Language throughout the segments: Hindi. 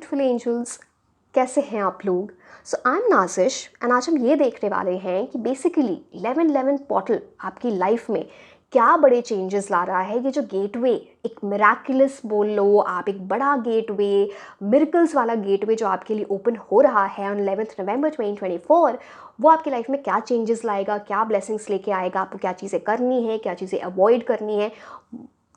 ब्यूटीफुल एंजल्स, कैसे हैं आप लोग। सो आई एम नाजिश एंड आज हम ये देखने वाले हैं कि बेसिकली 1111 पोर्टल आपकी लाइफ में क्या बड़े चेंजेस ला रहा है। ये जो गेटवे, एक मिराकुलस बोल लो आप, एक बड़ा गेटवे, मिरेकल्स वाला गेटवे जो आपके लिए ओपन हो रहा है ऑन 11 नवंबर 2024, वो आपकी लाइफ में क्या चेंजेस लाएगा, क्या ब्लेसिंग्स लेके आएगा, आपको क्या चीज़ें करनी है, क्या चीज़ें अवॉइड करनी है।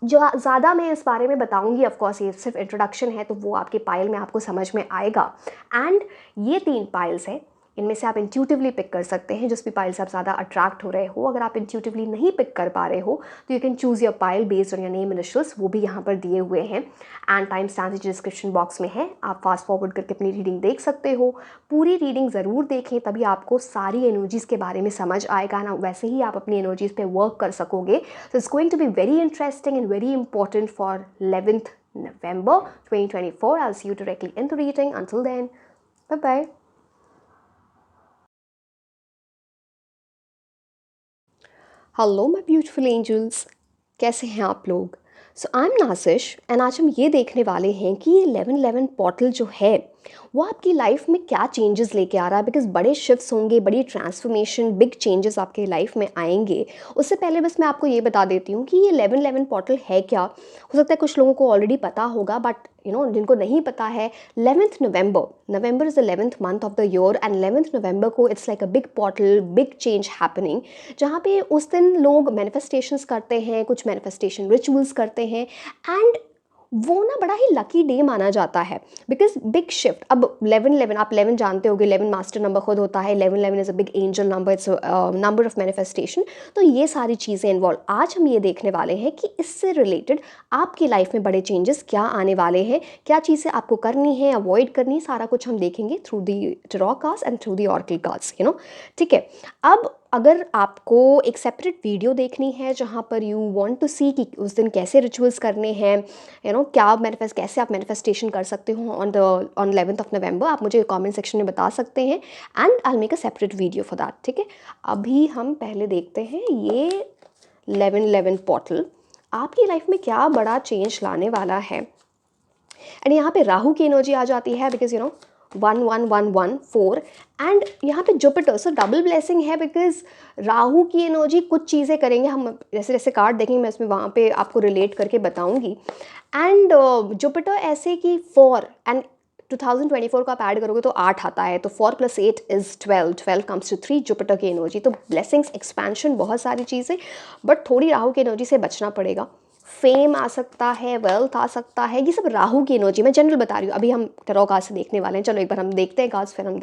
जो ज़्यादा मैं इस बारे में बताऊंगी, ऑफ कोर्स ये सिर्फ इंट्रोडक्शन है, तो वो आपके पायल में आपको समझ में आएगा। एंड ये 3 पाइल्स हैं, इनमें से आप इंट्यूटिवली पिक कर सकते हैं जिस भी पाइल से आप ज़्यादा अट्रैक्ट हो रहे हो। अगर आप इंट्यूटिवली नहीं पिक कर पा रहे हो तो you can choose your pile based on your name initials, वो भी यहाँ पर दिए हुए हैं and time stamps description box में है। आप फास्ट फॉरवर्ड करके अपनी रीडिंग देख सकते हो। पूरी रीडिंग ज़रूर देखें, तभी आपको सारी एनर्जीज़ के बारे में समझ आएगा ना, वैसे ही आप अपनी एनर्जीज़ पे वर्क कर सकोगे। So it's going to be very interesting and very important for 11th November 2024. I'll see you directly in the reading. Until then, bye bye. Hello my beautiful angels, कैसे हैं आप लोग। सो आई एम नाजिश एंड आज हम ये देखने वाले हैं कि ये 1111 पोर्टल जो है वो आपकी लाइफ में क्या चेंजेस लेके आ रहा है। बिकॉज बड़े शिफ्ट्स होंगे, बड़ी ट्रांसफॉर्मेशन, बिग चेंजेस आपके लाइफ में आएंगे। उससे पहले बस मैं आपको ये बता देती हूँ कि ये 1111 पोर्टल है क्या। हो सकता है कुछ लोगों को ऑलरेडी पता होगा, बट जिनको नहीं पता है, 11th November is the 11th month of the year and 11th नवंबर को it's like a big portal, big change happening, जहाँ पे उस दिन लोग मैनिफेस्टेशंस करते हैं, कुछ मैनिफेस्टेशन रिचुअल्स करते हैं एंड वो ना बड़ा ही लकी डे माना जाता है। बिकॉज बिग शिफ्ट, अब 1111 आप 11 जानते होगे, 11 मास्टर नंबर खुद होता है, 1111 is a big angel number, it's number of manifestation. तो ये सारी चीज़ें इन्वॉल्व आज हम ये देखने वाले हैं कि इससे रिलेटेड आपकी लाइफ में बड़े चेंजेस क्या आने वाले हैं, क्या चीज़ें आपको करनी है, अवॉइड करनी है, सारा कुछ हम देखेंगे through the tarot cards and through the oracle cards, ठीक है। अब अगर आपको एक सेपरेट वीडियो देखनी है जहाँ पर यू वांट टू सी कि उस दिन कैसे रिचुअल्स करने हैं, क्या कैसे आप मैनिफेस्टेशन कर सकते हो ऑन 11th of November, आप मुझे कमेंट सेक्शन में बता सकते हैं and I make a separate video for that, ठीक है। अभी हम पहले देखते हैं ये 1111 पोर्टल आपकी लाइफ में क्या बड़ा चेंज लाने वाला है। एंड यहाँ पे राहु की एनर्जी आ जाती है बिकॉज 1111 एंड यहाँ पे जुपिटर, सो डबल ब्लेसिंग है बिकॉज राहु की एनर्जी कुछ चीज़ें करेंगे, हम जैसे जैसे कार्ड देखेंगे मैं इसमें वहाँ पे आपको रिलेट करके बताऊंगी। एंड जुपिटर ऐसे कि 4 एंड 2024 को आप ऐड करोगे तो 8 आता है, तो 4 + 8 इज़ 12 कम्स टू 3, जुपिटर की एनर्जी। तो ब्लेसिंग्स, एक्सपेंशन, बहुत सारी चीज़ें, बट थोड़ी राहु की एनर्जी से बचना पड़ेगा। फेम आ सकता है, वेल्थ आ सकता है, ये सब राहु की एनर्जी, मैं जनरल बता रही हूँ। अभी हम टैरो कार्ड से देखने वाले हैं, चलो एक बार हम देखते हैं कार्ड्स, फिर हम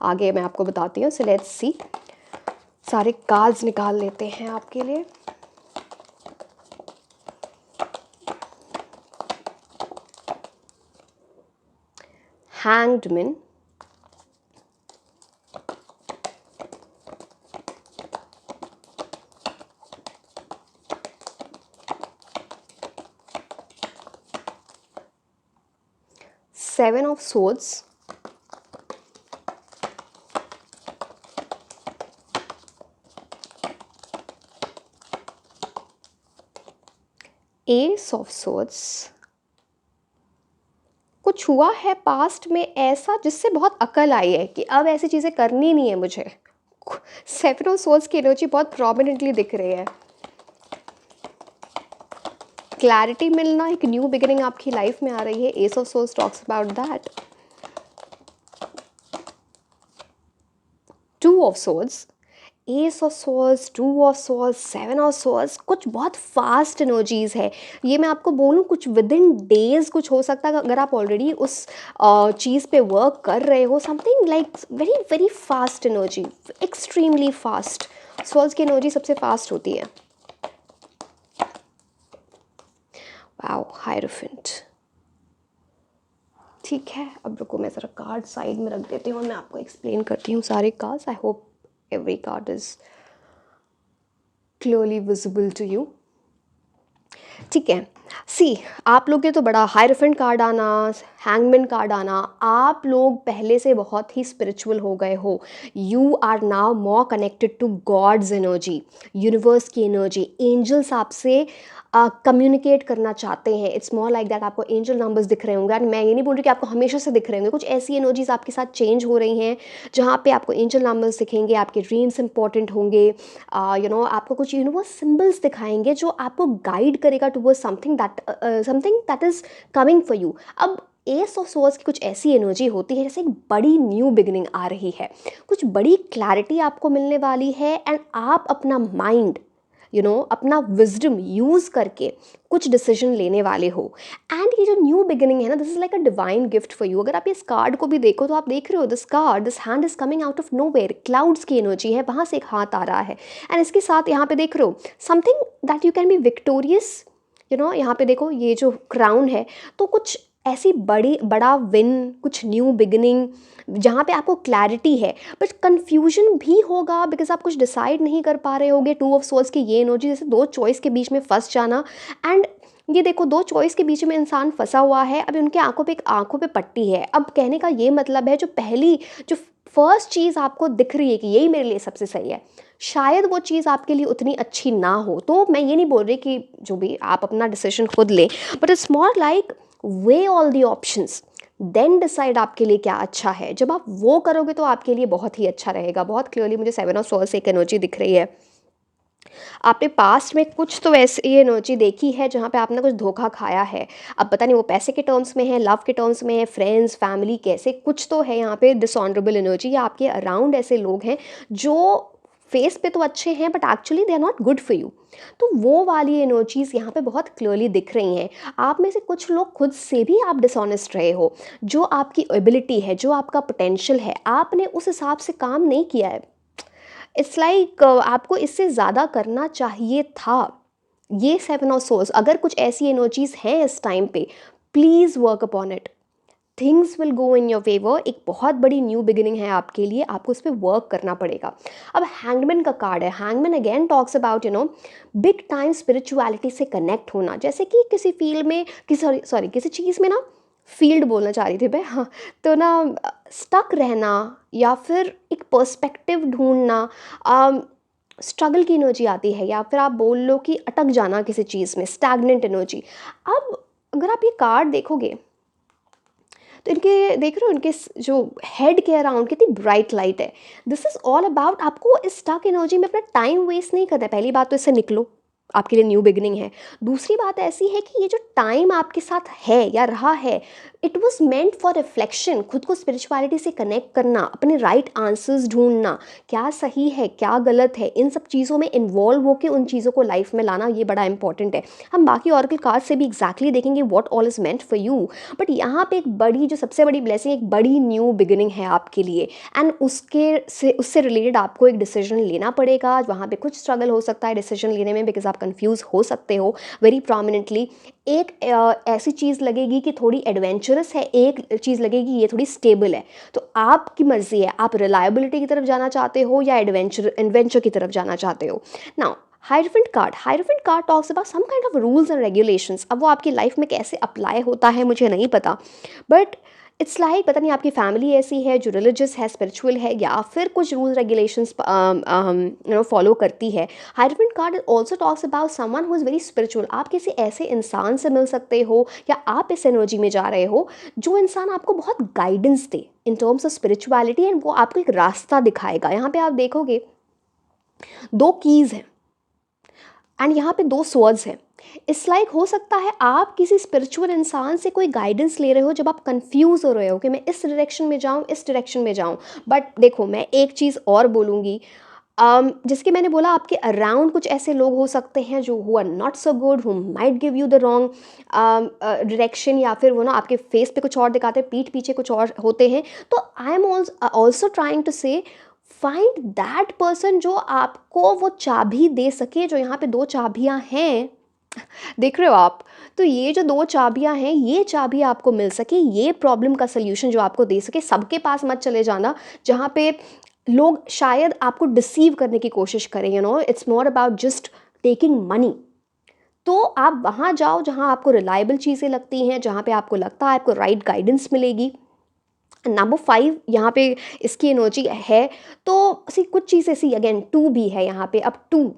आगे मैं आपको बताती हूँ। सो लेट्स सी, सारे कार्ड्स निकाल लेते हैं आपके लिए। Hanged man, Seven of Swords, Ace of Swords। कुछ हुआ है पास्ट में ऐसा जिससे बहुत अकल आई है कि अब ऐसी चीज़ें करनी नहीं है मुझे। 7 ऑफ Swords की एनर्जी बहुत प्रोमिनेंटली दिख रही है। क्लैरिटी मिलना, एक न्यू बिगिनिंग आपकी लाइफ में आ रही है। Ace of souls talks about that. 2 of souls, ace of souls, 2 of souls, 7 of souls, कुछ बहुत फास्ट एनर्जीज है। ये मैं आपको बोलूँ, कुछ विद इन डेज कुछ हो सकता है अगर आप ऑलरेडी उस चीज़ पे वर्क कर रहे हो। Something like very very fast energy, extremely fast. Souls की एनर्जी सबसे फास्ट होती है। Wow, hierophant. ठीक है, अब रुको मैं ज़रा कार्ड साइड में रख देती हूँ और मैं आपको एक्सप्लेन करती हूँ सारे cards. I hope every card is clearly visible to you. ठीक है। सी, आप लोग के तो बड़ा हायरफेंट कार्ड आना, हैंगमैन कार्ड आना, आप लोग पहले से बहुत ही स्पिरिचुअल हो गए हो। You are now more connected to God's energy, universe की एनर्जी। एंजल्स आपसे कम्युनिकेट करना चाहते हैं। It's more like that. आपको एंजल नंबर्स दिख रहे होंगे, एंड मैं ये नहीं बोल रही कि आपको हमेशा से दिख रहे होंगे। कुछ ऐसी एनर्जीज आपके साथ चेंज हो रही हैं जहाँ पे आपको एंजल नंबर्स दिखेंगे, आपके ड्रीम्स इंपॉर्टेंट होंगे। आपको कुछ यूनिवर्स सिंबल्स दिखाएंगे जो आपको गाइड करेगा towards something that is coming for you. अब एस ऑफ सोर्स की कुछ ऐसी एनर्जी होती है जैसे एक बड़ी न्यू बिगिनिंग आ रही है, कुछ बड़ी क्लैरिटी आपको मिलने वाली है, एंड आप अपना माइंड अपना विजडम यूज़ करके कुछ डिसीजन लेने वाले हो। एंड ये जो न्यू बिगिनिंग है ना, this is like a divine gift for you. अगर आप इस कार्ड को भी देखो तो आप देख रहे हो this card, this hand is coming out of nowhere. Clouds की एनर्जी है, वहाँ से एक हाथ आ रहा है, एंड इसके साथ यहाँ पे देख रहे हो something that you can be victorious. यहाँ पे देखो ये जो क्राउन है, तो कुछ ऐसी बड़ा विन, कुछ न्यू बिगिनिंग जहाँ पे आपको क्लैरिटी है, बट कन्फ्यूजन भी होगा बिकॉज आप कुछ डिसाइड नहीं कर पा रहे होगे। टू ऑफ सोर्स की ये एनर्जी, जैसे दो चॉइस के बीच में फंस जाना। एंड ये देखो, दो चॉइस के बीच में इंसान फंसा हुआ है। अब उनके आंखों पे पट्टी है। अब कहने का ये मतलब है, जो फर्स्ट चीज़ आपको दिख रही है कि यही मेरे लिए सबसे सही है, शायद वो चीज़ आपके लिए उतनी अच्छी ना हो। तो मैं ये नहीं बोल रही कि जो भी आप अपना डिसीजन खुद लें, but it's more like weigh all the options, then decide आपके लिए क्या अच्छा है। जब आप वो करोगे तो आपके लिए बहुत ही अच्छा रहेगा। बहुत क्लियरली मुझे 7 ऑफ सोर्स से एक एनर्जी दिख रही है। आपने पास्ट में कुछ तो ऐसी एनर्जी देखी है जहाँ पे आपने कुछ धोखा खाया है। अब पता नहीं वो पैसे के टर्म्स में है, लव के टर्म्स में है, फ्रेंड्स, फैमिली, कैसे कुछ तो है यहाँ पे डिसऑनरेबल एनर्जी, या आपके अराउंड ऐसे लोग हैं जो फेस पे तो अच्छे हैं but actually they are not good for you. तो वो वाली एनर्जीज यहाँ पे बहुत क्लियरली दिख रही हैं। आप में से कुछ लोग खुद से भी आप डिसऑनेस्ट रहे हो। जो आपकी एबिलिटी है, जो आपका पोटेंशियल है, आपने उस हिसाब से काम नहीं किया है। इट्स लाइक आपको इससे ज़्यादा करना चाहिए था। ये 7 ऑफ सोर्स, अगर कुछ ऐसी एनर्जीज हैं इस टाइम पे, please work upon it. Things will go in your favour. एक बहुत बड़ी न्यू बिगिनिंग है आपके लिए, आपको उस पर वर्क करना पड़ेगा। अब हैंगमैन का कार्ड है। Hangman again talks about big time spirituality से कनेक्ट होना, जैसे कि किसी फील्ड में, किसी चीज़ में ना, फील्ड बोलना चाह रही थी मैं, हाँ। तो ना, स्टक रहना या फिर एक पर्सपेक्टिव ढूंढना, स्ट्रगल की एनर्जी आती है, या फिर आप बोल लो कि अटक जाना किसी चीज़ में, स्टैग्नेंट एनर्जी। अब अगर आप ये कार्ड देखोगे तो इनके देख रहे हो, इनके जो हेड के अराउंड कितनी ब्राइट लाइट है। दिस इज़ ऑल अबाउट आपको इस स्टक एनर्जी में अपना टाइम वेस्ट नहीं करना है। पहली बात तो इससे निकलो, आपके लिए न्यू बिगिनिंग है। दूसरी बात ऐसी है कि ये जो टाइम आपके साथ है या रहा है, it was meant for reflection. खुद को स्पिरिचुअलिटी से कनेक्ट करना, अपने राइट आंसर्स ढूंढना, क्या सही है क्या गलत है, इन सब चीज़ों में इन्वॉल्व होकर उन चीज़ों को लाइफ में लाना, ये बड़ा इंपॉर्टेंट है। हम बाकी ऑरेकल कार्ड से भी एग्जैक्टली देखेंगे what all is meant for you, but यहाँ पे एक बड़ी, जो सबसे बड़ी ब्लेसिंग, एक बड़ी न्यू बिगिनिंग है आपके लिए। एंड उससे रिलेटेड आपको एक डिसीजन लेना पड़ेगा। वहाँ पे कुछ स्ट्रगल हो सकता है डिसीजन लेने में, बिकॉज आप कंफ्यूज हो सकते हो वेरी प्रोमिनेंटली। एक ऐसी चीज़ लगेगी कि थोड़ी एडवेंचरस है, एक चीज़ लगेगी ये थोड़ी स्टेबल है। तो आपकी मर्जी है, आप रिलायबिलिटी की तरफ जाना चाहते हो या एडवेंचर की तरफ जाना चाहते हो। Now hierophant card talks about some kind of rules and regulations. अब वो आपकी लाइफ में कैसे अप्लाई होता है मुझे नहीं पता, बट इट्स लाइक, पता नहीं आपकी फैमिली ऐसी है जो रिलीजियस है, स्पिरिचुअल है, या फिर कुछ रूल्स रेगुलेशंस फॉलो करती है। Hierophant card also talks about someone who is very spiritual. आप किसी ऐसे इंसान से मिल सकते हो, या आप इस एनर्जी में जा रहे हो जो इंसान आपको बहुत guidance they in terms of spirituality, and वो आपको एक रास्ता दिखाएगा। यहाँ पे आप देखोगे 2 कीज़ हैं, एंड यहाँ पे 2 स्वर्ड्स हैं। इट्स लाइक हो सकता है आप किसी स्पिरिचुअल इंसान से कोई गाइडेंस ले रहे हो जब आप कंफ्यूज हो रहे हो कि मैं इस डायरेक्शन में जाऊँ, इस डायरेक्शन में जाऊँ। बट देखो, मैं एक चीज़ और बोलूँगी, जिसके मैंने बोला, आपके अराउंड कुछ ऐसे लोग हो सकते हैं जो who are not so good, who might give you the wrong direction, या फिर वो ना आपके फेस पे कुछ और दिखाते हैं, पीठ पीछे कुछ और होते हैं। तो I am also trying to say find that person जो आपको वो चाबी दे सके। जो यहाँ पे 2 चाबियाँ हैं, देख रहे हो आप, तो ये जो 2 चाबियाँ हैं, ये चाबी आपको मिल सके, ये प्रॉब्लम का सल्यूशन जो आपको दे सके। सबके पास मत चले जाना जहाँ पे लोग शायद आपको डिसीव करने की कोशिश करें। It's more about just taking money. तो आप वहाँ जाओ जहाँ आपको रिलायबल चीज़ें लगती हैं, जहाँ पे आपको लगता है आपको राइट गाइडेंस मिलेगी। नंबर 5 यहाँ पे इसकी एनर्जी है। तो सी कुछ चीज़ ऐसी अगेन 2 भी है यहाँ पे। अब 2,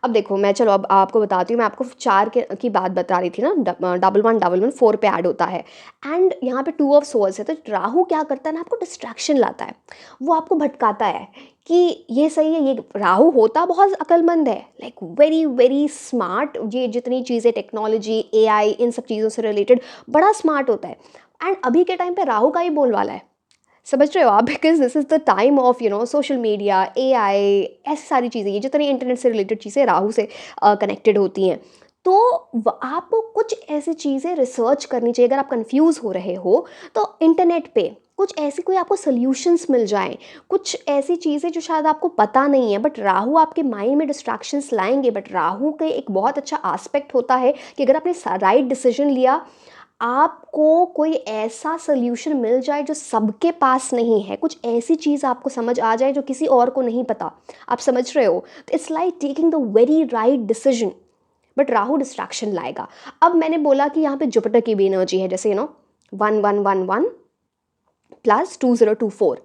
अब देखो मैं, चलो अब आपको बताती हूँ। मैं आपको 4 के की बात बता रही थी ना, डबल वन डबल वन 4 पे ऐड होता है। एंड यहाँ पे 2 ऑफ सोर्स है। तो राहु क्या करता है ना, आपको डिस्ट्रैक्शन लाता है, वो आपको भटकाता है कि ये सही है। ये राहु होता बहुत अक्लमंद है, लाइक वेरी वेरी स्मार्ट। ये जितनी चीज़ें टेक्नोलॉजी, एआई, इन सब चीज़ों से रिलेटेड बड़ा स्मार्ट होता है। एंड अभी के टाइम पे राहु का ही बोलवाला है, समझ रहे हो आप? Because this is the time of social media, AI, ऐसी सारी चीज़ें, ये जितनी इंटरनेट से रिलेटेड चीज़ें राहु से कनेक्टेड होती हैं। तो आपको कुछ ऐसी चीज़ें रिसर्च करनी चाहिए। अगर आप कंफ्यूज हो रहे हो तो इंटरनेट पे कुछ ऐसी कोई आपको सोल्यूशंस मिल जाएं, कुछ ऐसी चीज़ें जो शायद आपको पता नहीं है, बट राहु आपके माइंड में डिस्ट्रैक्शंस लाएंगे। बट राहु के एक बहुत अच्छा एस्पेक्ट होता है कि अगर आपने राइट डिसीजन लिया, आपको कोई ऐसा सोल्यूशन मिल जाए जो सबके पास नहीं है, कुछ ऐसी चीज़ आपको समझ आ जाए जो किसी और को नहीं पता। आप समझ रहे हो? तो it's like taking the very right decision. But Rahu distraction लाएगा। अब मैंने बोला कि यहाँ पे जुपिटर की भी एनर्जी है, जैसे 1111 प्लस 2024,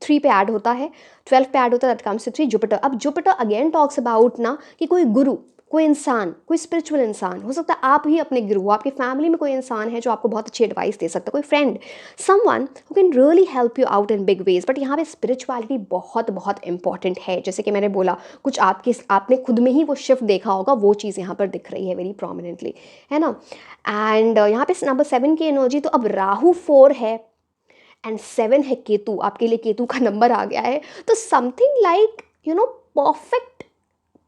3 पे ऐड होता है, 12 पे ऐड होता है, दैट कम्स टू 3 जुपिटर। अब जुपिटर अगेन टॉक्स अबाउट ना कि कोई गुरु, कोई इंसान, कोई स्पिरिचुअल इंसान हो सकता है, आप ही अपने गुरु हो, आपकी फैमिली में कोई इंसान है जो आपको बहुत अच्छी एडवाइस दे सकता है, कोई friend, someone who can really help you out in big ways. But यहाँ पे स्पिरिचुअलिटी बहुत बहुत इंपॉर्टेंट है। जैसे कि मैंने बोला, कुछ आपने खुद में ही वो शिफ्ट देखा होगा, वो चीज़ यहाँ पर दिख रही है वेरी प्रोमिनेंटली, है ना। एंड यहाँ पे नंबर 7 की एनर्जी, तो अब राहु 4 है एंड 7 है केतु, आपके लिए केतु का नंबर आ गया है। तो something like perfect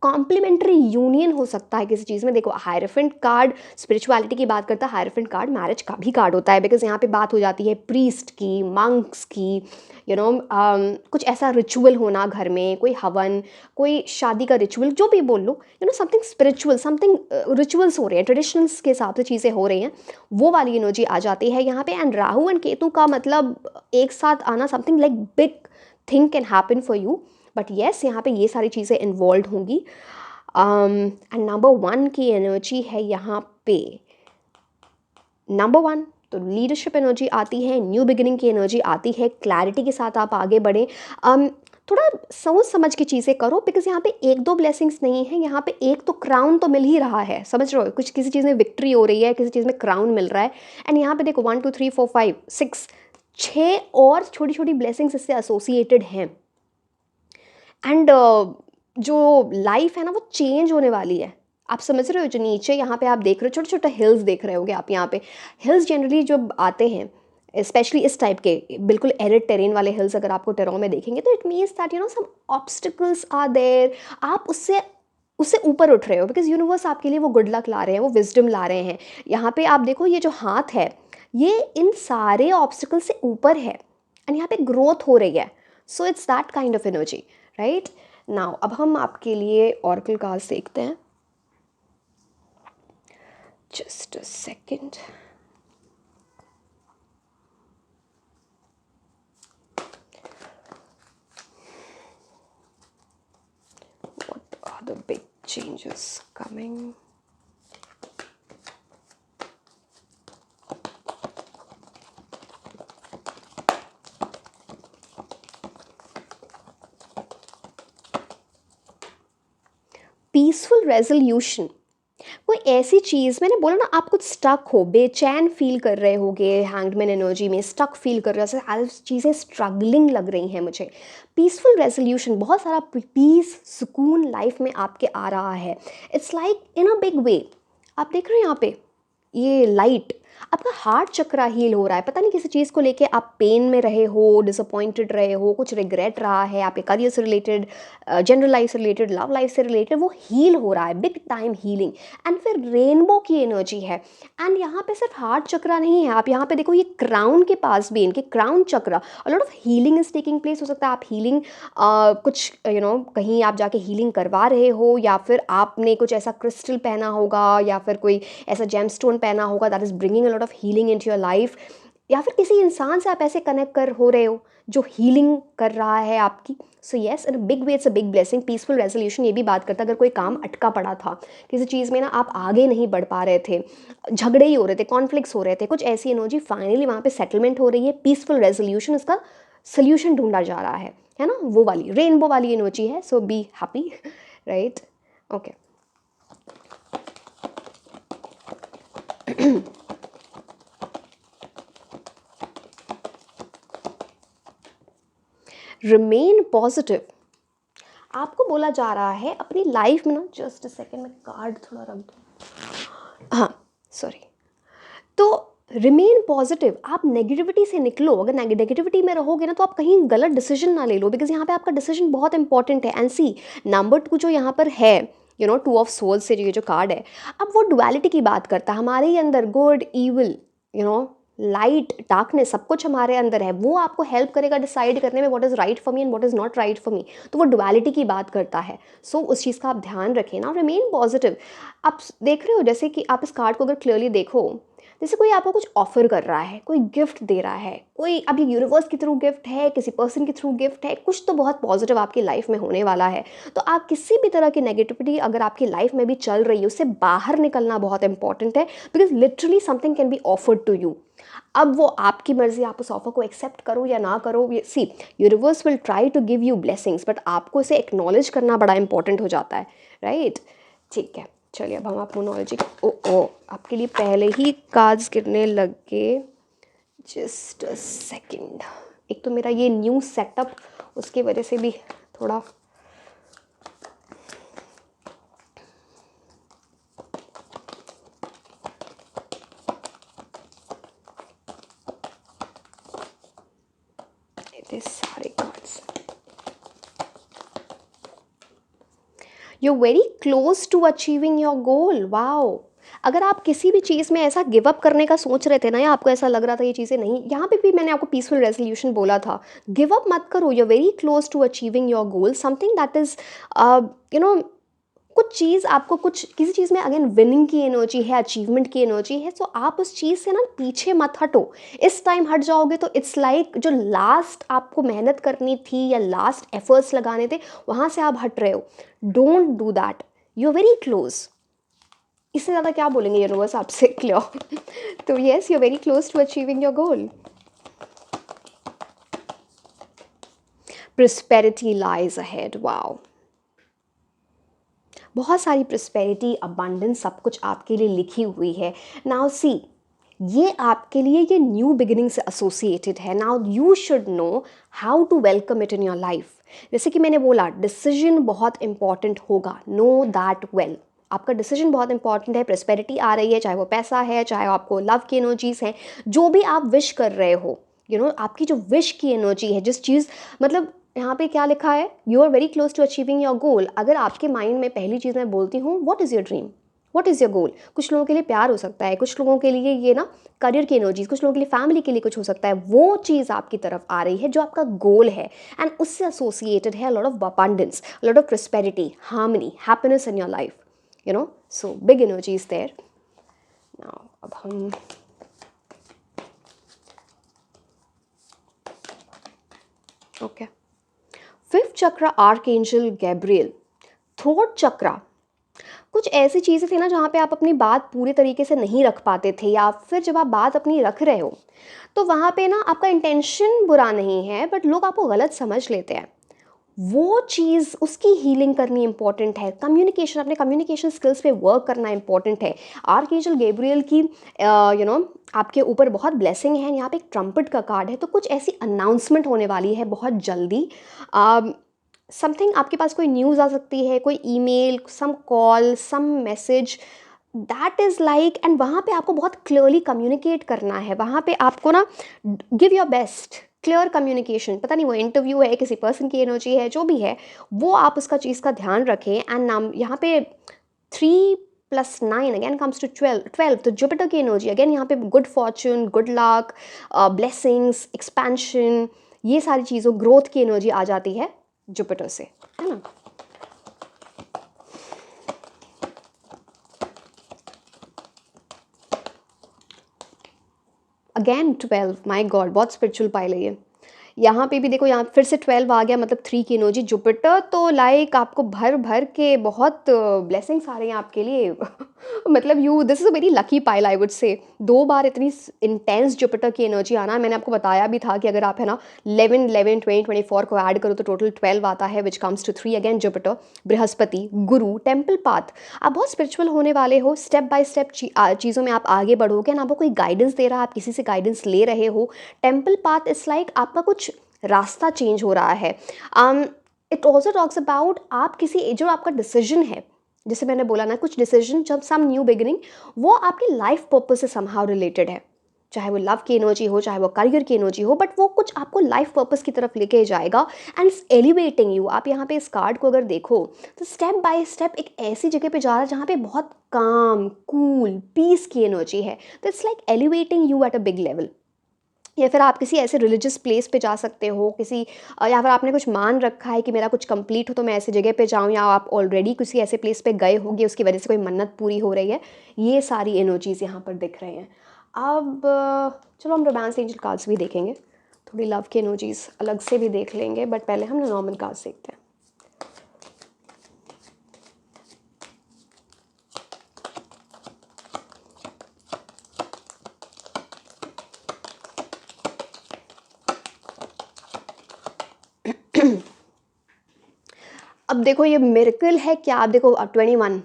complementary union हो सकता है किसी चीज़ में। देखो, हायरफेंट कार्ड स्पिरिचुअलिटी की बात करता है, हायरफेंट कार्ड मैरिज का भी कार्ड होता है, बिकॉज यहाँ पे बात हो जाती है प्रीस्ट की, मंक्स की, कुछ ऐसा रिचुअल होना घर में, कोई हवन, कोई शादी का रिचुअल, जो भी बोल लो, समथिंग स्पिरिचुअल, समथिंग रिचुअल्स हो रहे हैं, ट्रेडिशनल्स के हिसाब से चीज़ें हो रही हैं, वो वाली एनर्जी आ जाती है यहाँ पे। एंड राहु एंड केतु का मतलब एक साथ आना, something like big thing can happen for you. But yes, यहाँ पे ये सारी चीज़ें इन्वॉल्व होंगी। एंड नंबर 1 की एनर्जी है यहाँ पे, नंबर 1 तो लीडरशिप एनर्जी आती है, न्यू बिगिनिंग की एनर्जी आती है, क्लैरिटी के साथ आप आगे बढ़ें। थोड़ा सोच समझ के चीज़ें करो, बिकॉज यहाँ पे 1-2 ब्लेसिंग्स नहीं है, यहाँ पे एक तो क्राउन तो मिल ही रहा है, समझ रहे हो? कुछ किसी चीज़ में विक्ट्री हो रही है, किसी चीज़ में क्राउन मिल रहा है। एंड यहाँ पे देखो 1 2 3 4 5 6 और छोटी छोटी ब्लेसिंग्स इससे एसोसिएटेड हैं। एंड जो लाइफ है ना, वो चेंज होने वाली है। आप समझ रहे हो? जो नीचे यहाँ पे आप देख रहे हो, छोटे छोटे हिल्स देख रहे होगे आप। यहाँ पे हिल्स जनरली जब आते हैं, स्पेशली इस टाइप के बिल्कुल एरिड टेरेन वाले हिल्स अगर आपको टेरो में देखेंगे, तो it means that some obstacles are there. आप उससे उससे ऊपर उठ रहे हो, बिकॉज यूनिवर्स आपके लिए वो गुड लक ला रहे हैं, वो विजडम ला रहे हैं। यहाँ पे आप देखो, ये जो हाथ है, ये इन सारे ऑब्स्टिकल से ऊपर है, एंड यहाँ पे ग्रोथ हो रही है। So it's that kind of energy, right now. अब हम आपके लिए ऑरेकल कार्ड्स देखते हैं, just a second. What are the big changes coming? Peaceful resolution, कोई ऐसी चीज़, मैंने बोला ना, आप कुछ स्टक हो, बेचैन फील कर रहे होगे, हैंगमैन एनर्जी में स्टक फील कर रहे हो, ऐसे चीज़ें स्ट्रगलिंग लग रही हैं मुझे। पीसफुल रेजोल्यूशन, बहुत सारा पीस, सुकून लाइफ में आपके आ रहा है। It's like in a big वे। आप देख रहे हो यहाँ पे ये लाइट, आपका हार्ट चक्रा हील हो रहा है। पता नहीं किसी चीज़ को लेके आप पेन में रहे हो, डिसअपॉइंटेड रहे हो, कुछ रिग्रेट रहा है आपके करियर से रिलेटेड, जनरल लाइफ से रिलेटेड, लव लाइफ से रिलेटेड, वो हील हो रहा है, बिग टाइम हीलिंग। एंड फिर रेनबो की एनर्जी है। एंड यहाँ पे सिर्फ हार्ट चक्रा नहीं है, आप यहाँ पे देखो, ये क्राउन के पास भी, इनके crown chakra, a lot of healing is taking place. हो सकता है आप हीलिंग कुछ कहीं आप जाके हीलिंग करवा रहे हो, या फिर आपने कुछ ऐसा क्रिस्टल पहना होगा, या फिर कोई ऐसा जेमस्टोन पहना होगा that is bringing a lot of healing into your life. या फिर किसी इंसान से आप ऐसे कनेक्ट कर हो रहे हो जो हीलिंग कर रहा है आपकी। So yes, in a big way it's a big blessing. Peaceful resolution ये भी बात करता है अगर कोई काम अटका पड़ा था, किसी चीज़ में ना आप आगे नहीं बढ़ पा रहे थे, झगड़े ही हो रहे थे, कॉन्फ्लिक्ट्स हो रहे थे, कुछ ऐसी एनर्जी फाइनली वहाँ पे सेटलमेंट हो रही है, पीसफुल रेजोल्यूशन, उसका सोल्यूशन ढूंढा जा रहा है ना, वो वाली रेनबो वाली एनर्जी है। So be happy, right? Okay, remain positive. आपको बोला जा रहा है अपनी लाइफ में ना, जस्ट अ सेकेंड में कार्ड थोड़ा रख दो, हाँ सॉरी। तो रिमेन पॉजिटिव, आप नेगेटिविटी से निकलो। अगर नेगेटिविटी में रहोगे ना तो आप कहीं गलत डिसीजन ना ले लो, बिकॉज यहाँ पे आपका डिसीजन बहुत इंपॉर्टेंट है। एंड सी, नंबर 2 जो यहाँ पर है, यू नो, 2 ऑफ सोल्स से ये जो कार्ड है, अब वो डुअलिटी की बात करता है। हमारे ही अंदर good evil, you know, light darkness, सब कुछ हमारे अंदर है। वो आपको हेल्प करेगा डिसाइड करने में what is right for me and what is not right for me. तो वो डुअलिटी की बात करता है। सो उस चीज़ का आप ध्यान रखें ना, रिमेन पॉजिटिव। आप देख रहे हो जैसे कि आप इस कार्ड को अगर क्लियरली देखो, जैसे कोई आपको कुछ ऑफर कर रहा है, कोई गिफ्ट दे रहा है, कोई अभी यूनिवर्स के थ्रू गिफ्ट है, किसी पर्सन के थ्रू गिफ्ट है, कुछ तो बहुत पॉजिटिव आपकी लाइफ में होने वाला है। तो आप किसी भी तरह की नेगेटिविटी अगर आपकी लाइफ में भी चल रही है, उससे बाहर निकलना बहुत इंपॉर्टेंट है, because literally something can be offered to you. अब वो आपकी मर्जी, आप उस ऑफर को एक्सेप्ट करो या ना करो। See, universe will try to give you blessings, but आपको इसे एक्नॉलेज करना बड़ा इंपॉर्टेंट हो जाता है, राइट? ठीक है, चलिए अब हम आपको नॉलेज, ओ आपके लिए पहले ही कार्ड्स गिरने लग गए। जस्ट अ सेकंड, एक तो मेरा ये न्यू सेटअप, उसकी वजह से भी थोड़ा इतने सारे cards. You very close to achieving your goal. Wow, अगर आप किसी भी चीज़ में ऐसा गिव अप करने का सोच रहे थे ना, या आपको ऐसा लग रहा था ये चीज़ें नहीं, यहाँ पे भी मैंने आपको पीसफुल रेजोल्यूशन बोला था, गिव अप मत करो। You very close to achieving your goal, something that is, you know, कुछ चीज़ आपको, कुछ किसी चीज़ में अगेन विनिंग की एनर्जी है, अचीवमेंट की एनर्जी है। सो आप उस चीज़ से ना पीछे मत हटो। इस टाइम हट जाओगे तो इट्स लाइक जो लास्ट आपको मेहनत करनी थी या लास्ट एफर्ट्स लगाने थे, वहाँ से आप हट रहे हो। Don't do that, you are very close. इससे ज़्यादा क्या बोलेंगे यूनिवर्स आपसे, क्लियर? तो yes, you are very close to achieving your goal. Prosperity lies ahead. Wow, बहुत सारी प्रोस्पेरिटी, अबंडेंस, सब कुछ आपके लिए लिखी हुई है। नाउ सी, ये आपके लिए ये न्यू बिगिनिंग से एसोसिएटेड है। Now you should know how to welcome it in your life. जैसे कि मैंने बोला, डिसीजन बहुत इंपॉर्टेंट होगा, नो दैट वेल। आपका डिसीजन बहुत इंपॉर्टेंट है। प्रोस्पेरिटी आ रही है, चाहे वो पैसा है, चाहे आपको लव की एनर्जीज हैं, जो भी आप विश कर रहे हो, यू नो, आपकी जो विश की एनर्जी है, जिस चीज़, मतलब यहाँ पे क्या लिखा है, you are very close to achieving your goal. अगर आपके माइंड में पहली चीज़ मैं बोलती हूँ, what is your dream, what is your goal. कुछ लोगों के लिए प्यार हो सकता है, कुछ लोगों के लिए ये ना करियर की एनर्जीज, कुछ लोगों के लिए फैमिली के लिए कुछ हो सकता है। वो चीज़ आपकी तरफ आ रही है जो आपका गोल है, एंड उससे एसोसिएटेड है lot of abundance, lot of prosperity, harmony, happiness in your life, you know. So big energies there. Now अब हम okay, fifth chakra, archangel Gabriel. थॉट चक्रा, कुछ ऐसी चीज़ें थी ना जहाँ पे आप अपनी बात पूरे तरीके से नहीं रख पाते थे, या फिर जब आप बात अपनी रख रहे हो तो वहाँ पे ना आपका इंटेंशन बुरा नहीं है, बट लोग आपको गलत समझ लेते हैं। वो चीज़, उसकी हीलिंग करनी इंपॉर्टेंट है। कम्युनिकेशन, अपने कम्युनिकेशन स्किल्स पे वर्क करना इंपॉर्टेंट है। आर्कएंजल गैब्रियल की यू नो आपके ऊपर बहुत ब्लेसिंग है। यहाँ पे एक ट्रम्पट का कार्ड है, तो कुछ ऐसी अनाउंसमेंट होने वाली है बहुत जल्दी। समथिंग, आपके पास कोई न्यूज़ आ सकती है, कोई email, some call, some message, that is like, and वहाँ पे आपको बहुत क्लियरली कम्युनिकेट करना है। वहाँ पे आपको ना give your best, clear communication. पता नहीं वो इंटरव्यू है, किसी पर्सन की एनर्जी है, जो भी है, वो आप उसका चीज़ का ध्यान रखें। एंड नाम यहाँ पे 3 + 9 अगेन कम्स टू 12, तो जुपिटर की एनर्जी अगेन यहाँ पे good fortune, good luck, blessings, expansion, ये सारी चीज़ों, ग्रोथ की एनर्जी आ जाती है जुपिटर से, है ना। अगेन 12, माय गॉड बहुत स्पिरिचुअल पाइल है ये। यहाँ पे भी देखो, यहाँ फिर से 12 आ गया, मतलब 3 की एनर्जी। जुपिटर तो लाइक आपको भर भर के बहुत ब्लेसिंग्स आ रही हैं आपके लिए। मतलब you, this is a very lucky pile I would say. 2 बार इतनी इंटेंस जुपिटर की एनर्जी आना। मैंने आपको बताया भी था कि अगर आप है ना 11 11 20 24 को ऐड करो तो टोटल 12 आता है, which comes to 3 again Jupiter, Brihaspati, Guru, temple path. आप बहुत स्पिरिचुअल होने वाले हो, स्टेप बाय स्टेप चीज़ों में आप आगे बढ़ोगे ना। आपको कोई गाइडेंस दे रहा है, आप किसी से गाइडेंस ले रहे हो। टेम्पल पाथ इज़ लाइक आपका कुछ रास्ता चेंज हो रहा है। इट ऑल्सो टॉक्स अबाउट आप किसी जो आपका डिसीजन है, जैसे मैंने बोला ना, कुछ डिसीजन, जब सम न्यू बिगिनिंग, वो आपकी लाइफ पर्पस से समहाउ रिलेटेड है। चाहे वो लव की एनर्जी हो, चाहे वो करियर की एनर्जी हो, बट वो कुछ आपको लाइफ पर्पस की तरफ लेके जाएगा एंड इट्स एलिवेटिंग यू। आप यहाँ पे इस कार्ड को अगर देखो तो स्टेप बाय स्टेप एक ऐसी जगह पे जा रहा है जहाँ पे बहुत काम, कूल, पीस की एनर्जी है। तो it's like elevating you at a big level. या फिर आप किसी ऐसे रिलीजियस प्लेस पे जा सकते हो, किसी या फिर आपने कुछ मान रखा है कि मेरा कुछ कंप्लीट हो तो मैं ऐसी जगह पे जाऊँ, या आप ऑलरेडी किसी ऐसे प्लेस पे गए होंगे, उसकी वजह से कोई मन्नत पूरी हो रही है। ये सारी एनर्जीज़ यहाँ पर दिख रहे हैं। अब चलो हम रोमांस एंजल कार्ड्स भी देखेंगे, थोड़ी लव की एनर्जीज़ अलग से भी देख लेंगे, बट पहले हम नॉर्मल कार्ड्स देखते हैं। अब देखो ये मिरेकल है क्या। आप देखो 21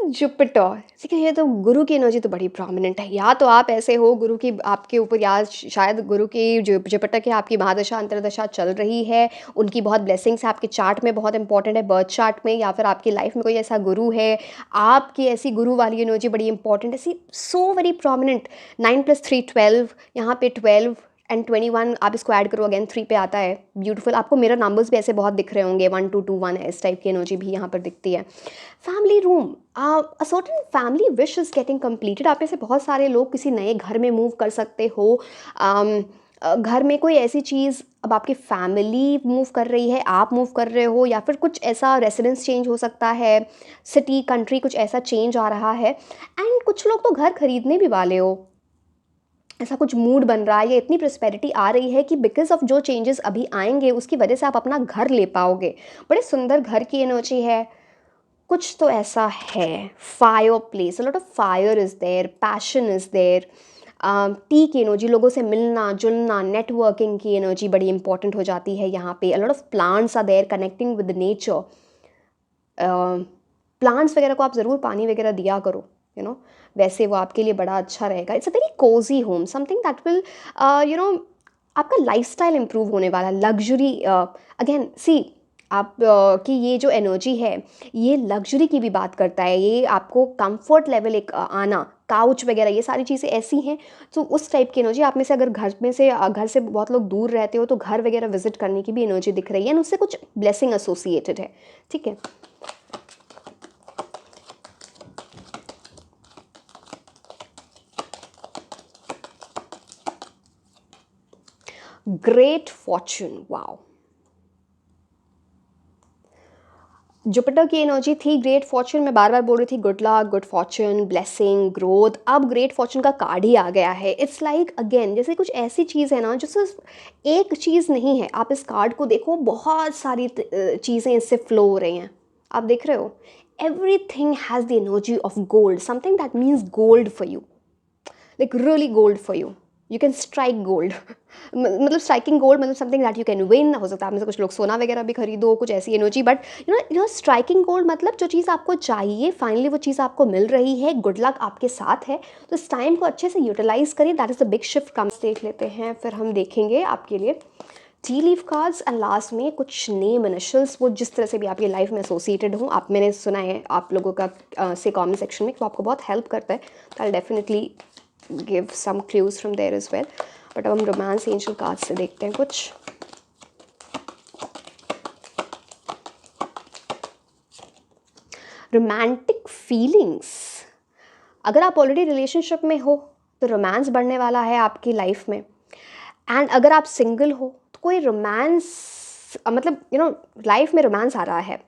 जुपिटर, ठीक है। ये तो गुरु की एनर्जी तो बड़ी प्रोमिनेंट है। या तो आप ऐसे हो गुरु की आपके ऊपर, या शायद गुरु की जो जुपिटर की आपकी महादशा अंतरदशा चल रही है, उनकी बहुत ब्लेसिंग्स है आपके चार्ट में, बहुत इंपॉर्टेंट है बर्थ चार्ट में। या फिर आपकी लाइफ में कोई ऐसा गुरु है, आपकी ऐसी गुरु वाली एनर्जी बड़ी इंपॉर्टेंट है, ऐसी सो वेरी प्रोमिनेंट। 9 + 3 12, यहाँ पे 12 एंड 21 आप इसको ऐड करो, अगेन 3 पे आता है। ब्यूटीफुल। आपको मेरा नंबर्स भी ऐसे बहुत दिख रहे होंगे, 1 2 2 1 है, इस टाइप की एनर्जी भी यहाँ पर दिखती है। Family room, a certain family wish is getting completed. आप में से बहुत सारे लोग किसी नए घर में मूव कर सकते हो। घर में कोई ऐसी चीज़, अब आपकी फैमिली मूव कर रही है, आप मूव कर रहे हो, या फिर कुछ ऐसा रेसिडेंस चेंज हो सकता है, सिटी, कंट्री, कुछ ऐसा चेंज आ रहा है। एंड कुछ लोग तो घर खरीदने भी वाले हो, ऐसा कुछ मूड बन रहा है, या इतनी प्रॉस्पेरिटी आ रही है कि बिकॉज ऑफ जो चेंजेस अभी आएंगे उसकी वजह से आप अपना घर ले पाओगे। बड़े सुंदर घर की एनर्जी है, कुछ तो ऐसा है। Fire place, a lot of fire is there, passion is there. T की एनर्जी, लोगों से मिलना जुलना, नेटवर्किंग की एनर्जी बड़ी इंपॉर्टेंट हो जाती है यहाँ पे। A lot of plants are there, connecting with nature. Plants वगैरह को आप ज़रूर पानी वगैरह दिया करो, यू नो, वैसे वो आपके लिए बड़ा अच्छा रहेगा। It's a very Cozi home, something that will you know, आपका लाइफस्टाइल इंप्रूव होने वाला। लग्जरी, अगेन सी, आप की ये जो एनर्जी है, ये लग्जरी की भी बात करता है। ये आपको कंफर्ट लेवल एक आना, काउच वगैरह, ये सारी चीज़ें ऐसी हैं। तो उस टाइप की एनर्जी आप में से, अगर घर से बहुत लोग दूर रहते हो तो घर वगैरह विजिट करने की भी एनर्जी दिख रही है, और उससे कुछ ब्लेसिंग एसोसिएटेड है, ठीक है। Great Fortune, wow. जुपिटर की एनर्जी थी ग्रेट फॉर्चून, मैं बार बार बोल रही थी good luck, good Fortune, blessing, growth. अब ग्रेट फॉर्चून का कार्ड ही आ गया है। इट्स लाइक अगेन जैसे कुछ ऐसी चीज़ है ना जो सिर्फ एक चीज़ नहीं है। आप इस कार्ड को देखो, बहुत सारी चीज़ें इससे फ्लो हो रही हैं, आप देख रहे हो। Every thing has the energy of gold, something that means gold for you, like really gold for you. You can strike gold. मतलब स्ट्राइकिंग गोल्ड मतलब something that you can win. हो सकता है आप में से कुछ लोग सोना वगैरह भी खरीदो, कुछ ऐसी energy, but you know striking gold मतलब जो चीज़ आपको चाहिए फाइनली वो चीज़ आपको मिल रही है। गुड लक आपके साथ है, तो इस टाइम को अच्छे से यूटिलाइज करिए। That is the big shift come. देख लेते हैं, फिर हम देखेंगे आपके लिए tea leaf cards, and last में कुछ नेम इनिशियल्स, वो जिस तरह से भी आपकी लाइफ में एसोसिएटेड हूँ। आप, मैंने सुना है आप लोगों का से कमेंट सेक्शन में, वो आपको बहुत हेल्प करता है, तो I definitely give some clues from there as well. But अब हम रोमांस एंजल कार्ड से देखते हैं कुछ। रोमांटिक फीलिंग्स, अगर आप ऑलरेडी रिलेशनशिप में हो तो रोमांस बढ़ने वाला है आपकी लाइफ में। एंड अगर आप सिंगल हो तो कोई रोमांस, मतलब यू नो लाइफ में रोमांस आ रहा है,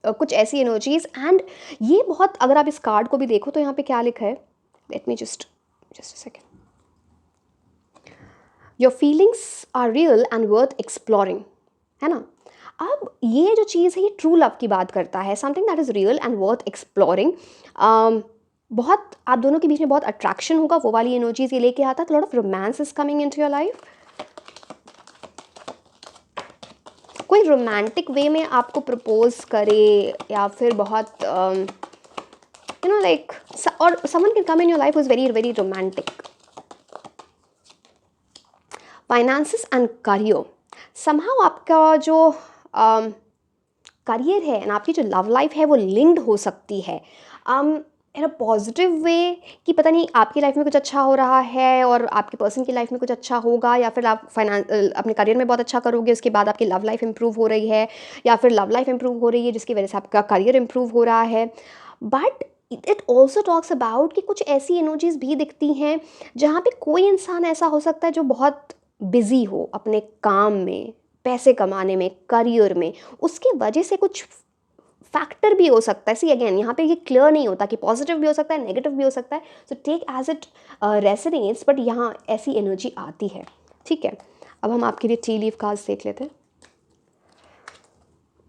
कुछ ऐसी एनर्जीज। एंड ये बहुत, अगर आप इस कार्ड को भी देखो तो यहाँ पे क्या लिखा है, let me just a second. Your feelings are real and worth exploring, है ना। अब ये जो चीज़ है ये ट्रू लव की बात करता है, something that is real and worth exploring. बहुत आप दोनों के बीच में बहुत अट्रैक्शन होगा, वो वाली एनर्जीज ये लेके आता है। Lot of romance is coming into your life. कोई रोमांटिक वे में आपको प्रपोज करे या फिर बहुत यू नो लाइक, और someone can come in your life is very very romantic. Finances and career, somehow आपका जो करियर है एंड आपकी जो लव लाइफ है वो लिंक्ड हो सकती है इन अ पॉजिटिव वे, कि पता नहीं आपकी लाइफ में कुछ अच्छा हो रहा है और आपके पर्सन की लाइफ में कुछ अच्छा होगा, या फिर आप अपने करियर में बहुत अच्छा करोगे, उसके बाद आपकी लव लाइफ इंप्रूव हो रही है, या फिर लव लाइफ इंप्रूव हो रही है जिसकी वजह से आपका करियर इंप्रूव हो रहा है। But it also talks about कि कुछ ऐसी एनर्जीज भी दिखती हैं जहाँ पे कोई इंसान ऐसा हो सकता है जो बहुत बिजी हो अपने काम में, पैसे कमाने में, करियर में, उसके वजह से कुछ फैक्टर भी हो सकता है। सी अगेन यहाँ पे ये क्लियर नहीं होता कि पॉजिटिव भी हो सकता है, नेगेटिव भी हो सकता है, so take as it resonates, but यहाँ ऐसी एनर्जी आती है। ठीक है, अब हम आपके लिए टी लीव कार्ड्स देख लेते हैं।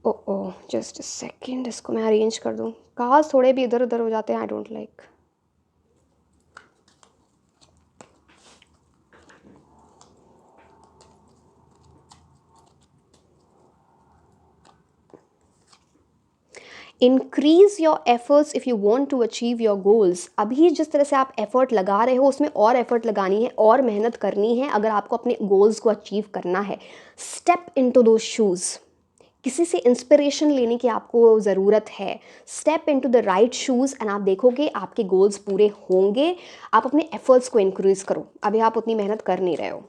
ओ जस्ट अ सेकेंड, इसको मैं अरेंज कर दूँ, कार्ड्स थोड़े भी इधर उधर हो जाते हैं, I don't like. Increase your efforts if you want to achieve your goals. अभी जिस तरह से आप एफर्ट लगा रहे हो उसमें और एफर्ट लगानी है और मेहनत करनी है अगर आपको अपने गोल्स को अचीव करना है। Step into those shoes, किसी से इंस्पिरेशन लेने की आपको ज़रूरत है। Step into the right shoes and आप देखोगे आपके गोल्स पूरे होंगे। आप अपने एफर्ट्स को इंक्रीज़ करो, अभी आप उतनी मेहनत कर नहीं रहे हो,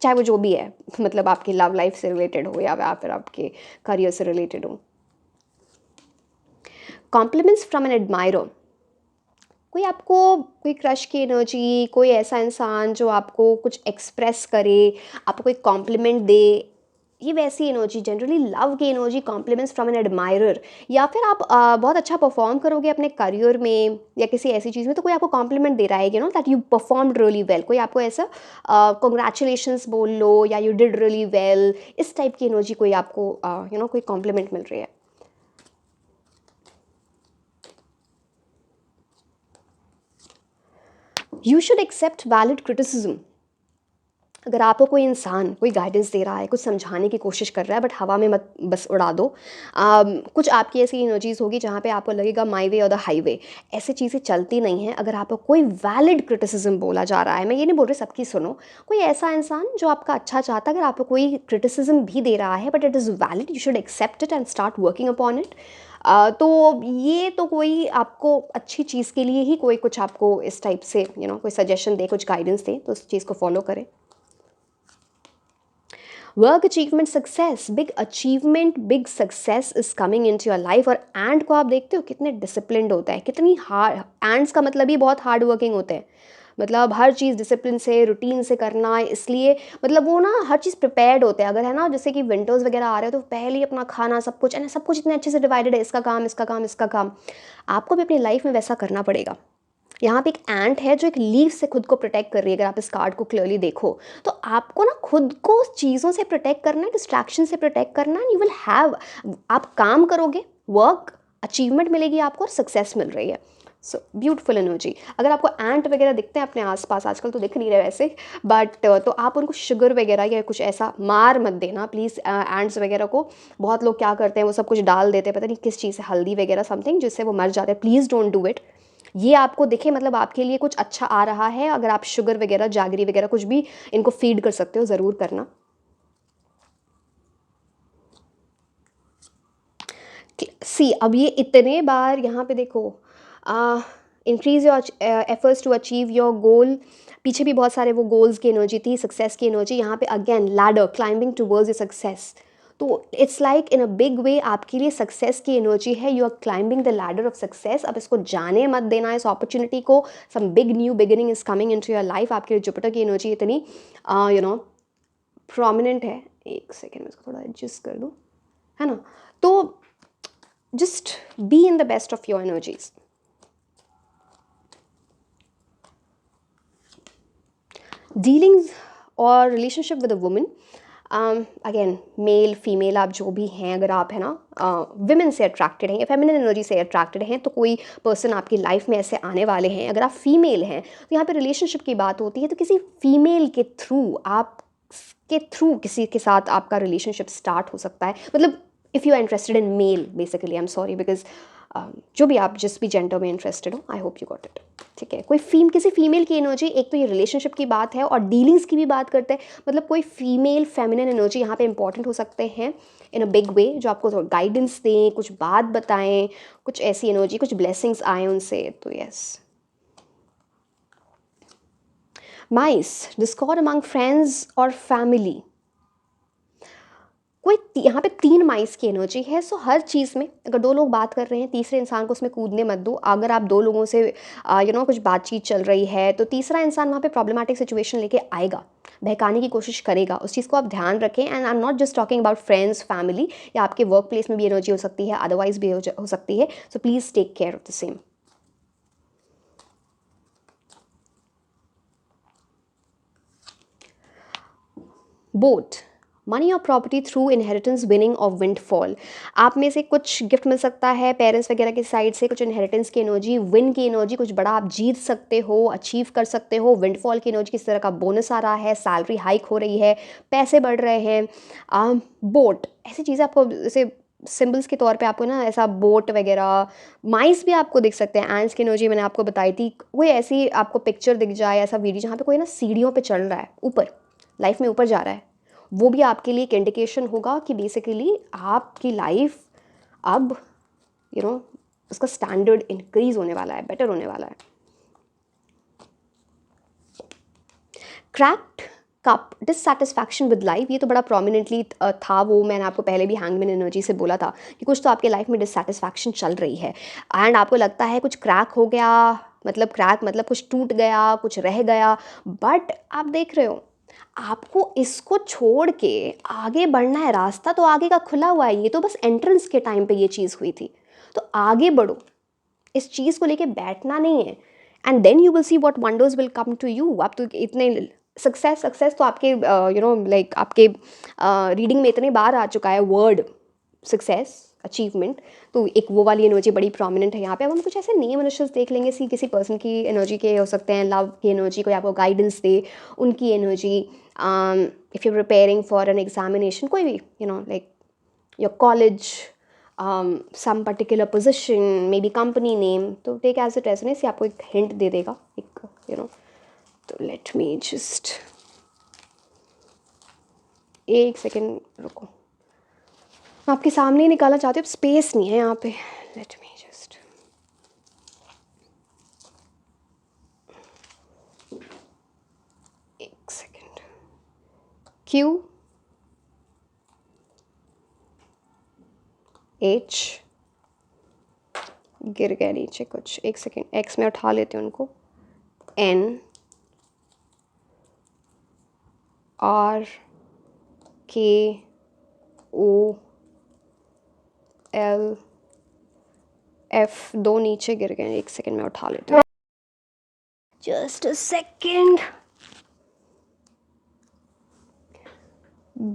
चाहे वो जो भी है, मतलब आपकी लव लाइफ से रिलेटेड हो या फिर आपके करियर से रिलेटेड हो। कॉम्प्लीमेंट्स फ्रॉम एन एडमायरर, कोई आपको, कोई क्रश की एनर्जी, कोई ऐसा इंसान जो आपको कुछ एक्सप्रेस करे, आपको कोई कॉम्प्लीमेंट दे, ये वैसी एनर्जी, जनरली लव की energy, compliments from an admirer. या फिर आप बहुत अच्छा परफॉर्म करोगे अपने करियर में या किसी ऐसी चीज़ में, तो कोई आपको कॉम्प्लीमेंट दे रहा है, you know that you performed really well, कोई आपको ऐसा कॉन्ग्रेचुलेशंस बोल लो या यू डिड रियली वेल, इस टाइप की एनर्जी कोई आपको यू नो कोई कॉम्प्लीमेंट मिल रही है। You should accept valid criticism, अगर आपको कोई इंसान कोई गाइडेंस दे रहा है, कुछ समझाने की कोशिश कर रहा है, बट हवा में मत बस उड़ा दो। कुछ आपकी ऐसी एनर्जीज होगी जहाँ पे आपको लगेगा माई वे और द हाईवे, ऐसी चीज़ें चलती नहीं हैं। अगर आपको कोई वैलिड क्रिटिसिज्म बोला जा रहा है, मैं ये नहीं बोल रही सबकी सुनो, कोई ऐसा इंसान जो आपका अच्छा चाहता है, अगर आपको कोई क्रिटिसिज्म भी दे रहा है but it is valid, you should accept it and start working upon it. तो ये तो कोई आपको अच्छी चीज़ के लिए ही कोई कुछ आपको इस टाइप से यू नो कोई सजेशन दे, कुछ गाइडेंस दे, तो उस चीज़ को फॉलो करें। Work achievement success, big achievement, big success is coming into your life. और एंड को आप देखते हो कितने डिसिप्लिन्ड होता है, कितनी हार्ड, एंड्स का मतलब ही बहुत हार्ड वर्किंग होते हैं, मतलब हर चीज़ डिसिप्लिन से, रूटीन से करना, इसलिए मतलब वो ना हर चीज़ प्रिपेयर्ड होते हैं। अगर है ना जैसे कि विंटर्स वगैरह आ रहे हो तो पहले ही अपना खाना सब कुछ, है सब कुछ इतने अच्छे से डिवाइडेड है, इसका काम इसका काम इसका काम, आपको भी अपनी लाइफ में वैसा करना पड़ेगा। यहाँ पे एक एंट है जो एक लीफ से खुद को प्रोटेक्ट कर रही है, अगर आप इस कार्ड को क्लियरली देखो तो आपको ना खुद को चीज़ों से प्रोटेक्ट करना है, डिस्ट्रैक्शन से प्रोटेक्ट करना है। यू विल हैव, आप काम करोगे, वर्क अचीवमेंट मिलेगी आपको और सक्सेस मिल रही है। So beautiful energy. अगर आपको एंट वगैरह दिखते हैं अपने आसपास, आजकल तो दिख नहीं रहे वैसे, बट तो आप उनको शुगर वगैरह या कुछ ऐसा मार मत देना प्लीज़। एंट्स वगैरह को बहुत लोग क्या करते हैं, वो सब कुछ डाल देते हैं, पता नहीं किस चीज़ से, हल्दी वगैरह समथिंग, जिससे वो मर जाते हैं। Please don't do it. ये आपको दिखे मतलब आपके लिए कुछ अच्छा आ रहा है, अगर आप शुगर वगैरह, जागरी वगैरह कुछ भी इनको फीड कर सकते हो, ज़रूर करना। सी अब ये इतने बार यहाँ पे देखो, increase your efforts to achieve your goal, पीछे भी बहुत सारे वो गोल्स की एनर्जी थी, सक्सेस की एनर्जी। यहाँ पे again ladder, climbing towards your success, तो it's like in a big way आपके लिए सक्सेस की एनर्जी है। You are climbing the ladder of success. अब इसको जाने मत देना इस अपॉर्चुनिटी को। Some big new beginning is coming into your life. आपके लिए जुपिटर की एनर्जी इतनी यू नो प्रोमिनेंट है। एक सेकेंड में इसको थोड़ा एडजस्ट कर दूँ, है ना। तो just be in the best of your energies. Dealings और relationship with a woman, again male female आप जो भी हैं, अगर आप है ना विमेन से अट्रैक्टेड हैं या फेमिनिन एनर्जी से अट्रैक्टेड हैं, तो कोई पर्सन आपकी लाइफ में ऐसे आने वाले हैं। अगर आप फीमेल हैं तो यहाँ पे रिलेशनशिप की बात होती है, तो किसी फीमेल के थ्रू, आप के थ्रू किसी के साथ आपका रिलेशनशिप स्टार्ट हो सकता है। मतलब if you are interested in male basically, I am sorry because जो भी आप जिस भी जेंडर में इंटरेस्टेड हो, I hope you got it. ठीक है, कोई किसी फीमेल की एनर्जी, एक तो ये रिलेशनशिप की बात है और डीलिंग्स की भी बात करते हैं। मतलब कोई फीमेल फेमिनिन एनर्जी यहाँ पे इंपॉर्टेंट हो सकते हैं इन अ बिग वे, जो आपको गाइडेंस दें, कुछ बात बताएं, कुछ ऐसी एनर्जी, कुछ ब्लेसिंग्स आए उनसे। तो यस, माइस डिस्कॉर्ड अमंग फ्रेंड्स और फैमिली, कोई यहाँ पे 3 माइस की एनर्जी है। सो हर चीज़ में अगर 2 लोग बात कर रहे हैं, तीसरे इंसान को उसमें कूदने मत दो। अगर आप 2 लोगों से कुछ बातचीत चल रही है, तो तीसरा इंसान वहाँ पे प्रॉब्लमैटिक सिचुएशन लेके आएगा, बहकाने की कोशिश करेगा। उस चीज़ को आप ध्यान रखें। And I am not just talking about friends family, या आपके वर्क प्लेस में भी एनर्जी हो सकती है, अदरवाइज भी हो सकती है। So please take care of the same. Boat, money और प्रॉपर्टी थ्रू इनहेरिटेंस, विनिंग और विंडफॉल। आप में से कुछ गिफ्ट मिल सकता है पेरेंट्स वगैरह की साइड से, कुछ इनहेरिटेंस की एनर्जी, विन की एनर्जी, कुछ बड़ा आप जीत सकते हो, अचीव कर सकते हो। विंडफॉल की एनर्जी, किसी तरह का बोनस आ रहा है, सैलरी हाइक हो रही है, पैसे बढ़ रहे हैं। बोट, ऐसी चीज़ें आपको जैसे सिंबल्स के तौर पे आपको ना ऐसा बोट वगैरह, माइस भी आपको दिख सकते हैं। एंड्स की एनर्जी मैंने आपको बताई थी। कोई ऐसी आपको पिक्चर दिख जाए, ऐसा वीडियो जहाँ पे कोई ना सीढ़ियों पे चढ़ रहा है, ऊपर लाइफ में ऊपर जा रहा है, वो भी आपके लिए एक इंडिकेशन होगा कि बेसिकली आपकी लाइफ अब उसका स्टैंडर्ड इंक्रीज होने वाला है, बेटर होने वाला है। Cracked cup, dissatisfaction with life, ये तो बड़ा प्रोमिनेंटली था। वो मैंने आपको पहले भी हैंगमैन एनर्जी से बोला था कि कुछ तो आपके लाइफ में डिससेटिस्फैक्शन चल रही है, एंड आपको लगता है कुछ क्रैक हो गया, मतलब क्रैक मतलब कुछ टूट गया, कुछ रह गया। बट आप देख रहे हो, आपको इसको छोड़ के आगे बढ़ना है। रास्ता तो आगे का खुला हुआ है, ये तो बस एंट्रेंस के टाइम पे ये चीज़ हुई थी। तो आगे बढ़ो, इस चीज़ को लेके बैठना नहीं है। And then you will see what wonders will come to you. आप तो इतने सक्सेस तो आपके लाइक आपके रीडिंग में इतने बार आ चुका है वर्ड सक्सेस, अचीवमेंट। तो एक वो वाली एनर्जी बड़ी प्रोमिनेंट है यहाँ पे। अब हम कुछ ऐसे नेम इनिशियल्स देख लेंगे, किसी पर्सन की एनर्जी के हो सकते हैं, लव की एनर्जी, कोई आपको गाइडेंस दे, उनकी energy. If you preparing for an examination, कोई भी like your college, some particular position, maybe company name, तो take as it resonates, ये आपको एक हिंट दे देगा, एक तो लेट मी जस्ट एक सेकेंड रुको, मैं आपके सामने ही निकालना चाहती हूँ, स्पेस नहीं है यहाँ पे। लेट मी जस्ट एक सेकेंड। Q H, गिर गया नीचे कुछ, एक सेकेंड, X में उठा लेते हैं उनको, N R K O L F, दो नीचे गिर गए, एक सेकेंड में उठा लेते हैं, just a second.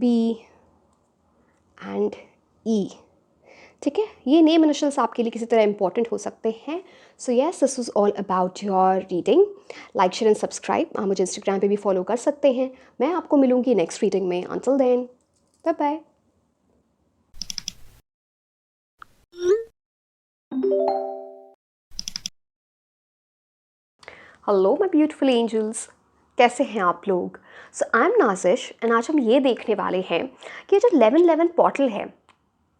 B and E, ठीक है। ये नेम इनिशियल्स आपके लिए किसी तरह इंपॉर्टेंट हो सकते हैं। So yes, this was all about your reading. Like share and subscribe. आप मुझे इंस्टाग्राम पे भी फॉलो कर सकते हैं। मैं आपको मिलूंगी नेक्स्ट रीडिंग में। Until then, bye bye. Hello my beautiful angels, कैसे हैं आप लोग? सो आई एम नाजिश, एंड आज हम ये देखने वाले हैं कि जो 1111 पोर्टल है,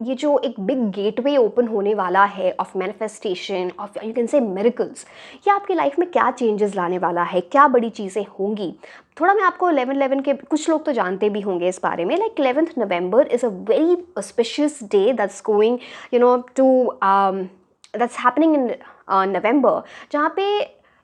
ये जो एक बिग गेटवे ओपन होने वाला है of manifestation, of you can say miracles, ये आपकी लाइफ में क्या चेंजेस लाने वाला है, क्या बड़ी चीज़ें होंगी। थोड़ा मैं आपको 1111 के, कुछ लोग तो जानते भी होंगे इस बारे में, like 11th November is a very auspicious day that's going to that's happening in November, जहाँ पे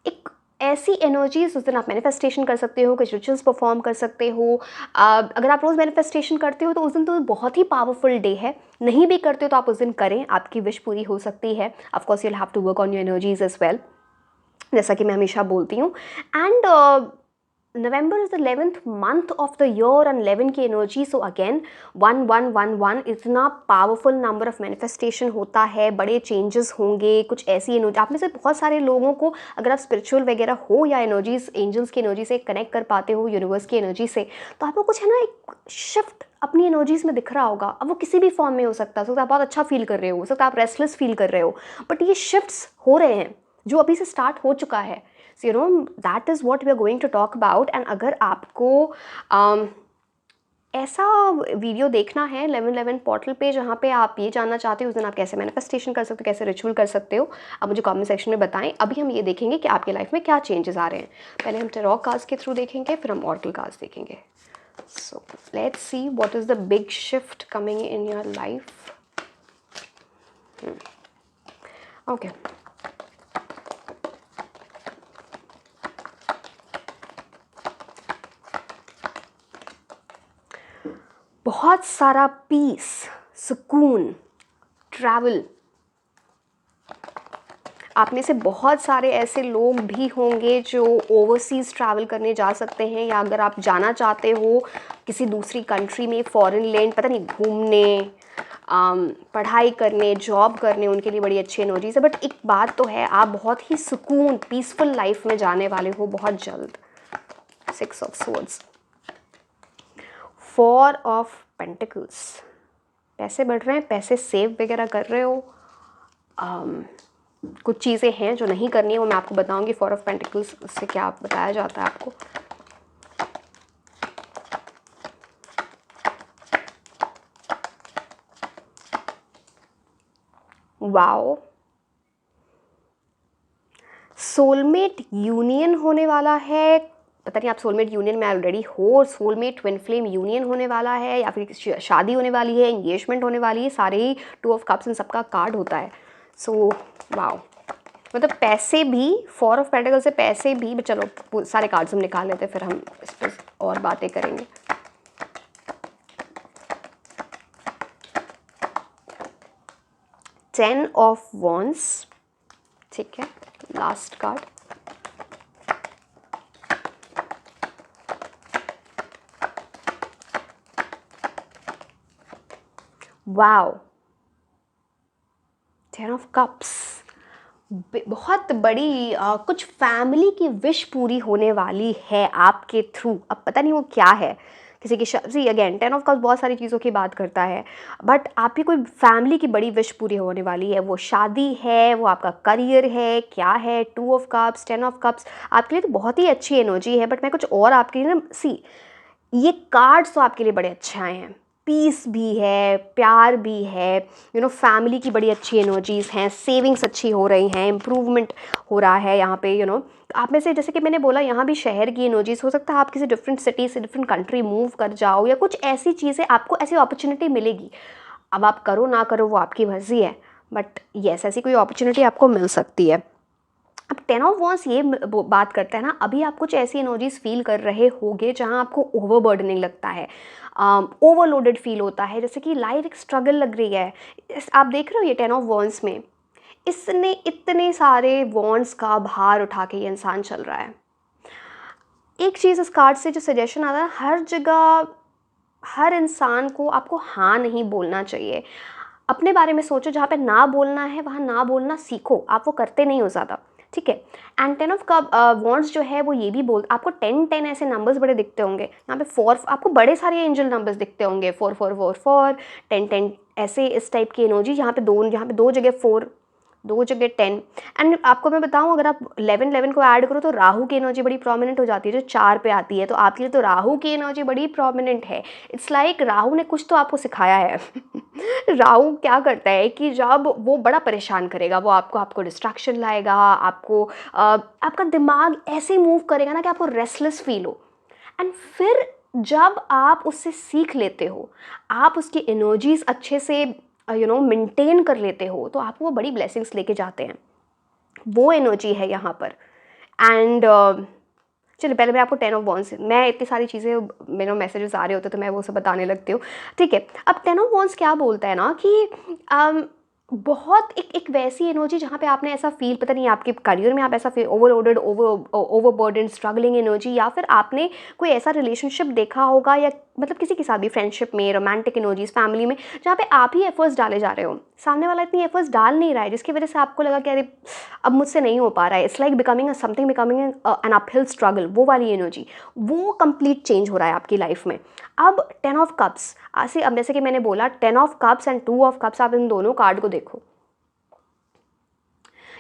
एक ऐसी एनर्जीज, उस दिन आप मैनिफेस्टेशन कर सकते हो, कुछ रिचुअल्स परफॉर्म कर सकते हो। अगर आप रोज़ मैनिफेस्टेशन करते हो तो उस दिन तो बहुत ही पावरफुल डे है। नहीं भी करते हो तो आप उस दिन करें, आपकी विश पूरी हो सकती है। Of course you will have to work on your energies as well, जैसा कि मैं हमेशा बोलती हूँ। And November is the 11th month of the year and 11 की एनर्जी. सो अगेन 1111 इतना पावरफुल नंबर ऑफ मैनिफेस्टेशन होता है, बड़े चेंजेस होंगे. कुछ ऐसी एनर्जी आप में से बहुत सारे लोगों को, अगर आप स्पिरिचुअल वगैरह हो या एनर्जीज एंजल्स की एनर्जी से कनेक्ट कर पाते हो, यूनिवर्स की एनर्जी से, तो आपको कुछ है ना एक शिफ्ट अपनी एनर्जीज में दिख रहा होगा. अब वो किसी भी फॉर्म में हो सकता है. आप बहुत अच्छा फील कर रहे हो सकता है आप रेस्टलेस फील कर रहे हो, बट ये शिफ्ट्स हो रहे हैं जो अभी से स्टार्ट हो चुका है. So you know that is what we are going to talk about. And अगर आपको ऐसा वीडियो देखना है 1111 पोर्टल पे जहाँ पे आप ये जानना चाहते हो उस दिन आप कैसे मैनिफेस्टेशन कर सकते हो, कैसे रिचुअल कर सकते हो, आप मुझे कमेंट सेक्शन में बताएं. अभी हम ये देखेंगे कि आपके लाइफ में क्या चेंजेस आ रहे हैं. पहले हम टैरो कार्ड्स के थ्रू देखेंगे, फिर हम ऑरेकल कार्ड्स देखेंगे. So let's see what is the big shift coming in your life. Okay, बहुत सारा पीस, सुकून, ट्रैवल. आप में से बहुत सारे ऐसे लोग भी होंगे जो ओवरसीज़ ट्रैवल करने जा सकते हैं, या अगर आप जाना चाहते हो किसी दूसरी कंट्री में, फॉरेन लैंड, पता नहीं, घूमने, पढ़ाई करने, जॉब करने, उनके लिए बड़ी अच्छी एनर्जीज है. बट एक बात तो है, आप बहुत ही सुकून, पीसफुल लाइफ में जाने वाले हो बहुत जल्द. 6 ऑफ स्वॉर्ड्स, 4 ऑफ पेंटिकल्स. पैसे बढ़ रहे हैं, पैसे सेव वगैरह कर रहे हो. कुछ चीज़ें हैं जो नहीं करनी है, वो मैं आपको बताऊंगी. 4 ऑफ पेंटिकल्स से क्या बताया जाता है आपको. वाओ, सोलमेट यूनियन होने वाला है. पता नहीं आप सोलमेट यूनियन में ऑलरेडी हो, सोलमेट ट्विन फ्लेम यूनियन होने वाला है, या फिर शादी होने वाली है, एंगेजमेंट होने वाली है. सारे ही 2 ऑफ कप्स इन सबका कार्ड होता है. सो वाओ, मतलब पैसे भी, 4 ऑफ पेंटिकल से पैसे भी. चलो सारे कार्ड्स हम निकाल लेते हैं, फिर हम इस पर और बातें करेंगे. टेन ऑफ वॉन्ड्स, ठीक है, last card. Wow, 10 of cups. बहुत बड़ी कुछ फैमिली की विश पूरी होने वाली है आपके थ्रू. अब पता नहीं वो क्या है, किसी की शादी. अगेन 10 ऑफ कप्स बहुत सारी चीज़ों की बात करता है, बट आपकी कोई फैमिली की बड़ी विश पूरी होने वाली है. वो शादी है, वो आपका करियर है, क्या है. 2 ऑफ कप्स, 10 ऑफ कप्स आपके लिए तो बहुत ही अच्छी एनर्जी है. बट मैं कुछ और आपके लिए ना, सी, ये कार्ड्स तो आपके लिए बड़े अच्छे आए हैं. पीस भी है, प्यार भी है, यू नो, फैमिली की बड़ी अच्छी एनर्जीज़ हैं, सेविंग्स अच्छी हो रही हैं, इम्प्रूवमेंट हो रहा है यहाँ पे. यू नो, आप में से, जैसे कि मैंने बोला, यहाँ भी शहर की एनर्जीज हो सकता है. आप किसी डिफरेंट सिटी से डिफरेंट कंट्री मूव कर जाओ, या कुछ ऐसी चीज़ें, आपको ऐसी अपॉर्चुनिटी मिलेगी. अब आप करो ना करो वो आपकी मर्जी है, बट येस, ऐसी कोई अपॉर्चुनिटी आपको मिल सकती है. अब 10 ऑफ वॉन्ड्स ये बात करता है ना, अभी आप कुछ ऐसी एनर्जीज फील कर रहे होगे जहाँ आपको ओवरबर्डनिंग लगता है, ओवरलोडेड फील होता है, जैसे कि लाइफ एक स्ट्रगल लग रही है. आप देख रहे हो ये 10 ऑफ वॉन्ड्स में इसने इतने सारे वॉन्ड्स का भार उठा के ये इंसान चल रहा है. एक चीज़ इस कार्ड से जो सजेशन आता है, हर जगह हर इंसान को आपको हाँ नहीं बोलना चाहिए. अपने बारे में सोचो, जहाँ पे ना बोलना है वहाँ ना बोलना सीखो. आप वो करते नहीं हो ज़्यादा, ठीक है. एंड 10 ऑफ कप वॉन्ड्स जो है वो ये भी बोल, आपको 10 ऐसे नंबर्स बड़े दिखते होंगे. यहाँ पे 4, आपको बड़े सारे एंजल नंबर्स दिखते होंगे. 4 10 ऐसे, इस टाइप की एनर्जी. यहाँ पे दो जगह 4, 2 जगह 10. एंड आपको मैं बताऊँ, अगर आप 11 को ऐड करो तो राहु की एनर्जी बड़ी प्रोमिनेंट हो जाती है, जो 4 पे आती है. तो आपके लिए तो राहु की एनर्जी बड़ी प्रोमिनेंट है. इट्स लाइक राहु ने कुछ तो आपको सिखाया है. राहु क्या करता है कि जब वो बड़ा परेशान करेगा, वो आपको डिस्ट्रैक्शन लाएगा, आपका दिमाग ऐसे मूव करेगा ना कि आपको रेस्टलेस फील हो. एंड फिर जब आप उससे सीख लेते हो, आप उसकी एनर्जीज अच्छे से मेंटेन कर लेते हो, तो आपको वो बड़ी ब्लेसिंग्स लेके जाते हैं. वो एनर्जी है यहाँ पर. एंड चलिए, पहले मैं आपको 10 ऑफ वॉन्ड्स, मैं इतनी सारी चीज़ें, मेरे मैसेजेस आ रहे होते तो मैं वो सब बताने लगती हूँ, ठीक है. अब 10 ऑफ वॉन्ड्स क्या बोलता है ना कि बहुत एक एक वैसी एनर्जी जहाँ पे आपने ऐसा फील, पता नहीं आपके करियर में आप ऐसा feel overloaded, overburden, struggling energy, या फिर आपने कोई ऐसा रिलेशनशिप देखा होगा, या मतलब किसी के साथ भी फ्रेंडशिप में, रोमांटिक एनर्जीज, फैमिली में, जहाँ पे आप ही एफर्ट्स डाले जा रहे हो, सामने वाला इतनी एफर्ट्स डाल नहीं रहा है, जिसकी वजह से आपको लगा कि अरे अब मुझसे नहीं हो पा रहा है, it's like becoming something, becoming an uphill struggle, वो वाली एनर्जी, वो कंप्लीट चेंज हो रहा है आपकी लाइफ में। अब 10 ऑफ कप्स, ऐसे अब जैसे कि मैंने बोला 10 of cups and 2 of cups, आप इन दोनों कार्ड को देखो,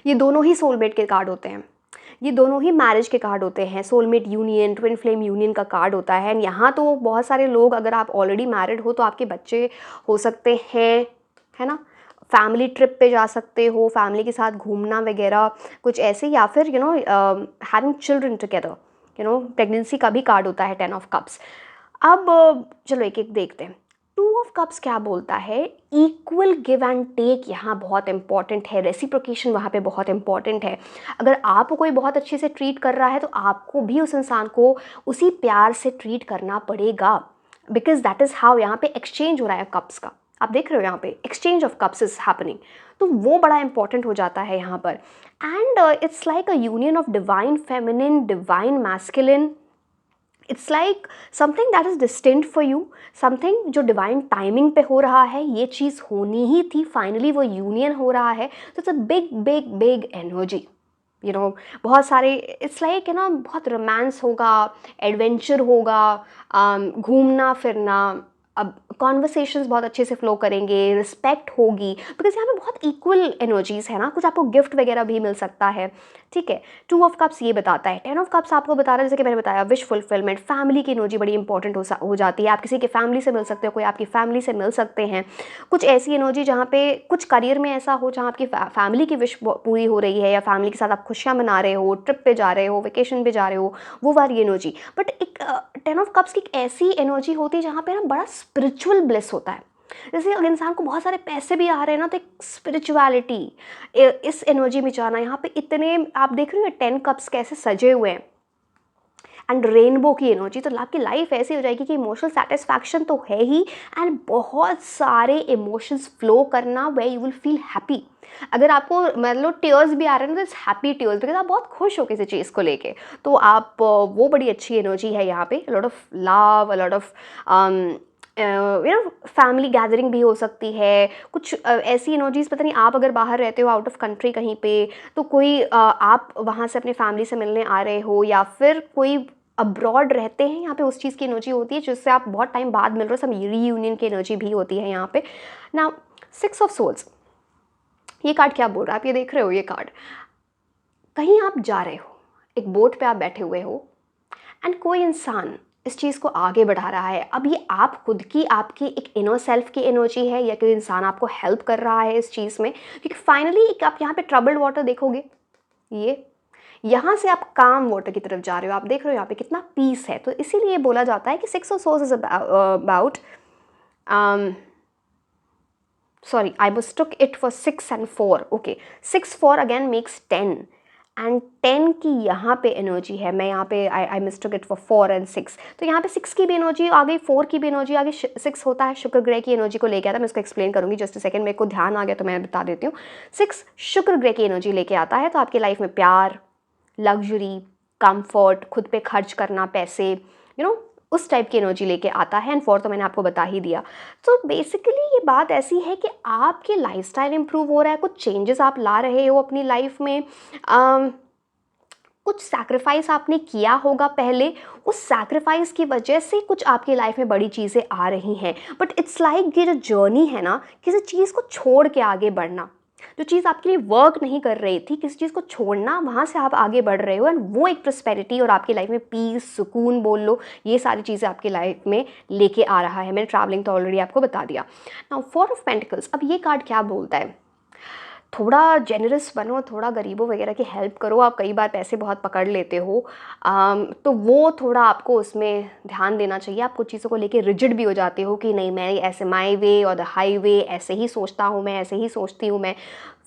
ये दोनों ही सोलमेट के कार्ड होते हैं, ये दोनों ही मैरिज के कार्ड होते हैं, soulmate union, twin flame union का कार्ड होता है। एंड यहाँ तो बहुत सारे लोग, अगर आप ऑलरेडी मैरिड हो तो आपके बच्चे हो सकते हैं, है ना, फैमिली ट्रिप पे जा सकते हो, फैमिली के साथ घूमना वगैरह कुछ ऐसे, या फिर हैविंग चिल्ड्रन टुगेदर, प्रेगनेंसी का भी कार्ड होता है 10 ऑफ कप्स। अब चलो एक एक देखते हैं। 2 ऑफ कप्स क्या बोलता है? इक्वल गिव एंड टेक यहाँ बहुत इंपॉर्टेंट है, रेसिप्रोकेशन वहाँ पे बहुत इंपॉर्टेंट है। अगर आपको कोई बहुत अच्छे से ट्रीट कर रहा है तो आपको भी उस इंसान को उसी प्यार से ट्रीट करना पड़ेगा, बिकॉज दैट इज़ हाउ, यहाँ पे एक्सचेंज हो रहा है कप्स का, आप देख रहे हो यहाँ पे exchange of cups is happening, तो वो बड़ा इंपॉर्टेंट हो जाता है यहाँ पर। And it's like a union of divine feminine, divine masculine, it's like something that is distinct for you, something जो डिवाइन टाइमिंग पे हो रहा है, ये चीज़ होनी ही थी, फाइनली वो यूनियन हो रहा है, तो it's a big big big energy, बहुत सारे, इट्स लाइक बहुत रोमांस होगा, एडवेंचर होगा, घूमना फिरना, अब कॉन्वर्सेशंस बहुत अच्छे से फ्लो करेंगे, रिस्पेक्ट होगी, बिकॉज यहाँ पे बहुत इक्वल एनर्जीज है ना, कुछ आपको गिफ्ट वगैरह भी मिल सकता है, ठीक है। 2 ऑफ कप्स ये बताता है। 10 ऑफ कप्स आपको बता रहा है, जैसे कि मैंने बताया, विश फुलफिलमेंट, फैमिली की एनर्जी बड़ी इंपॉर्टेंट हो जाती है, आप किसी के फैमिली से मिल सकते हो, कोई आपकी फैमिली से मिल सकते हैं, कुछ ऐसी एनर्जी जहाँ पे कुछ करियर में ऐसा हो जहाँ आपकी फैमिली की विश पूरी हो रही है, या फैमिली के साथ आप खुशियाँ मना रहे हो, ट्रिप पे जा रहे हो, वेकेशन पे जा रहे हो, वो वाली एनर्जी। बट एक 10 ऑफ कप्स की एक ऐसी एनर्जी होती है जहाँ पे ना बड़ा स्पिरिचुअल ब्लिस होता है, जैसे अगर इंसान को बहुत सारे पैसे भी आ रहे हैं ना, तो एक स्पिरिचुअलिटी, इस एनर्जी में जाना, यहाँ पे इतने आप देख रहे हो 10 कप्स कैसे सजे हुए हैं, एंड रेनबो की एनर्जी, तो आपकी लाइफ ऐसी हो जाएगी कि इमोशनल सेटिस्फैक्शन तो है ही, एंड बहुत सारे इमोशंस फ्लो करना, way you will feel happy. अगर आपको मतलब टीयर्स भी आ रहे हैं ना, तो इट्स हैप्पी टीयर्स, बिकॉज आप बहुत खुश हो किसी चीज़ को लेके, तो आप वो बड़ी अच्छी एनर्जी है यहाँ पे, lot of love, lot of family gathering भी हो सकती है, कुछ ऐसी एनर्जीज, पता नहीं आप अगर बाहर रहते हो आउट ऑफ कंट्री कहीं पे, तो कोई आप वहाँ से अपने फैमिली से मिलने आ रहे हो, या फिर कोई अब्रॉड रहते हैं, यहाँ पे उस चीज़ की एनर्जी होती है जिससे आप बहुत टाइम बाद मिल रहे हो, सब रीयूनियन की एनर्जी भी होती है यहाँ पे ना। 6 ऑफ सोल्स, ये कार्ड क्या बोल रहा है, आप ये देख रहे हो, ये कार्ड, कहीं आप जा रहे हो, एक बोट पे आप बैठे हुए हो, एंड कोई इंसान इस चीज़ को आगे बढ़ा रहा है। अब ये आप खुद की, आपकी एक इनर सेल्फ की एनर्जी है, या कोई इंसान आपको हेल्प कर रहा है इस चीज़ में, क्योंकि फाइनली एक आप यहाँ पे ट्रबल्ड वाटर देखोगे, ये यहाँ से आप काम वाटर की तरफ जा रहे हो, आप देख रहे हो यहाँ पे कितना पीस है, तो इसीलिए बोला जाता है कि 6 of source is about, sorry, I mistook it for 6 and 4, okay, 6 4 again makes 10, and 10 की यहाँ पे एनर्जी है, मैं यहाँ पे आई मिस्टूक इट फॉर 4 and 6, तो यहाँ पे 6 की भी एनर्जी आ गई, 4 की भी एनर्जी आ गई, 6 होता है शुक्र ग्रह की एनर्जी को लेके आता है, मैं इसको एक्सप्लेन करूँगी जस्ट सेकंड, मेरे को ध्यान आ गया तो मैं बता देती हूँ। 6 शुक्र ग्रह की एनर्जी लेके आता है, तो आपकी लाइफ में प्यार, लग्जरी, कंफर्ट, खुद पे खर्च करना पैसे, उस टाइप की एनर्जी लेके आता है। एंड 4 तो मैंने आपको बता ही दिया। तो बेसिकली ये बात ऐसी है कि आपके लाइफस्टाइल इंप्रूव हो रहा है, कुछ चेंजेस आप ला रहे हो अपनी लाइफ में, कुछ सैक्रिफाइस आपने किया होगा पहले, उस सैक्रिफाइस की वजह से कुछ आपकी लाइफ में बड़ी चीज़ें आ रही हैं। बट इट्स लाइक ये जो जर्नी है ना, किसी चीज़ को छोड़ के आगे बढ़ना, जो चीज़ आपके लिए वर्क नहीं कर रही थी, किसी चीज़ को छोड़ना, वहाँ से आप आगे बढ़ रहे हो, एंड वो एक प्रॉस्पेरिटी और आपकी लाइफ में पीस, सुकून बोल लो, ये सारी चीज़ें आपकी लाइफ में लेके आ रहा है। मैंने ट्रैवलिंग तो ऑलरेडी आपको बता दिया। नाउ 4 ऑफ पेंटिकल्स, अब ये कार्ड क्या बोलता है? थोड़ा जेनरस बनो, थोड़ा गरीबों वगैरह की हेल्प करो। आप कई बार पैसे बहुत पकड़ लेते हो, तो वो थोड़ा आपको उसमें ध्यान देना चाहिए। आप कुछ चीज़ों को लेके रिजिड भी हो जाते हो कि नहीं, मैं ऐसे माई वे और द हाई वे, ऐसे ही सोचता हूँ मैं, ऐसे ही सोचती हूँ मैं।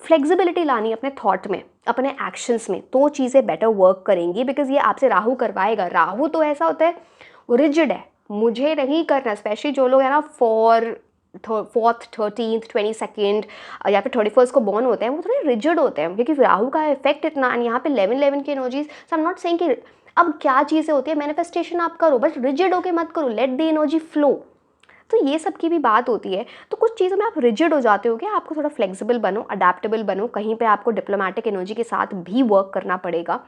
फ्लेक्सिबिलिटी लानी अपने थॉट में, अपने एक्शंस में, तो चीज़ें बेटर वर्क करेंगी, बिकॉज ये आपसे राहु करवाएगा। राहु तो ऐसा होता है, वो रिजिड है, मुझे नहीं करना, स्पेशली जो लोग है ना 4 4th 13th 22nd या फिर 31st को बॉर्न होते हैं, वो थोड़े रिजिड होते हैं क्योंकि राहु का इफेक्ट इतना, एंड यहाँ पे 11 की energies. So I am not saying कि अब क्या चीज़ें होती है मैनिफेस्टेशन आप करो, बट रिजिड होके मत करो, लेट द एनर्जी फ्लो। तो ये सब की भी बात होती है। तो कुछ चीज़ों में आप रिजिड हो जाते हो क्या, आपको थोड़ा फ्लेक्सिबल बनो, अडेप्टेबल बनो, कहीं पे आपको डिप्लोमेटिक एनर्जी के साथ भी वर्क करना पड़ेगा।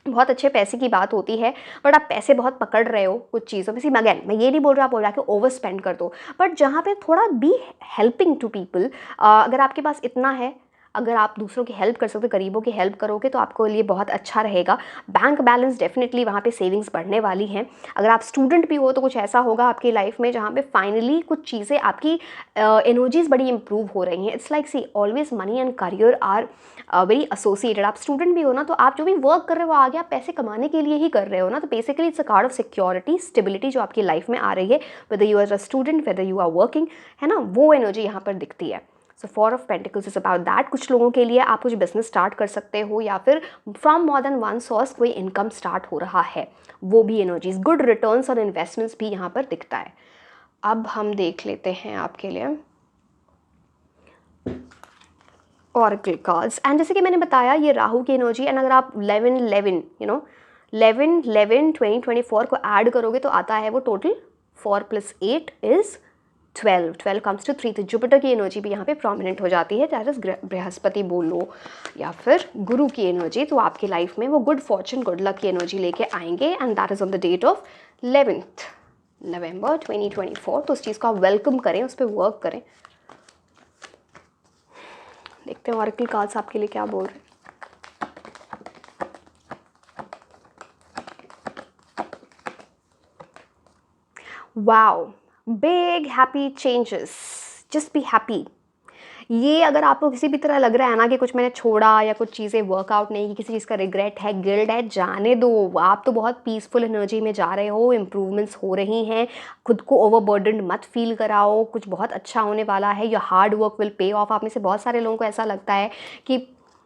बहुत अच्छे पैसे की बात होती है, बट आप पैसे बहुत पकड़ रहे हो कुछ चीज़ों में। सी अगेन मैं ये नहीं बोल रहा आप बोल रहा कि ओवर स्पेंड कर दो, बट जहाँ पे थोड़ा बी हेल्पिंग टू पीपल। अगर आपके पास इतना है, अगर आप दूसरों की हेल्प कर सकते हो, गरीबों की हेल्प करोगे तो आपको लिए बहुत अच्छा रहेगा। बैंक बैलेंस डेफिनेटली वहाँ पे सेविंग्स बढ़ने वाली हैं। अगर आप स्टूडेंट भी हो तो कुछ ऐसा होगा आपकी लाइफ में जहाँ पे फाइनली कुछ चीज़ें आपकी एनर्जीज बड़ी इंप्रूव हो रही हैं। It's like see always money and career are very associated. आप स्टूडेंट भी हो ना, तो आप जो भी वर्क कर रहे हो आगे आप पैसे कमाने के लिए ही कर रहे हो ना, तो basically it's a card of security, stability जो आपकी लाइफ में आ रही है, whether you are a student, whether you are working, है ना, वो एनर्जी यहाँ पर दिखती है। So 4 of pentacles is about that. कुछ लोगों के लिए आप कुछ बिजनेस स्टार्ट कर सकते हो या फिर from more than one source कोई इनकम स्टार्ट हो रहा है, वो भी एनर्जीज, गुड रिटर्न्स और इन्वेस्टमेंट्स भी यहाँ पर दिखता है। अब हम देख लेते हैं आपके लिए ऑरेकल कार्ड्स। एंड जैसे कि मैंने बताया ये राहु की एनर्जी, एंड अगर आप 11 यू नो 11 को ऐड करोगे तो आता है वो टोटल 4 + 8 इज 12 कम्स टू 3। तो जुपिटर की एनर्जी भी यहाँ पे प्रोमिनेंट हो जाती है, दैट इज बृहस्पति बोल लो या फिर गुरु की एनर्जी। तो आपकी लाइफ में वो गुड फॉर्चून, गुड लक की एनर्जी लेके आएंगे, and that is on the date of 11th November 2024। तो उस चीज़ को आप वेलकम करें, उस पर वर्क करें। देखते हैं ऑरेकल कार्ड्स आपके लिए क्या बोल रहे हैं। Wow, big happy changes, just be happy. ये अगर आपको किसी भी तरह लग रहा है ना कि कुछ मैंने छोड़ा या कुछ चीज़ें वर्कआउट नहीं की, किसी चीज़ का रिग्रेट है, गिल्ट है, जाने दो। आप तो बहुत पीसफुल एनर्जी में जा रहे हो, इम्प्रूवमेंट्स हो रही हैं। खुद को ओवरबर्डन मत फील कराओ, कुछ बहुत अच्छा होने वाला है। Your hard work will pay of. आप में से बहुत सारे लोगों को ऐसा लगता है कि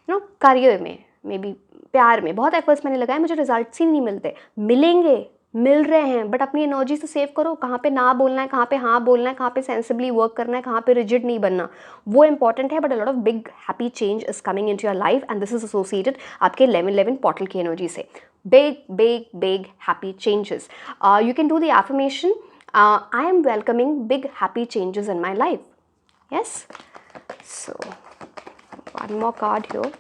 करियर में, मे बी प्यार में बहुत एफर्ट्स मैंने लगाए, मुझे रिजल्ट्स ही नहीं मिलते। मिलेंगे, मिल रहे हैं, बट अपनी एनर्जी से सेव करो। कहाँ पे ना बोलना है, कहाँ पे हाँ बोलना है, कहाँ पे सेंसिबली वर्क करना है, कहाँ पे रिजिड नहीं बनना, वो इंपॉर्टेंट है। But a lot of big happy change is coming into your life, and this is associated आपके 11 पोर्टल की एनर्जी से। Big big big happy changes. You can do the affirmation, I am welcoming big happy changes in my life. Yes, so one more card here.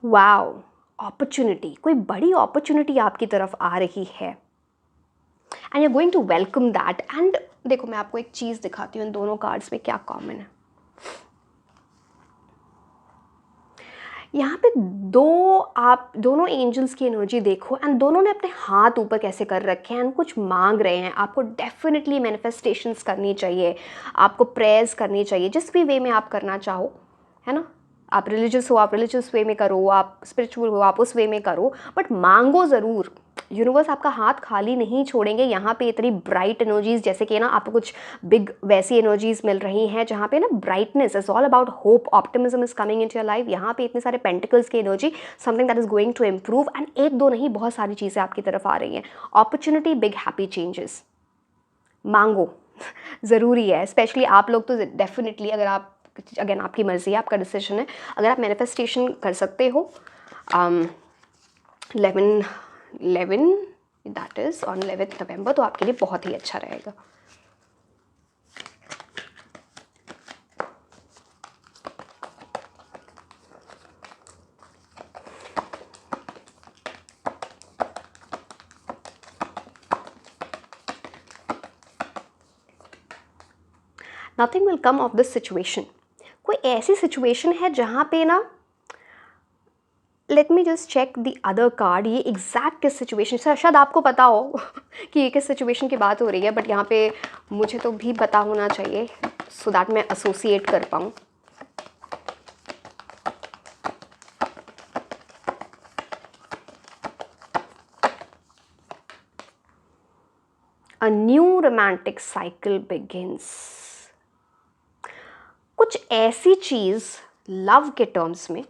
Wow, opportunity, कोई बड़ी अपॉर्चुनिटी आपकी तरफ आ रही है, and you are going to welcome that. And देखो मैं आपको एक चीज़ दिखाती हूँ इन दोनों कार्ड्स में क्या कॉमन है। यहाँ पे आप दोनों एंजल्स की एनर्जी देखो, एंड दोनों ने अपने हाथ ऊपर कैसे कर रखे हैं एंड कुछ मांग रहे हैं। आपको डेफिनेटली मैनिफेस्टेशंस करनी चाहिए, आपको प्रेयर्स करनी चाहिए, जिस भी वे में आप करना चाहो, है ना। आप रिलीजियस हो, आप रिलीजियस वे में करो, आप स्पिरिचुअल हो, आप उस वे में करो, बट मांगो ज़रूर। यूनिवर्स आपका हाथ खाली नहीं छोड़ेंगे। यहाँ पे इतनी ब्राइट एनर्जीज, जैसे कि ना आपको कुछ बिग वैसी एनर्जीज मिल रही हैं जहाँ पे ना brightness is all about hope, optimism is coming into your life. यहाँ पे इतने सारे पेंटिकल्स की energy, something that is going to improve, and एक दो नहीं बहुत सारी चीज़ें आपकी तरफ आ रही हैं। अपॉर्चुनिटी, बिग हैप्पी चेंजेस, मांगो ज़रूरी है। स्पेशली आप लोग तो डेफिनेटली, अगर आप, अगेन आपकी मर्जी है, आपका डिसीजन है, अगर आप मैनिफेस्टेशन कर सकते हो 11 दैट इज़ ऑन 11th नवंबर, तो आपके लिए बहुत ही अच्छा रहेगा। Nothing will come of this situation. कोई ऐसी सिचुएशन है जहाँ पे ना, let me just check the other card, ये एग्जैक्ट किस सिचुएशन, शायद आपको पता हो कि ये किस सिचुएशन की बात हो रही है, बट यहाँ पे मुझे तो भी पता होना चाहिए सो दैट मैं एसोसिएट कर पाऊँ। A new romantic cycle begins। कुछ ऐसी चीज़ लव के टर्म्स में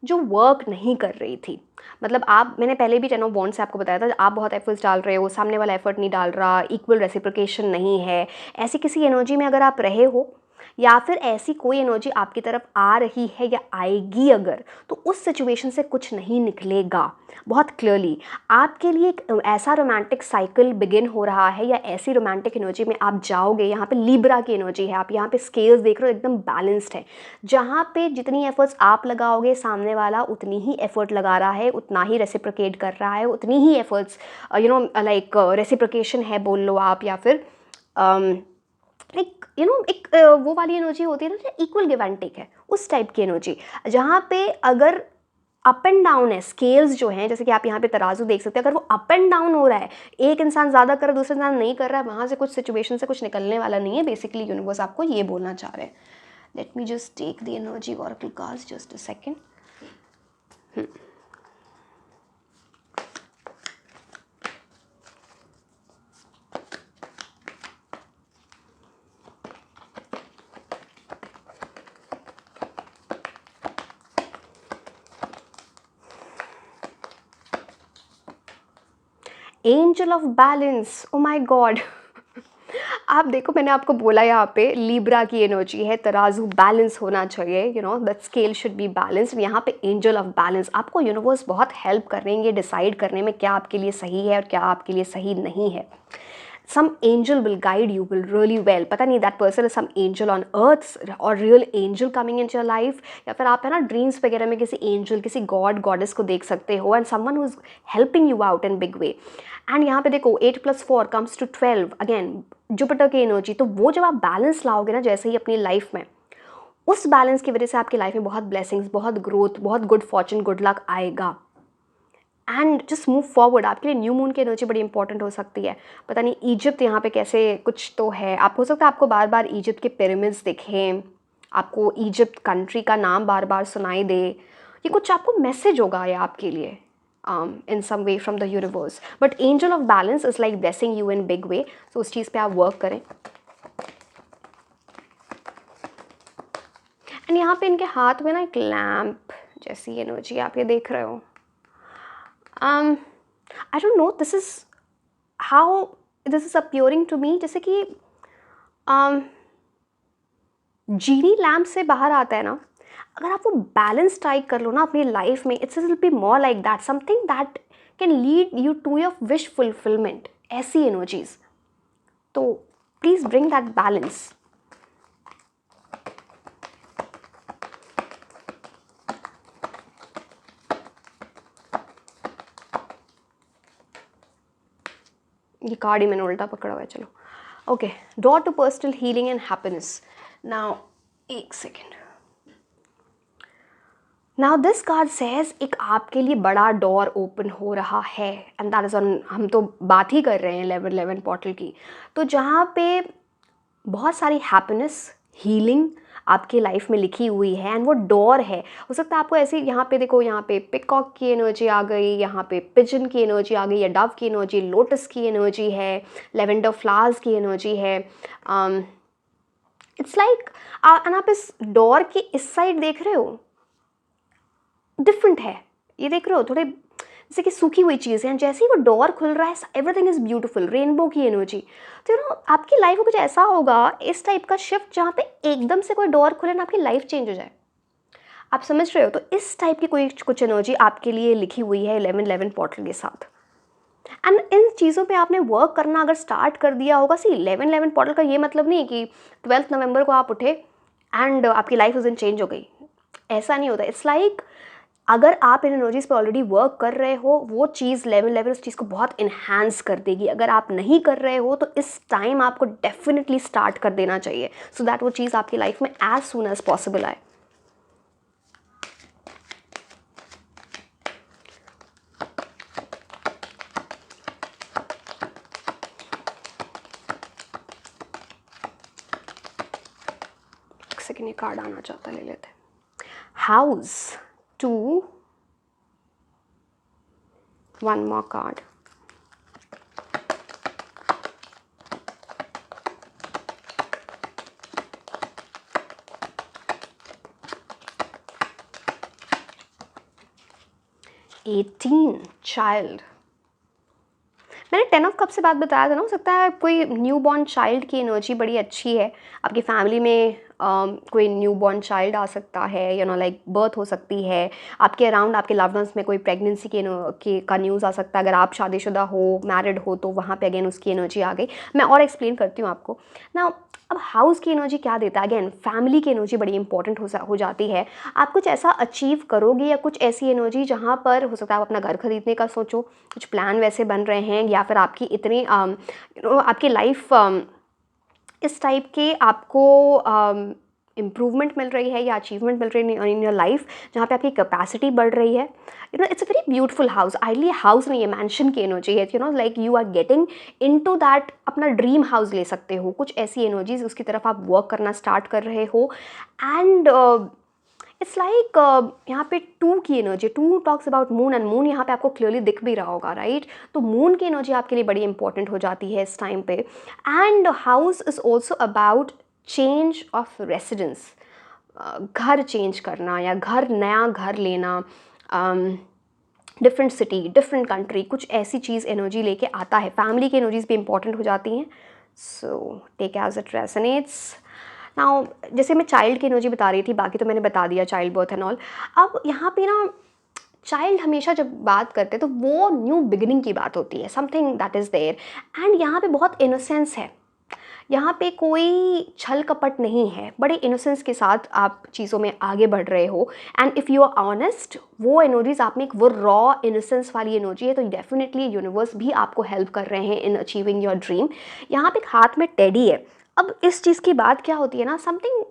जो वर्क नहीं कर रही थी, मतलब आप, मैंने पहले भी 10 ऑफ वॉन्ड्स से आपको बताया था, आप बहुत एफर्ट्स डाल रहे हो, सामने वाला एफर्ट नहीं डाल रहा, इक्वल रेसिप्रोकेशन नहीं है, ऐसी किसी एनर्जी में अगर आप रहे हो, या फिर ऐसी कोई एनर्जी आपकी तरफ आ रही है या आएगी अगर, तो उस सिचुएशन से कुछ नहीं निकलेगा। बहुत क्लियरली आपके लिए एक ऐसा रोमांटिक साइकिल बिगिन हो रहा है, या ऐसी रोमांटिक एनर्जी में आप जाओगे। यहाँ पे लिब्रा की एनर्जी है, आप यहाँ पे स्केल्स देख रहे हो, एकदम बैलेंस्ड है, जहाँ पे जितनी एफर्ट्स आप लगाओगे सामने वाला उतनी ही एफर्ट लगा रहा है, उतना ही रेसिप्रोकेट कर रहा है, उतनी ही एफर्ट्स लाइक रेसिप्रोकेशन है बोल लो आप, या फिर एक वो वाली एनर्जी होती है ना, इक्वल गिव एंड टेक है, उस टाइप की एनर्जी, जहाँ पे अगर अप एंड डाउन है, स्केल्स जो हैं, जैसे कि आप यहाँ पे तराजू देख सकते हैं, अगर वो अप एंड डाउन हो रहा है, एक इंसान ज़्यादा कर रहा है, दूसरा इंसान नहीं कर रहा है, वहाँ से कुछ सिचुएशन से कुछ निकलने वाला नहीं है। बेसिकली यूनिवर्स आपको ये बोलना चाह रहे हैं। Let me just take the energy oracle cards, just a second. Angel of balance, oh my god. आप देखो, मैंने आपको बोला यहाँ पे लिब्रा की एनर्जी है, तराजू बैलेंस होना चाहिए, that scale should be balanced. यहाँ पे एंजल ऑफ बैलेंस, आपको यूनिवर्स बहुत हेल्प करेंगे डिसाइड करने में क्या आपके लिए सही है और क्या आपके लिए सही नहीं है। some angel will guide you will really well, पता नहीं that person is some angel on earth or real angel coming into your life, या फिर आप है ना ड्रीम्स वगैरह में किसी एंजल, किसी गॉड गॉडेस को देख सकते हो, and someone who is helping you out in big way। And यहाँ पे देखो 8 + 4 comes to 12, अगेन जुपिटर की एनर्जी। तो वो जब आप बैलेंस लाओगे ना जैसे ही अपनी लाइफ में, उस बैलेंस की वजह से आपकी लाइफ में बहुत ब्लेसिंग्स, बहुत ग्रोथ, बहुत गुड फॉर्चून, गुड लक आएगा। And just move forward. आपके लिए न्यू मून की एनर्जी बड़ी इंपॉर्टेंट हो सकती है। पता नहीं इजिप्ट यहाँ पे कैसे कुछ तो है, आप हो सकता है आपको बार बार इजिप्ट के पिरामिड्स दिखें, आपको इजिप्ट कंट्री का नाम बार बार सुनाई दे, ये कुछ आपको मैसेज होगा ये आपके लिए in some way from the universe. But angel of balance is like blessing you in big way, so उस चीज़ पे आप वर्क करें। एंड यहाँ पे इनके हाथ में ना एक लैम्प जैसी एनर्जी आप ये देख रहे हो। I don't know, this is how this is appearing to me, जैसे कि जीनी लैम्प से बाहर आता है ना, अगर आप वो बैलेंस स्ट्राइक कर लो ना अपनी लाइफ में, it's will be more like that, something that can lead you to your wish fulfillment, ऐसी एनर्जीज। तो प्लीज़ ब्रिंग दैट बैलेंस। ये कार्ड ही मैंने उल्टा पकड़ा हुआ है, चलो okay. Door to personal healing and happiness. Now एक second, now this card says एक आपके लिए बड़ा डोर ओपन हो रहा है, एंड दैट इज ऑन, हम तो बात ही कर रहे हैं 11 पोर्टल की, तो जहाँ पे बहुत सारी हैप्पीनेस, हीलिंग आपकी लाइफ में लिखी हुई है, एंड वो डोर है। हो सकता है आपको ऐसे, यहाँ पे देखो, यहाँ पे पिकॉक की एनर्जी आ गई, यहाँ पे पिजन की एनर्जी आ गई, या डव की एनर्जी, लोटस की एनर्जी है, लेवेंडर फ्लावर्स की एनर्जी है। इट्स लाइक आप इस डोर की इस साइड देख रहे हो, डिफरेंट है, ये देख रहे हो थोड़े जैसे कि सूखी हुई चीज़ है, जैसे ही वो डोर खुल रहा है एवरीथिंग इज़ ब्यूटीफुल, रेनबो की एनर्जी। तो आपकी लाइफ में कुछ ऐसा होगा, इस टाइप का शिफ्ट, जहाँ पे एकदम से कोई डोर खुले ना आपकी लाइफ चेंज हो जाए। आप समझ रहे हो? तो इस टाइप की कोई कुछ एनर्जी आपके लिए लिखी हुई है 11 पोर्टल के साथ। एंड इन चीज़ों पे आपने वर्क करना अगर स्टार्ट कर दिया होगा, सी 11 पोर्टल का ये मतलब नहीं कि 12 नवंबर को आप उठे एंड आपकी लाइफ उस दिन चेंज हो गई, ऐसा नहीं होता। इट्स लाइक अगर आप इन एनर्जीज पे ऑलरेडी वर्क कर रहे हो, वो चीज़ 11 उस चीज़ को बहुत इन्हांस कर देगी। अगर आप नहीं कर रहे हो तो इस टाइम आपको डेफिनेटली स्टार्ट कर देना चाहिए, सो दैट वो चीज़ आपकी लाइफ में एज सून एज पॉसिबल आए। एक सेकेंड, ये कार्ड आना चाहता, ले लेते हैं। House 2, one more card, 18 child. मैंने 10 ऑफ कप से बात बताया था ना, हो सकता है कोई न्यू बॉर्न चाइल्ड की एनर्जी बड़ी अच्छी है आपकी फैमिली में। कोई न्यू बॉर्न चाइल्ड आ सकता है, लाइक बर्थ हो सकती है आपके अराउंड, आपके लव्ड वंस में कोई प्रेगनेंसी का न्यूज़ आ सकता है। अगर आप शादीशुदा हो, मैरिड हो, तो वहाँ पे अगेन उसकी एनर्जी आ गई। मैं और एक्सप्लेन करती हूँ आपको ना। अब हाउस की एनर्जी क्या देता है, अगेन फैमिली की एनर्जी बड़ी इंपॉर्टेंट हो जाती है। आप कुछ ऐसा अचीव करोगे या कुछ ऐसी एनर्जी जहाँ पर हो सकता है आप अपना घर खरीदने का सोचो, कुछ प्लान वैसे बन रहे हैं, या फिर आपकी इतनी आपकी लाइफ इस टाइप के आपको इम्प्रूवमेंट मिल रही है या अचीवमेंट मिल रही है इन योर लाइफ, जहाँ पे आपकी कैपेसिटी बढ़ रही है। It's a very beautiful house. Ideally house नहीं है, मैंशन की एनर्जी है। Like you are getting into that, अपना ड्रीम हाउस ले सकते हो। कुछ ऐसी एनर्जीज उसकी तरफ आप वर्क करना स्टार्ट कर रहे हो। एंड इट्स लाइक यहाँ पे 2 की energy, 2 talks about moon, and moon यहाँ पे आपको क्लियरली दिख भी रहा होगा, राइट। तो मून की एनर्जी आपके लिए बड़ी इंपॉर्टेंट हो जाती है इस टाइम पे। And house is also about change of residence, घर चेंज करना या नया घर लेना, डिफरेंट सिटी, डिफरेंट कंट्री, कुछ ऐसी चीज़ एनर्जी लेके आता है। फैमिली की एनर्जीज भी इंपॉर्टेंट हो जाती हैं। So take as it resonates. Now जैसे मैं चाइल्ड की एनर्जी बता रही थी, बाकी तो मैंने बता दिया, चाइल्ड बर्थ एंड ऑल। अब यहाँ पे ना चाइल्ड हमेशा जब बात करते हैं तो वो न्यू बिगिनिंग की बात होती है, something that is there. And यहाँ पे बहुत इनोसेंस है, यहाँ पे कोई छल कपट नहीं है, बड़े इनोसेंस के साथ आप चीज़ों में आगे बढ़ रहे हो। And if you are honest, वो एनर्जीज आप में एक वो रॉ इनोसेंस वाली एनर्जी है, तो डेफिनेटली यूनिवर्स भी आपको हेल्प कर रहे हैं इन अचीविंग योर ड्रीम। यहाँ पे एक हाथ में टेडी है। अब इस चीज़ की बात क्या होती है ना, something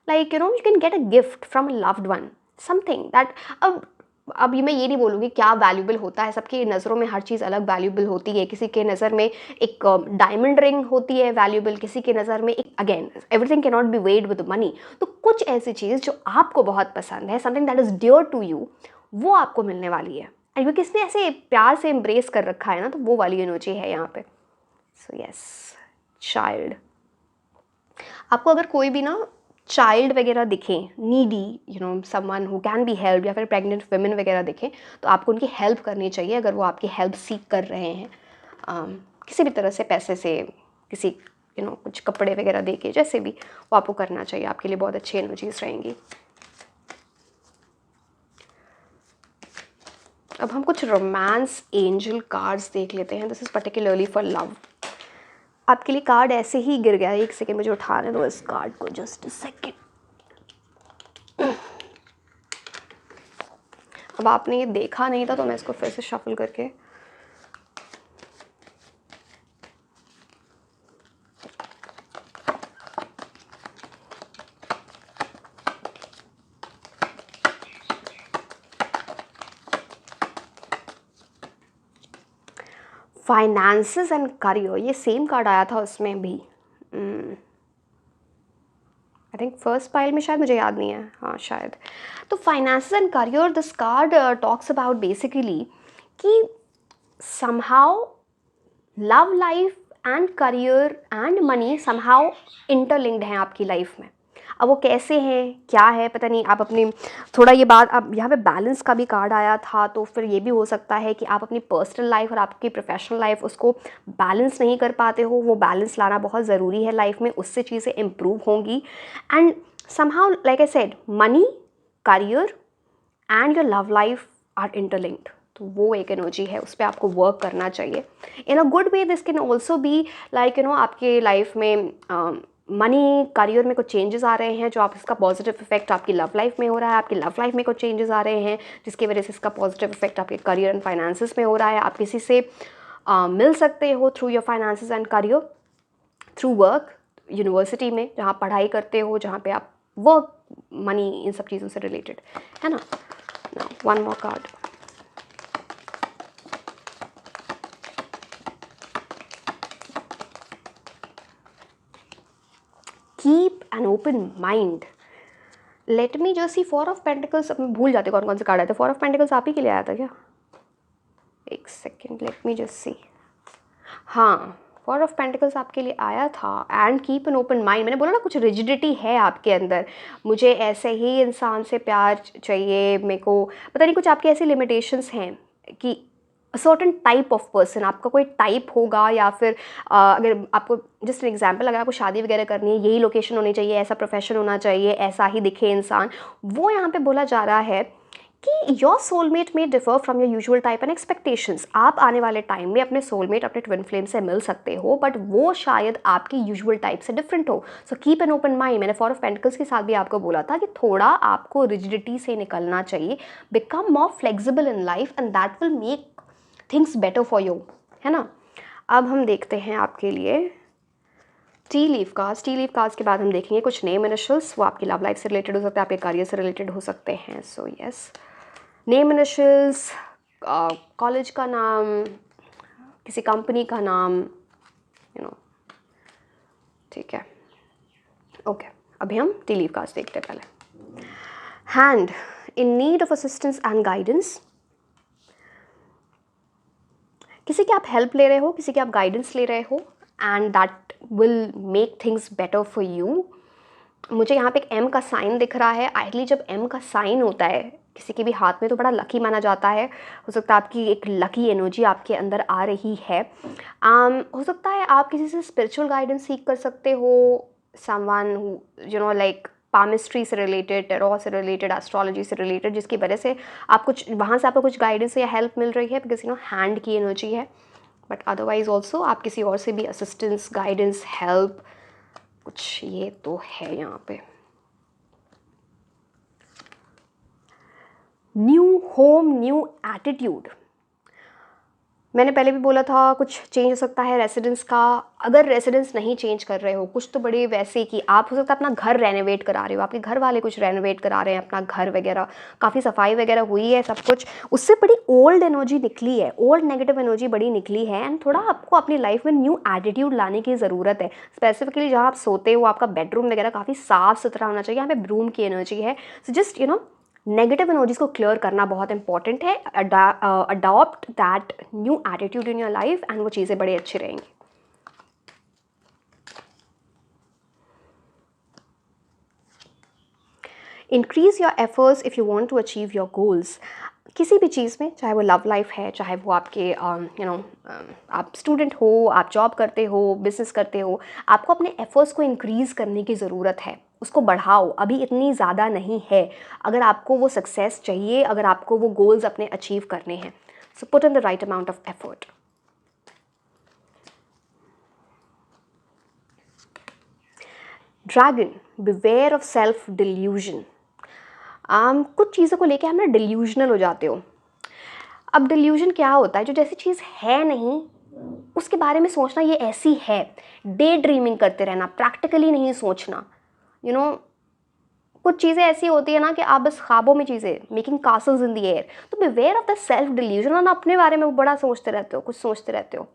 like you can get a gift from a loved one, something that. अब ये मैं ये नहीं बोलूँगी क्या वैल्यूबल होता है, सबकी नज़रों में हर चीज़ अलग वैल्यूबल होती है। किसी के नज़र में एक डायमंड रिंग होती है वैल्यूबल, किसी के नज़र में एक, again everything can not be weighed with money. तो कुछ ऐसी चीज़ जो आपको बहुत पसंद है, something that is dear to you, वो आपको मिलने वाली है। एंड वो किसने ऐसे प्यार से एम्ब्रेस कर रखा है ना, तो वो वाली एनर्जी है यहाँ पे। So yes, child. आपको अगर कोई भी ना चाइल्ड वगैरह दिखे, needy, someone who can be help, या फिर प्रेग्नेंट वुमेन वगैरह दिखे, तो आपको उनकी हेल्प करनी चाहिए। अगर वो आपकी हेल्प सीख कर रहे हैं किसी भी तरह से, पैसे से, किसी कुछ कपड़े वगैरह दे के, जैसे भी, वो आपको करना चाहिए, आपके लिए बहुत अच्छी एनर्जीज रहेंगी। अब हम कुछ रोमांस एंजल कार्ड्स देख लेते हैं। This is particularly for love. आपके लिए कार्ड ऐसे ही गिर गया है, एक सेकेंड मुझे उठाने दो इस कार्ड को, जस्ट अ सेकेंड। अब आपने ये देखा नहीं था तो मैं इसको फिर से शफल करके, फाइनेंसेस एंड करियर, ये सेम कार्ड आया था उसमें भी। आई थिंक फर्स्ट पाइल में, शायद, मुझे याद नहीं है, हाँ शायद। तो finances and career, this card talks about basically कि somehow love life and career and money somehow interlinked हैं आपकी लाइफ में। अब वो कैसे हैं, क्या है, पता नहीं। आप अपनी थोड़ा ये बात, अब यहाँ पे बैलेंस का भी कार्ड आया था, तो फिर ये भी हो सकता है कि आप अपनी पर्सनल लाइफ और आपकी प्रोफेशनल लाइफ उसको बैलेंस नहीं कर पाते हो। वो बैलेंस लाना बहुत ज़रूरी है लाइफ में, उससे चीज़ें इम्प्रूव होंगी। And somehow, like I said, money, career and your love life are interlinked. तो वो एक एनर्जी है, उस पर आपको वर्क करना चाहिए in a good way. This can also be like आपके लाइफ में मनी, करियर में कुछ चेंजेस आ रहे हैं, जो आप इसका पॉजिटिव इफेक्ट आपकी लव लाइफ में हो रहा है। आपकी लव लाइफ में कुछ चेंजेस आ रहे हैं जिसकी वजह से इसका पॉजिटिव इफेक्ट आपके करियर एंड फाइनेंसेस में हो रहा है। आप किसी से मिल सकते हो through your finances and career, through work, university में जहाँ पढ़ाई करते हो, जहाँ पे आप वर्क, मनी, इन सब चीज़ों से रिलेटेड है ना। One more card. Keep an open mind. Late me just see, 4 of pentacles, अब मैं भूल जाते कौन कौन से कार्ड आए थे। 4 ऑफ पेंटिकल्स आप ही के लिए आया था क्या? एक second, late me just see. हाँ, 4 ऑफ पेंटिकल्स आपके लिए आया था, and keep an open mind. मैंने बोला ना कुछ रिजिडिटी है आपके अंदर, मुझे ऐसे ही इंसान से प्यार चाहिए, मेरे को पता नहीं कुछ आपकी ऐसी लिमिटेशंस हैं कि सर्टन टाइप ऑफ पर्सन, आपका कोई टाइप होगा, या फिर अगर आपको जस्ट एन एग्जांपल, अगर आपको शादी वगैरह करनी है, यही लोकेशन होनी चाहिए, ऐसा प्रोफेशन होना चाहिए, ऐसा ही दिखे इंसान, वो यहाँ पे बोला जा रहा है कि योर सोलमेट में differ from your usual type and expectations. आप आने वाले टाइम में अपने सोलमेट, अपने ट्विन फ्लेम से मिल सकते हो, बट वो शायद आपकी यूजुअल टाइप से डिफरेंट हो। So keep an open mind. मैंने 4 ऑफ पेंटिकल्स के साथ भी आपको बोला था कि थोड़ा आपको रिजिडिटी से निकलना चाहिए, become more flexible in life and that will make things better for you, है ना। अब हम देखते हैं आपके लिए tea leaf cards. T leaf cards के बाद हम देखेंगे कुछ नेम इनिशियल्स, वो आपकी लव लाइफ से रिलेटेड हो सकते हैं, आपके करियर से रिलेटेड हो सकते हैं। So yes, name initials, college का नाम, किसी कंपनी का नाम, ठीक है, ओके। अभी हम टी लीफ कार्ड्स देखते हैं पहले। Hand, in need of assistance and guidance. किसी की आप हेल्प ले रहे हो, किसी की आप गाइडेंस ले रहे हो, and that will make things better for you. मुझे यहाँ पे एक एम का साइन दिख रहा है। आइडली जब एम का साइन होता है किसी के भी हाथ में तो बड़ा लकी माना जाता है। हो सकता है आपकी एक लकी एनर्जी आपके अंदर आ रही है। हो सकता है आप किसी से स्पिरिचुअल गाइडेंस सीख कर सकते हो, समवन लाइक पामिस्ट्री से रिलेटेड, टेरो से रिलेटेड, एस्ट्रोलॉजी से रिलेटेड, जिसकी वजह से आप कुछ वहाँ से आपको कुछ गाइडेंस या हेल्प मिल रही है, बिकॉज हैंड की एनर्जी है। बट अदरवाइज ऑल्सो आप किसी और से भी असिस्टेंस, गाइडेंस, हेल्प कुछ ये तो है यहाँ पे। New home, new attitude. मैंने पहले भी बोला था कुछ चेंज हो सकता है रेसिडेंस का। अगर रेसिडेंस नहीं चेंज कर रहे हो, कुछ तो बड़े वैसे कि आप हो सकता है अपना घर रेनोवेट करा रहे हो, आपके घर वाले कुछ रेनोवेट करा रहे हैं अपना घर वगैरह, काफ़ी सफाई वगैरह हुई है, सब कुछ, उससे बड़ी ओल्ड एनर्जी निकली है, ओल्ड नेगेटिव एनर्जी बड़ी निकली है, एंड थोड़ा आपको अपनी लाइफ में न्यू एटीट्यूड लाने की ज़रूरत है। स्पेसिफिकली जहाँ आप सोते हो, आपका बेडरूम वगैरह काफ़ी साफ़ सुथरा होना चाहिए, यहाँ पे ब्रूम की एनर्जी है। सो जस्ट नेगेटिव एनर्जीज को क्लियर करना बहुत इंपॉर्टेंट है। Adopt that new attitude in your life and वो चीज़ें बड़ी अच्छी रहेंगी। Increase your efforts if you want to achieve your goals. किसी भी चीज़ में, चाहे वो लव लाइफ है, चाहे वो आपके आप स्टूडेंट हो, आप जॉब करते हो, बिजनेस करते हो, आपको अपने एफर्ट्स को इंक्रीज़ करने की ज़रूरत है। उसको बढ़ाओ, अभी इतनी ज़्यादा नहीं है। अगर आपको वो सक्सेस चाहिए, अगर आपको वो गोल्स अपने अचीव करने हैं, so put in the right amount of effort. Dragon, beware of self delusion. कुछ चीज़ों को लेके हम ना डिल्यूजनल हो जाते हो। अब डिल्यूजन क्या होता है? जो जैसी चीज़ है नहीं उसके बारे में सोचना ये ऐसी है। डे ड्रीमिंग करते रहना, प्रैक्टिकली नहीं सोचना। कुछ चीज़ें ऐसी होती है ना कि आप बस ख्वाबों में चीज़ें, making castles in the air. तो beware of the self delusion, और अपने बारे में बड़ा सोचते रहते हो, कुछ सोचते रहते हो।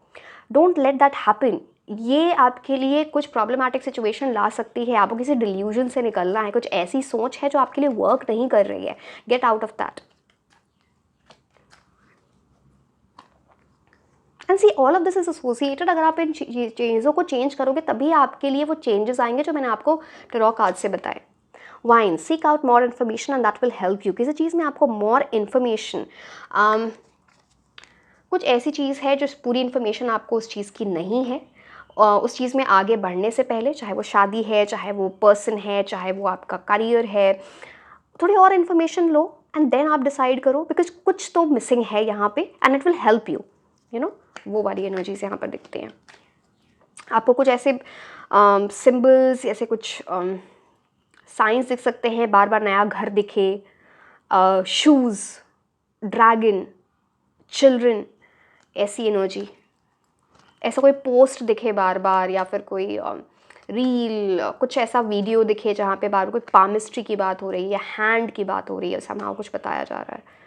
Don't let that happen. ये आपके लिए कुछ प्रॉब्लमैटिक सिचुएशन ला सकती है। आपको किसी डिल्यूजन से निकलना है, कुछ ऐसी सोच है जो आपके लिए वर्क नहीं कर रही है। Get out of that and see all of this is associated. अगर आप इन चीज़ों को चेंज करोगे तभी आपके लिए वो चेंजेस आएंगे जो मैंने आपको टेरो कार्ड से बताए। Wine, seek out more information and that will help you. किसी चीज़ में आपको मोर इन्फॉर्मेशन, कुछ ऐसी चीज़ है जो पूरी इन्फॉर्मेशन आपको उस चीज़ की नहीं है। उस चीज़ में आगे बढ़ने से पहले, चाहे वो शादी है, चाहे वो पर्सन है, चाहे वो आपका करियर है, थोड़ी और इन्फॉर्मेशन लो एंड देन आप डिसाइड करो, बिकॉज कुछ तो मिसिंग है यहाँ पे and it will help you. वो वाली एनर्जीज यहाँ पर दिखती हैं आपको। कुछ ऐसे सिंबल्स, ऐसे कुछ साइंस दिख सकते हैं, बार बार नया घर दिखे, शूज़, ड्रैगन, चिल्ड्रन, ऐसी एनर्जी। ऐसा कोई पोस्ट दिखे बार बार, या फिर कोई रील, कुछ ऐसा वीडियो दिखे जहाँ पे बार बार कोई पामिस्ट्री की बात हो रही है, हैंड की बात हो रही है, समहाउ कुछ बताया जा रहा है।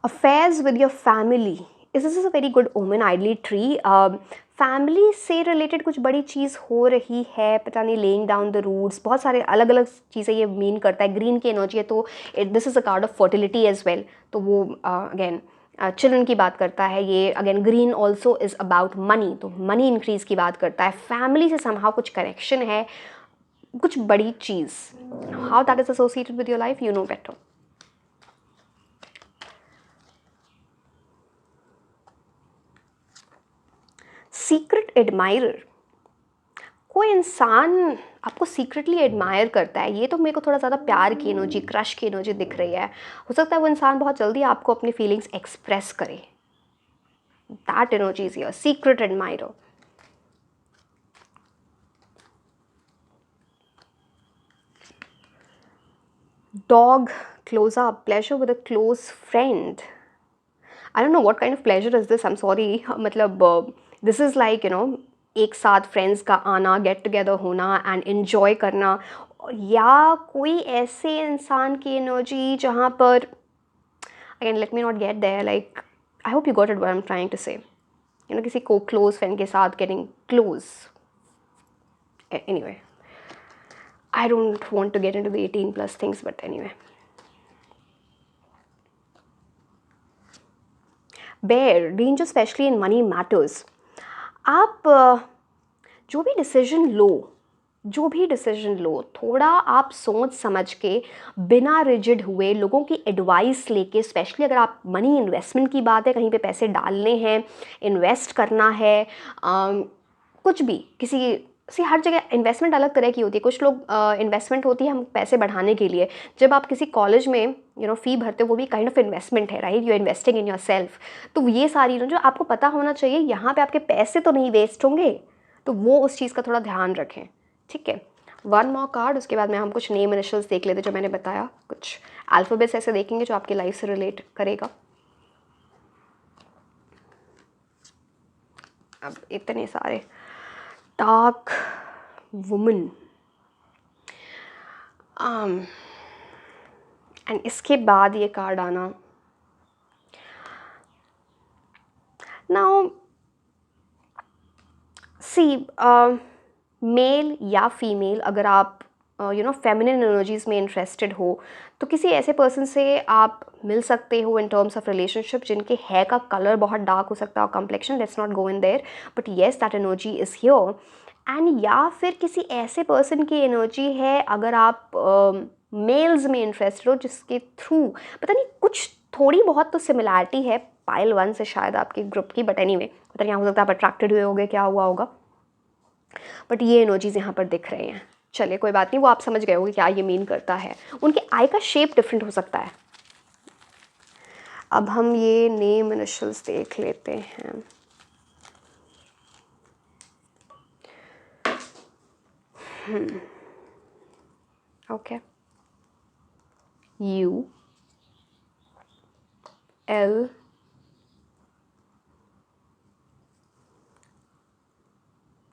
Affairs with your family, this is a very good omen, ideally tree. Family से रिलेटेड कुछ बड़ी चीज़ हो रही है, पता नहीं, लेइंग डाउन द रूट्स, बहुत सारे अलग अलग चीज़ें ये मीन करता है। ग्रीन की एनर्जी है तो this is a card of fertility as well. तो वो अगेन चिल्ड्रन की बात करता है ये। Again green also is about money, तो मनी इंक्रीज़ की बात करता है। फैमिली से समहाउ कुछ कनेक्शन है, कुछ बड़ी चीज़। How that is associated with your life, you know better. Secret admirer, कोई इंसान आपको सीक्रेटली एडमायर करता है। ये तो मेरे को थोड़ा ज़्यादा प्यार की एनर्जी, क्रश की एनर्जी दिख रही है। हो सकता है वो इंसान बहुत जल्दी आपको अपनी फीलिंग्स एक्सप्रेस करे। That energy is your secret admirer. Dog, close up, pleasure with a close friend. I don't know what kind of pleasure is this, I am sorry. मतलब this is like you know एक साथ फ्रेंड्स का आना, गेट टुगेदर होना एंड इन्जॉय करना, या कोई ऐसे इंसान की एनर्जी जहाँ पर, again let me not get there, like I hope you got it what I am trying to say. You know किसी को क्लोज फ्रेंड के साथ getting close. Anyway, I don't want to get into the 18 plus things, but anyway. Bear, danger especially in money matters. आप जो भी डिसीजन लो, थोड़ा आप सोच समझ के, बिना रिजिड हुए, लोगों की एडवाइस लेके, स्पेशली अगर आप मनी इन्वेस्टमेंट की बात है, कहीं पे पैसे डालने हैं, इन्वेस्ट करना है, कुछ भी, किसी हर जगह इन्वेस्टमेंट अलग तरह की होती है। कुछ लोग इन्वेस्टमेंट होती है हम पैसे बढ़ाने के लिए। जब आप किसी कॉलेज में फ़ी भरते हो, वो भी काइंड ऑफ इन्वेस्टमेंट है, right? You are investing in your self. तो ये सारी जो आपको पता होना चाहिए, यहाँ पे आपके पैसे तो नहीं वेस्ट होंगे, तो वो उस चीज़ का थोड़ा ध्यान रखें, ठीक है? वन मोर कार्ड, उसके बाद में हम कुछ नेम इनिशियल्स देख लेते, जो मैंने बताया, कुछ अल्फ़ाबेट्स ऐसे देखेंगे जो आपकी लाइफ से रिलेट करेगा। अब इतने सारे, डार्क वुमन, एंड इसके बाद ये कार्ड आना, नाउ सी, मेल या फीमेल, अगर आप फेमिनिन एनर्जीज में इंटरेस्टेड हो, तो किसी ऐसे पर्सन से आप मिल सकते हो इन टर्म्स ऑफ रिलेशनशिप जिनके हेयर का कलर बहुत डार्क हो सकता है और complexion, let's not go in their, but yes that energy is here. And या फिर किसी ऐसे पर्सन की एनर्जी है, अगर आप मेल्स में इंटरेस्टेड हो, जिसके थ्रू पता नहीं कुछ थोड़ी बहुत तो सिमिलैरिटी है पाइल 1 से शायद आपके ग्रुप की, बट एनीवे पता नहीं, हो सकता है आप अट्रैक्टेड हुए होगे, क्या हुआ होगा, बट ये एनर्जीज यहाँ पर दिख रहे हैं। चलिए कोई बात नहीं, वो आप समझ गए होगे क्या ये मीन करता है। उनके आई का शेप डिफरेंट हो सकता है। अब हम ये नेम इनिशियल्स देख लेते हैं। Okay, U L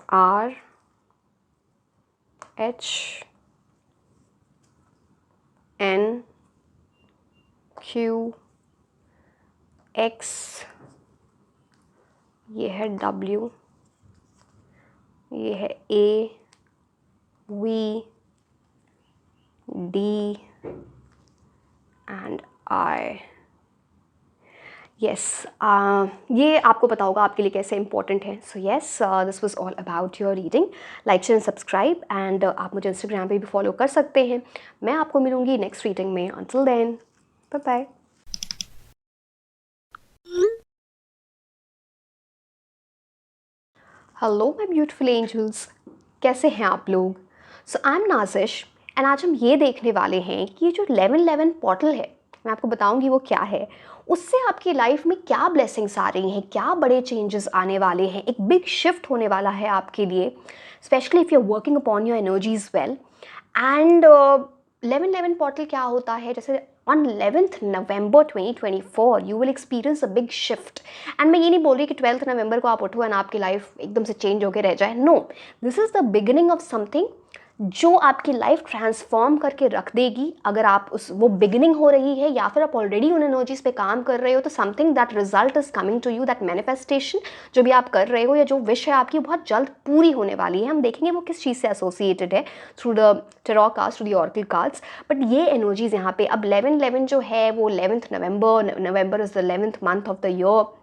R H N Q X, ये है W, ये है A V D and I। Yes, ये आपको पता होगा आपके लिए कैसे इंपॉर्टेंट है। So yes, this was all about your reading. Like share and subscribe, and आप मुझे इंस्टाग्राम पे भी फॉलो कर सकते हैं। मैं आपको मिलूंगी नेक्स्ट रीडिंग में। Until then, bye bye. Hello my beautiful angels, कैसे हैं आप लोग? सो आई एम नाजिश, एंड आज हम ये देखने वाले हैं कि ये जो 1111 पोर्टल है, मैं आपको बताऊंगी वो क्या है, उससे आपकी लाइफ में क्या ब्लेसिंग्स आ रही हैं, क्या बड़े चेंजेस आने वाले हैं, एक बिग शिफ्ट होने वाला है आपके लिए, specially if you are working upon your energies well. And 1111 portal क्या होता है, जैसे on 11th November 2024 you will experience a big shift। And मैं ये नहीं बोल रही कि 12th नवंबर को आप उठो एंड आपकी लाइफ एकदम से चेंज होकर रह जाए। No, this is the beginning of something जो आपकी लाइफ ट्रांसफॉर्म करके रख देगी। अगर आप वो बिगिनिंग हो रही है या फिर आप ऑलरेडी उन एनर्जीज पे काम कर रहे हो, तो something that result is coming to you, that manifestation जो भी आप कर रहे हो या जो विश है आपकी बहुत जल्द पूरी होने वाली है। हम देखेंगे वो किस चीज़ से एसोसिएटेड है through the tarot cards, through the oracle cards. But ये एनर्जीज यहाँ पे अब 11/11 जो है वो 11th November, November is the 11th month of the year.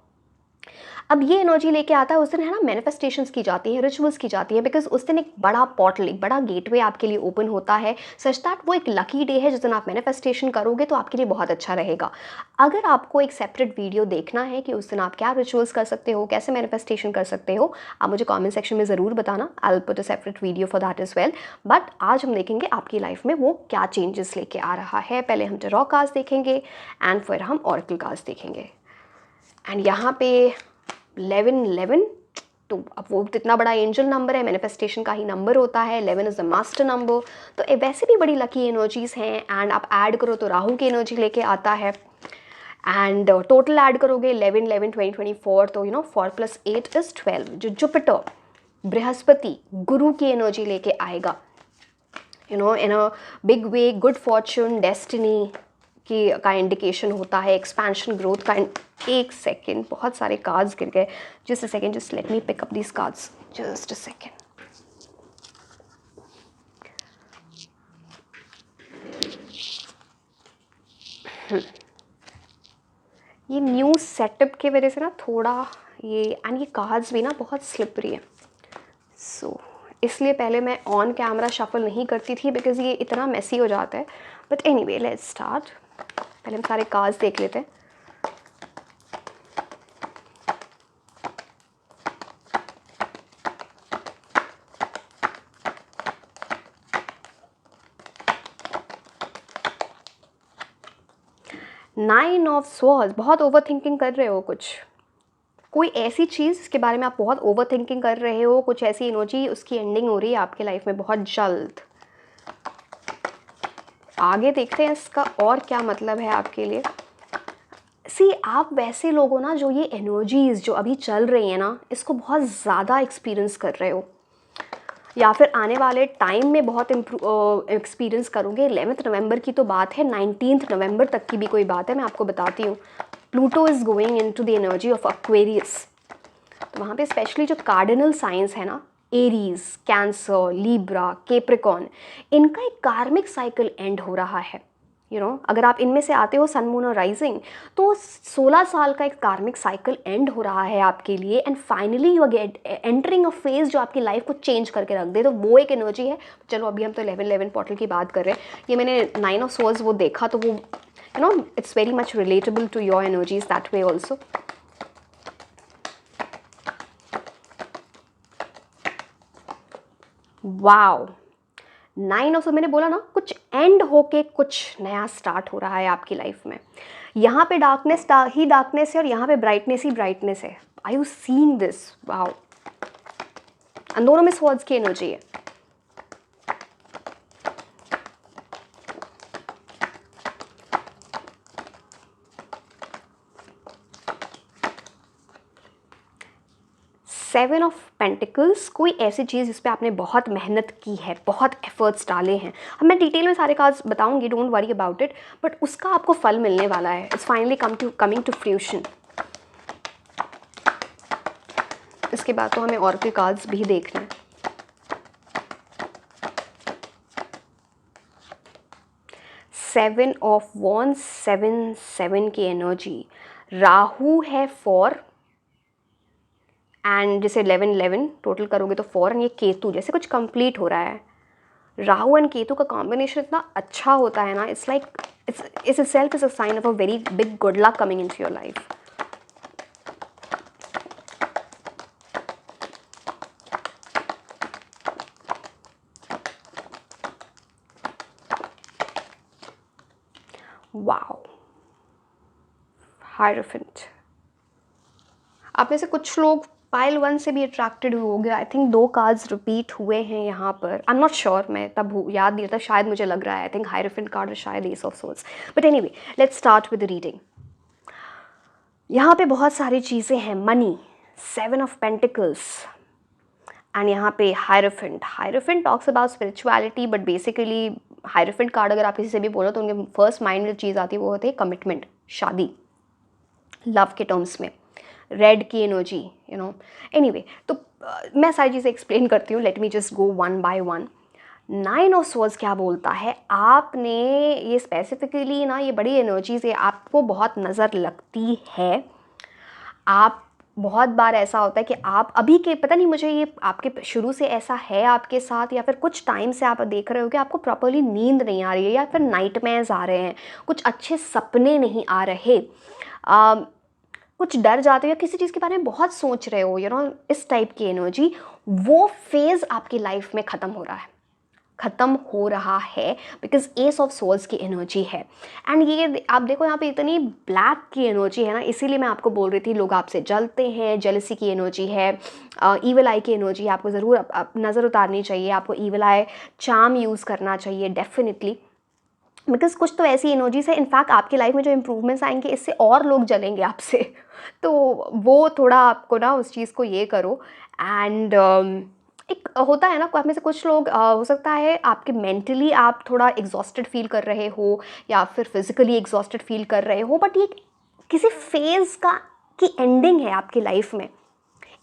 अब ये एनर्जी लेके आता है उस दिन, है ना, मैनिफेस्टेशंस की जाती है, रिचुअल्स की जाती है, बिकॉज उस दिन एक बड़ा पोर्टल, एक बड़ा गेटवे आपके लिए ओपन होता है, सच दैट वो एक लकी डे है जिस दिन आप मैनिफेस्टेशन करोगे तो आपके लिए बहुत अच्छा रहेगा। अगर आपको एक सेपरेट वीडियो देखना है कि उस दिन आप क्या रिचुअल्स कर सकते हो, कैसे मैनिफेस्टेशन कर सकते हो, आप मुझे कॉमेंट सेक्शन में ज़रूर बताना। I will put a separate video for that is well. But आज हम देखेंगे आपकी लाइफ में वो क्या चेंजेस लेके आ रहा है। पहले हम टेरॉ कार्ड्स देखेंगे एंड फिर हम ऑरेकल कार्ड्स देखेंगे। एंड यहाँ पे 11/11, तो अब वो इतना बड़ा एंजल नंबर है, मैनिफेस्टेशन का ही नंबर होता है, 11 इज़ द मास्टर नंबर, तो वैसे भी बड़ी लकी एनर्जीज़ हैं। एंड आप ऐड करो तो राहु की एनर्जी लेके आता है, एंड टोटल ऐड करोगे 11/11/2024, तो 4 + 8 इज़ 12, जो जुपिटर बृहस्पति गुरु की एनर्जी लेके आएगा, in a big way, good fortune, destiny की का इंडिकेशन होता है, एक्सपेंशन, ग्रोथ का। एक सेकेंड, बहुत सारे कार्ड्स गिर गए, just a second, just let me pick up these cards, just a second. ये न्यू सेटअप की वजह से ना थोड़ा ये, एंड ये कार्ड्स भी ना बहुत स्लिपरी है, सो इसलिए पहले मैं ऑन कैमरा शफल नहीं करती थी बिकॉज ये इतना मेसी हो जाता है। But anyway let's start. पहले हम सारे कार्ड्स देख लेते हैं। नाइन ऑफ स्वॉर्ड्स, बहुत ओवर थिंकिंग कर रहे हो कुछ, कोई ऐसी चीज़ जिसके बारे में आप बहुत ओवर थिंकिंग कर रहे हो, कुछ ऐसी एनर्जी, उसकी एंडिंग हो रही है आपके लाइफ में बहुत जल्द। आगे देखते हैं इसका और क्या मतलब है आपके लिए। सी, आप वैसे लोग हो ना जो ये एनर्जीज़ जो अभी चल रही हैं ना, इसको बहुत ज़्यादा एक्सपीरियंस कर रहे हो या फिर आने वाले टाइम में बहुत एक्सपीरियंस करोगे। 11th नवंबर की तो बात है, 19th नवंबर तक की भी कोई बात है, मैं आपको बताती हूँ। Pluto is going into the energy of Aquarius, तो वहाँ पे स्पेशली जो कार्डिनल साइंस है ना, एरीज, कैंसर, लीब्रा, केप्रिकॉन, इनका एक कार्मिक साइकिल एंड हो रहा है। अगर आप इनमें से आते हो सन, मून और राइजिंग, तो 16 साल का एक कार्मिक साइकिल एंड हो रहा है आपके लिए, and finally you are entering a phase जो आपकी लाइफ को चेंज करके रख दे, तो वो एक एनर्जी है। चलो अभी हम तो 11/11 पोर्टल की बात कर रहे हैं। ये मैंने 9 ऑफ स्वॉर्ड्स वो देखा, तो वो it's very much relatable to your energies that way also. Wow, 9 of, मैंने बोला ना, कुछ एंड होके कुछ नया स्टार्ट हो रहा है आपकी लाइफ में। यहाँ पे डार्कनेस ही डार्कनेस है और यहाँ पे ब्राइटनेस ही ब्राइटनेस है। आई यू सीइंग दिस? वाओ, दोनों में स्वॉर्ड्स की एनर्जी है। सेवन ऑफ पेंटिकल्स, कोई ऐसी चीज़ जिस पे आपने बहुत मेहनत की है, बहुत एफर्ट्स डाले हैं। अब मैं डिटेल में सारे कार्ड्स बताऊंगी, don't worry about it, but उसका आपको फल मिलने वाला है। It's finally coming to fruition. इसके बाद तो हमें और के कार्ड्स भी देखना है। सेवन ऑफ वॉन्ड्स, 7 की एनर्जी, राहु है 4, एंड जैसे 11/11 टोटल करोगे तो 4, एंड ये केतु, जैसे कुछ कंप्लीट हो रहा है। राहु एंड केतु का कॉम्बिनेशन इतना अच्छा होता है ना, it's like it's itself is a sign of a very big good luck coming into your life. Wow, hierophant. आप में से कुछ लोग पाइल 1 से भी अट्रैक्टेड होंगे। आई थिंक 2 कार्ड्स रिपीट हुए हैं यहाँ पर। आई एम नॉट श्योर, मैं तब याद नहीं था, शायद मुझे लग रहा है आई थिंक हायरोफेंट कार्ड और शायद S of swords. But anyway let's start with the reading. यहाँ पे बहुत सारी चीज़ें हैं। मनी, 7 ऑफ पेंटिकल्स, एंड यहाँ पे hierophant, hierophant talks about spirituality, but basically hierophant card अगर आप किसी से भी बोलो तो उनके फर्स्ट माइंड में जो चीज़ आती है वो होती है कमिटमेंट, शादी, लव के टर्म्स में। रेड की एनर्जी, यू नो, एनीवे, तो मैं सारी चीज़ें एक्सप्लेन करती हूँ, late me just go one by one. 9 of swords क्या बोलता है, आपने ये स्पेसिफिकली ना, ये बड़ी एनर्जीज है, आपको बहुत नज़र लगती है। आप बहुत बार ऐसा होता है कि आप अभी के, पता नहीं मुझे ये आपके शुरू से ऐसा है आपके साथ, या फिर कुछ टाइम से आप देख रहे हो कि आपको प्रॉपर्ली नींद नहीं आ रही है, या फिर नाइटमेयर्स आ रहे हैं, कुछ अच्छे सपने नहीं आ रहे, कुछ डर जाते हो या किसी चीज़ के बारे में बहुत सोच रहे हो, यू नो, इस टाइप की एनर्जी, वो फेज़ आपकी लाइफ में ख़त्म हो रहा है, ख़त्म हो रहा है, बिकॉज एस ऑफ सोल्स की एनर्जी है। एंड ये आप देखो यहाँ पे इतनी ब्लैक की एनर्जी है ना, इसीलिए मैं आपको बोल रही थी लोग आपसे जलते हैं, जेलसी की एनर्जी है, ईवल आई की एनर्जी है, आपको ज़रूर नज़र उतारनी चाहिए, आपको ईवल आई चार्म यूज़ करना चाहिए डेफिनेटली, बिकॉज कुछ तो ऐसी एनर्जीज है, इनफैक्ट आपकी लाइफ में जो इम्प्रूवमेंट्स आएंगे इससे और लोग जलेंगे आपसे तो वो थोड़ा आपको ना उस चीज़ को ये करो। एंड एक होता है ना, आप में से कुछ लोग हो सकता है आपके मेंटली आप थोड़ा एग्जॉस्टेड फील कर रहे हो, या फिर फिजिकली एग्जॉस्टेड फील कर रहे हो, बट ये किसी फेज़ का की एंडिंग है आपकी लाइफ में।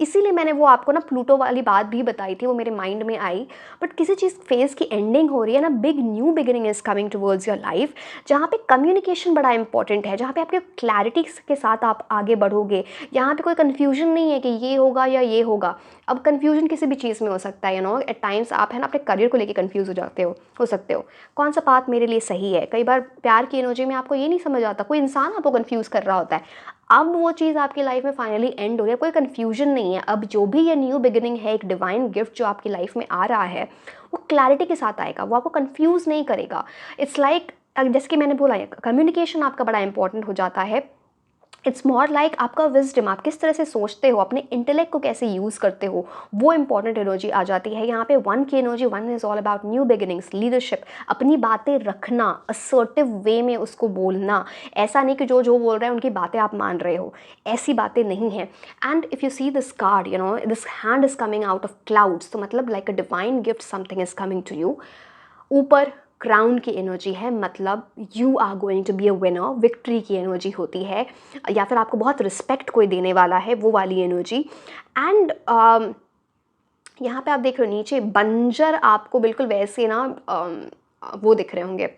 इसीलिए मैंने वो आपको ना प्लूटो वाली बात भी बताई थी, वो मेरे माइंड में आई। बट किसी चीज़ फेज़ की एंडिंग हो रही है ना, big new beginning is coming towards your life, जहाँ पे कम्युनिकेशन बड़ा इंपॉर्टेंट है, जहाँ पे आपके क्लैरिटी के साथ आप आगे बढ़ोगे, यहाँ पे कोई कन्फ्यूजन नहीं है कि ये होगा या ये होगा। अब कन्फ्यूजन किसी भी चीज़ में हो सकता है, यू नो, एट टाइम्स आप है ना अपने करियर को लेकर कन्फ्यूज हो जाते हो सकते हो, कौन सा पाथ मेरे लिए सही है। कई बार प्यार की एनर्जी में आपको ये नहीं समझ आता, कोई इंसान आपको कन्फ्यूज़ कर रहा होता है। अब वो चीज़ आपकी लाइफ में फाइनली एंड हो रही है, कोई कन्फ्यूजन नहीं है। अब जो भी ये न्यू बिगिनिंग है, एक डिवाइन गिफ्ट जो आपकी लाइफ में आ रहा है, वो क्लैरिटी के साथ आएगा, वो आपको कन्फ्यूज़ नहीं करेगा। इट्स लाइक जैसे कि मैंने बोला, कम्युनिकेशन आपका बड़ा इंपॉर्टेंट हो जाता है। इट्स मोर लाइक आपका विजडम, आप किस तरह से सोचते हो, अपने इंटेलेक्ट को कैसे यूज़ करते हो, वो इंपॉर्टेंट एनर्जी आ जाती है यहाँ पे। वन की energy, one is all about new beginnings, leadership, अपनी बातें रखना, असर्टिव वे में उसको बोलना, ऐसा नहीं कि जो जो बोल रहे हैं उनकी बातें आप मान रहे हो, ऐसी बातें नहीं हैं। And if you see this card, you know, this hand is coming out of clouds, तो मतलब like a divine gift, something is coming to you. ऊपर क्राउन की एनर्जी है, मतलब you are going to be a winner, victory की एनर्जी होती है, या फिर आपको बहुत रिस्पेक्ट कोई देने वाला है, वो वाली एनर्जी। एंड यहाँ पे आप देख रहे हो नीचे बंजर, आपको बिल्कुल वैसे ना वो दिख रहे होंगे,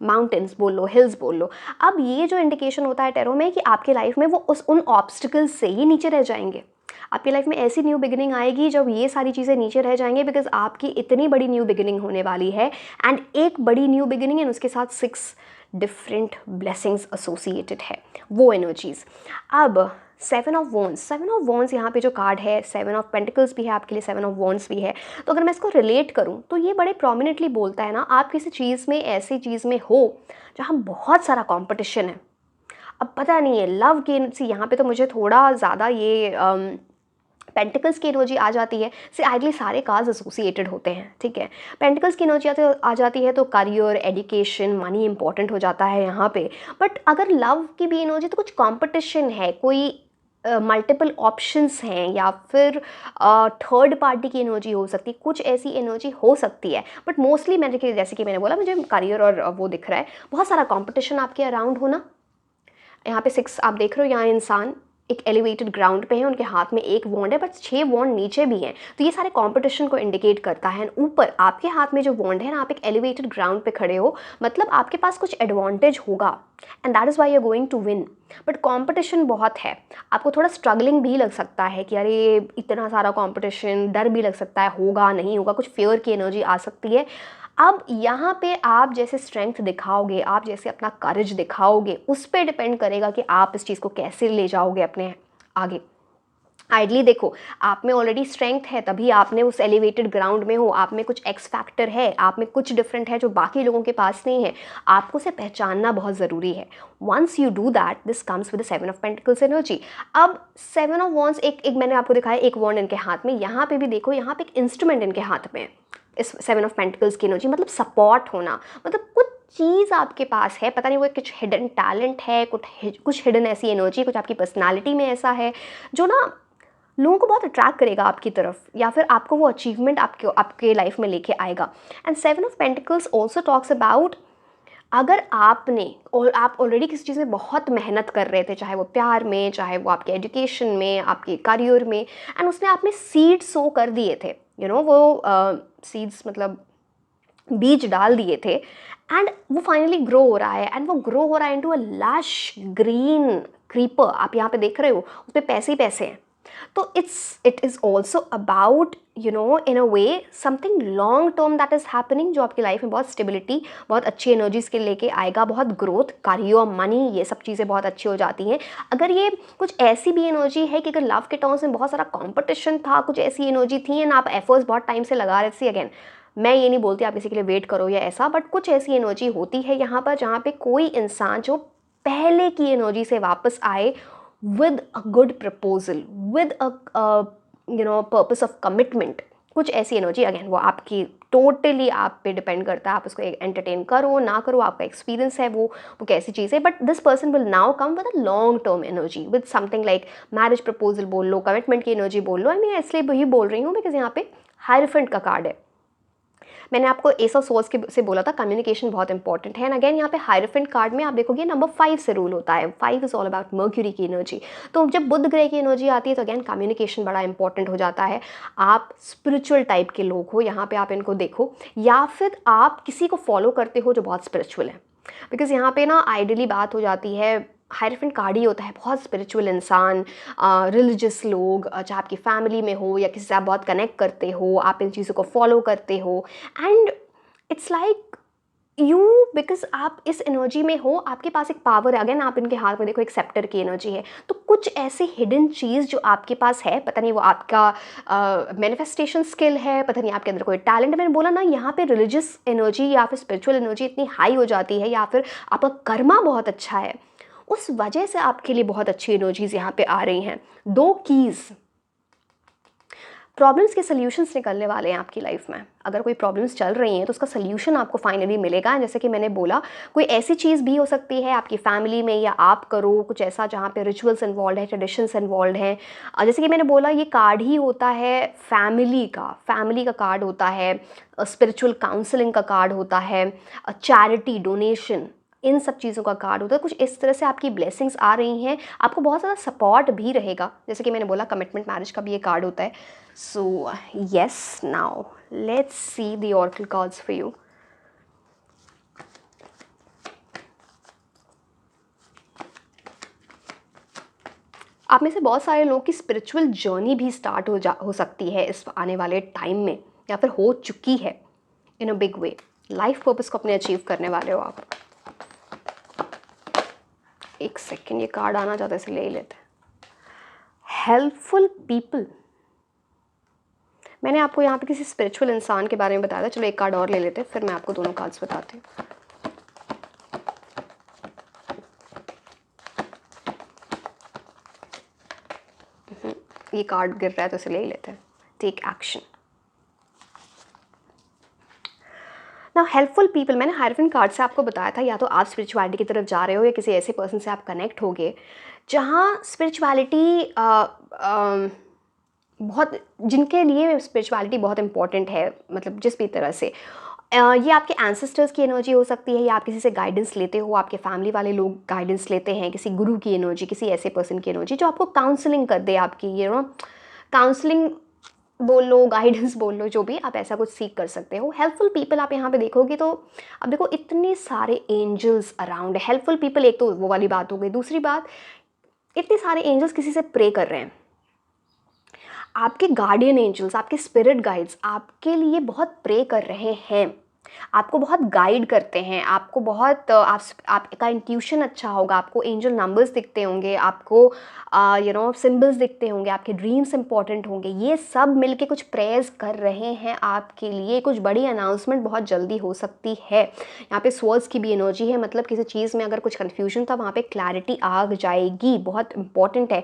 माउंटेन्स बोल लो, हिल्स बोल लो। अब ये जो इंडिकेशन होता है टैरो में कि आपकी लाइफ में वो उन ऑब्स्टिकल्स से ही नीचे रह जाएंगे। आपकी लाइफ में ऐसी न्यू बिगिनिंग आएगी जब ये सारी चीज़ें नीचे रह जाएंगे, बिकॉज आपकी इतनी बड़ी न्यू बिगिनिंग होने वाली है। एंड एक बड़ी न्यू बिगिनिंग एंड उसके साथ 6 डिफरेंट ब्लेसिंग्स एसोसिएटेड है, वो एनर्जीज। अब 7 ऑफ वॉन्ड्स यहाँ पे जो कार्ड है, 7 ऑफ पेंटिकल्स भी है आपके लिए, 7 ऑफ वॉन्ड्स भी है। तो अगर मैं इसको रिलेट करूँ तो ये बड़े प्रोमिनेंटली बोलता है ना, आप किसी चीज़ में, ऐसी चीज़ में हो जहाँ बहुत सारा कॉम्पिटिशन है। अब पता नहीं है लव की सी, यहाँ पे तो मुझे थोड़ा ज़्यादा ये पेंटिकल्स की एनर्जी आ जाती है। से आइडली सारे कार्ड्स एसोसिएटेड होते हैं, ठीक है। पेंटिकल्स की एनर्जी आ जाती है तो करियर, एजुकेशन, मनी इंपॉर्टेंट हो जाता है यहाँ पे। बट अगर लव की भी एनर्जी, तो कुछ कंपटीशन है, कोई मल्टीपल ऑप्शंस हैं, या फिर थर्ड पार्टी की एनर्जी हो सकती है, कुछ ऐसी एनर्जी हो सकती है। बट मोस्टली मैंने, जैसे कि मैंने बोला, मुझे करियर और वो दिख रहा है, बहुत सारा कंपटीशन आपके अराउंड होना। यहाँ पे 6 आप देख रहे हो, यहाँ इंसान एक एलिवेटेड ग्राउंड पे है, उनके हाथ में एक वॉन्ड है, बट 6 वॉन्ड नीचे भी हैं, तो ये सारे कंपटीशन को इंडिकेट करता है। ऊपर आपके हाथ में जो वॉन्ड है ना, आप एक एलिवेटेड ग्राउंड पे खड़े हो, मतलब आपके पास कुछ एडवांटेज होगा, and that is why you are going to win. But competition बहुत है, आपको थोड़ा स्ट्रगलिंग भी लग सकता है कि अरे इतना सारा कंपटीशन, डर भी लग सकता है, होगा नहीं होगा, कुछ फेयर की एनर्जी आ सकती है। अब यहाँ पे आप जैसे स्ट्रेंथ दिखाओगे, आप जैसे अपना करेज दिखाओगे, उस पर डिपेंड करेगा कि आप इस चीज़ को कैसे ले जाओगे अपने आगे। आइडली देखो, आप में ऑलरेडी स्ट्रेंथ है, तभी आपने उस एलिवेटेड ग्राउंड में हो, आप में कुछ एक्स फैक्टर है, आप में कुछ डिफरेंट है जो बाकी लोगों के पास नहीं है। आपको उसे पहचानना बहुत ज़रूरी है। Once you do that, this comes with 7 of pentacles energy. अब 7 ऑफ वॉन्ड्स, एक मैंने आपको दिखाया, एक वॉन्ड इनके हाथ में, यहाँ पे भी देखो, यहाँ पे एक इंस्ट्रूमेंट इनके हाथ में है। इस 7 ऑफ पेंटिकल्स की एनर्जी मतलब सपोर्ट होना, मतलब कुछ चीज़ आपके पास है, पता नहीं वो कुछ हिडन टैलेंट है, कुछ हिडन ऐसी एनर्जी, कुछ आपकी पर्सनालिटी में ऐसा है जो ना लोगों को बहुत अट्रैक्ट करेगा आपकी तरफ, या फिर आपको वो अचीवमेंट आपके लाइफ में लेके आएगा। And 7 of pentacles also talks about, अगर आपने और आप ऑलरेडी किसी चीज़ में बहुत मेहनत कर रहे थे, चाहे वो प्यार में, चाहे वो आपके एजुकेशन में, आपके करियर में, एंड उसने आप में सीड सो कर दिए थे, वो सीड्स मतलब बीज डाल दिए थे, एंड वो फाइनली ग्रो हो रहा है, एंड वो ग्रो हो रहा है into a lush green creeper. आप यहाँ पे देख रहे हो उस पर पैसे ही पैसे हैं। तो it is also about in a way something long term that is happening, जो आपकी लाइफ में बहुत स्टेबिलिटी, बहुत अच्छी एनर्जीज के लेके आएगा, बहुत ग्रोथ, करियर, मनी, ये सब चीज़ें बहुत अच्छी हो जाती हैं। अगर ये कुछ ऐसी भी एनर्जी है कि अगर लव के टर्म्स में बहुत सारा कॉम्पिटिशन था, कुछ ऐसी एनर्जी थी एंड आप एफर्ट्स बहुत टाइम से लगा रहे थे, अगेन मैं ये नहीं बोलती आप किसी के लिए वेट करो या ऐसा, बट कुछ ऐसी एनर्जी होती है यहाँ पर जहाँ पे कोई इंसान जो पहले की एनर्जी से वापस आए with a good proposal, with a purpose of commitment, कुछ ऐसी एनर्जी। अगेन वो आपकी टोटली आप पे डिपेंड करता है, आप उसको एंटरटेन करो ना करो, आपका एक्सपीरियंस है वो कैसी चीज़ है। But this person will now come with a long term energy, with something like marriage proposal बोल लो, कमिटमेंट की एनर्जी बोल लो। मैं इसलिए वही बोल रही हूँ बिकॉज यहाँ पे हायरफेंट का कार्ड है। मैंने आपको एस ऑफ सोर्स से बोला था कम्युनिकेशन बहुत इंपॉर्टेंट है, एंड अगेन यहाँ पे हायरफेंट कार्ड में आप देखोगे नंबर 5 से रूल होता है। 5 इज ऑल अबाउट मर्क्यूरी की एनर्जी। तो जब बुध ग्रह की एनर्जी आती है तो अगेन कम्युनिकेशन बड़ा इंपॉर्टेंट हो जाता है। आप स्पिरिचुअल टाइप के लोग हो, यहाँ पे आप इनको देखो, या फिर आप किसी को फॉलो करते हो जो बहुत स्पिरिचुअल है। बिकॉज यहाँ पे ना आइडियली बात हो जाती है, हायरफेंट कार्ड ही होता है बहुत स्पिरिचुअल इंसान, रिलीजियस लोग, चाहे आपकी फैमिली में हो या किसी से आप बहुत कनेक्ट करते हो, आप इन चीज़ों को फॉलो करते हो, and it's like you, because आप इस एनर्जी में हो, आपके पास एक पावर है। अगेन आप इनके हाथ में देखो एक सेप्टर की एनर्जी है, तो कुछ ऐसे हिडन चीज़ जो आपके पास है, पता नहीं वो आपका मैनिफेस्टेशन स्किल है, पता नहीं आपके अंदर कोई टैलेंट है। मैंने बोला ना यहाँ पे रिलीजियस एनर्जी या फिर स्पिरिचुअल एनर्जी इतनी हाई हो जाती है, या फिर आपका कर्मा बहुत अच्छा है, उस वजह से आपके लिए बहुत अच्छी एनर्जीज यहाँ पे आ रही हैं। 2 कीज़, प्रॉब्लम्स के सल्यूशंस निकलने वाले हैं आपकी लाइफ में। अगर कोई प्रॉब्लम्स चल रही हैं तो उसका सल्यूशन आपको फाइनली मिलेगा। जैसे कि मैंने बोला, कोई ऐसी चीज़ भी हो सकती है आपकी फैमिली में, या आप करो कुछ ऐसा जहाँ पे रिचुअल्स इन्वॉल्व है, ट्रेडिशंस इन्वॉल्व हैं। जैसे कि मैंने बोला, ये कार्ड ही होता है फैमिली का कार्ड होता है, स्पिरिचुअल काउंसलिंग का कार्ड होता है, चैरिटी, डोनेशन, इन सब चीज़ों का कार्ड होता है। कुछ इस तरह से आपकी ब्लेसिंग्स आ रही हैं, आपको बहुत ज़्यादा सपोर्ट भी रहेगा। जैसे कि मैंने बोला कमिटमेंट, मैरिज का भी ये कार्ड होता है। So yes, now let's see the oracle cards for you. आप में से बहुत सारे लोगों की स्पिरिचुअल जर्नी भी स्टार्ट हो सकती है इस आने वाले टाइम में, या फिर हो चुकी है in a big way. Life purpose को अपने अचीव करने वाले हो आप। एक सेकेंड, ये कार्ड आना चाहता है इसे ले ही लेते हैं। हेल्पफुल पीपल, मैंने आपको यहाँ पे किसी स्पिरिचुअल इंसान के बारे में बताया था। चलो एक कार्ड और ले लेते हैं, फिर मैं आपको दोनों कार्ड्स बताती हूँ। ये कार्ड गिर रहा है तो इसे ले ही लेते हैं। Take action. ना हेल्पफुल पीपल, मैंने हायरफेंट कार्ड से आपको बताया था, या तो आप स्पिरिचुअलिटी की तरफ जा रहे हो या किसी ऐसे पर्सन से आप कनेक्ट होगे जहाँ स्पिरिचुअलिटी बहुत, जिनके लिए स्पिरिचुअलिटी बहुत इंपॉर्टेंट है, मतलब जिस भी तरह से ये आपके एंसेस्टर्स की एनर्जी हो सकती है, या आप किसी से गाइडेंस लेते हो, आपके फैमिली वाले लोग गाइडेंस लेते हैं, किसी गुरु की एनर्जी, किसी ऐसे पर्सन की एनर्जी जो आपको काउंसलिंग कर दे, आपकी काउंसलिंग बोल लो, गाइडेंस बोल लो, जो भी आप ऐसा कुछ सीख कर सकते हो। हेल्पफुल पीपल आप यहाँ पे देखोगे तो अब देखो इतने सारे एंजल्स अराउंड है। हेल्पफुल पीपल, एक तो वो वाली बात हो गई। दूसरी बात, इतने सारे एंजल्स किसी से प्रे कर रहे हैं। आपके गार्डियन एंजल्स, आपके स्पिरिट गाइड्स आपके लिए बहुत प्रे कर रहे हैं, आपको बहुत गाइड करते हैं, आपको बहुत आपका इंट्यूशन अच्छा होगा, आपको एंजल नंबर्स दिखते होंगे, आपको सिंबल्स दिखते होंगे, आपके ड्रीम्स इंपॉर्टेंट होंगे। ये सब मिलके कुछ प्रेयर्स कर रहे हैं आपके लिए। कुछ बड़ी अनाउंसमेंट बहुत जल्दी हो सकती है। यहाँ पे स्वर्ड्स की भी एनर्जी है, मतलब किसी चीज़ में अगर कुछ कन्फ्यूजन था वहाँ पे क्लैरिटी आ जाएगी, बहुत इंपॉर्टेंट है।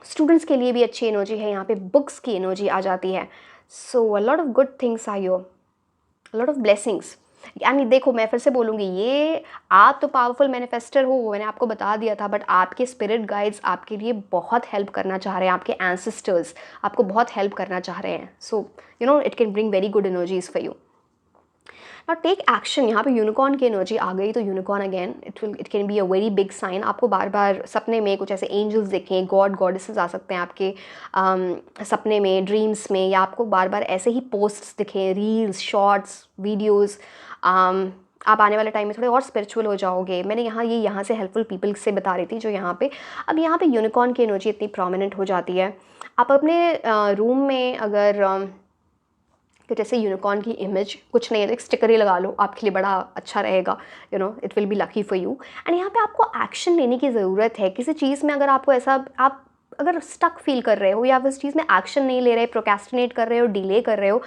स्टूडेंट्स के लिए भी अच्छी एनर्जी है। यहाँ पे बुक्स की एनर्जी आ जाती है। So a lot of good things are your, lot of blessings. यानी देखो, मैं फिर से बोलूँगी, ये आप तो पावरफुल मैनिफेस्टर हो, वो मैंने आपको बता दिया था, बट आपके स्पिरिट गाइड्स आपके लिए बहुत हेल्प करना चाह रहे हैं, आपके एंसेस्टर्स आपको बहुत हेल्प करना चाह रहे हैं. So you know it can bring very good energies for you. और टेक एक्शन. यहाँ पे यूनिकॉर्न की एनर्जी आ गई, तो unicorn again it can be a very big sign. आपको बार बार सपने में कुछ ऐसे एंजल्स दिखें, गॉड गॉडेसेस आ सकते हैं आपके सपने में, ड्रीम्स में, या आपको बार बार ऐसे ही पोस्ट्स दिखें, रील्स, शॉर्ट्स, वीडियोज़. आप आने वाले टाइम में थोड़े और स्पिरिचुअल हो जाओगे. मैंने यहाँ से हेल्पफुल पीपल से बता रही थी जो यहाँ पे. अब यहाँ पे यूनिकॉर्न की एनर्जी इतनी प्रोमिनेंट हो जाती है. आप अपने रूम में अगर तो जैसे यूनिकॉर्न की इमेज कुछ नहीं है, एक स्टिकर ही लगा लो, आपके लिए बड़ा अच्छा रहेगा. You know it will be lucky for you. And यहाँ पे आपको एक्शन लेने की ज़रूरत है किसी चीज़ में. अगर आपको ऐसा, आप अगर स्टक फील कर रहे हो या उस चीज़ में एक्शन नहीं ले रहे, प्रोक्रेस्टिनेट कर रहे हो, डिले कर रहे हो,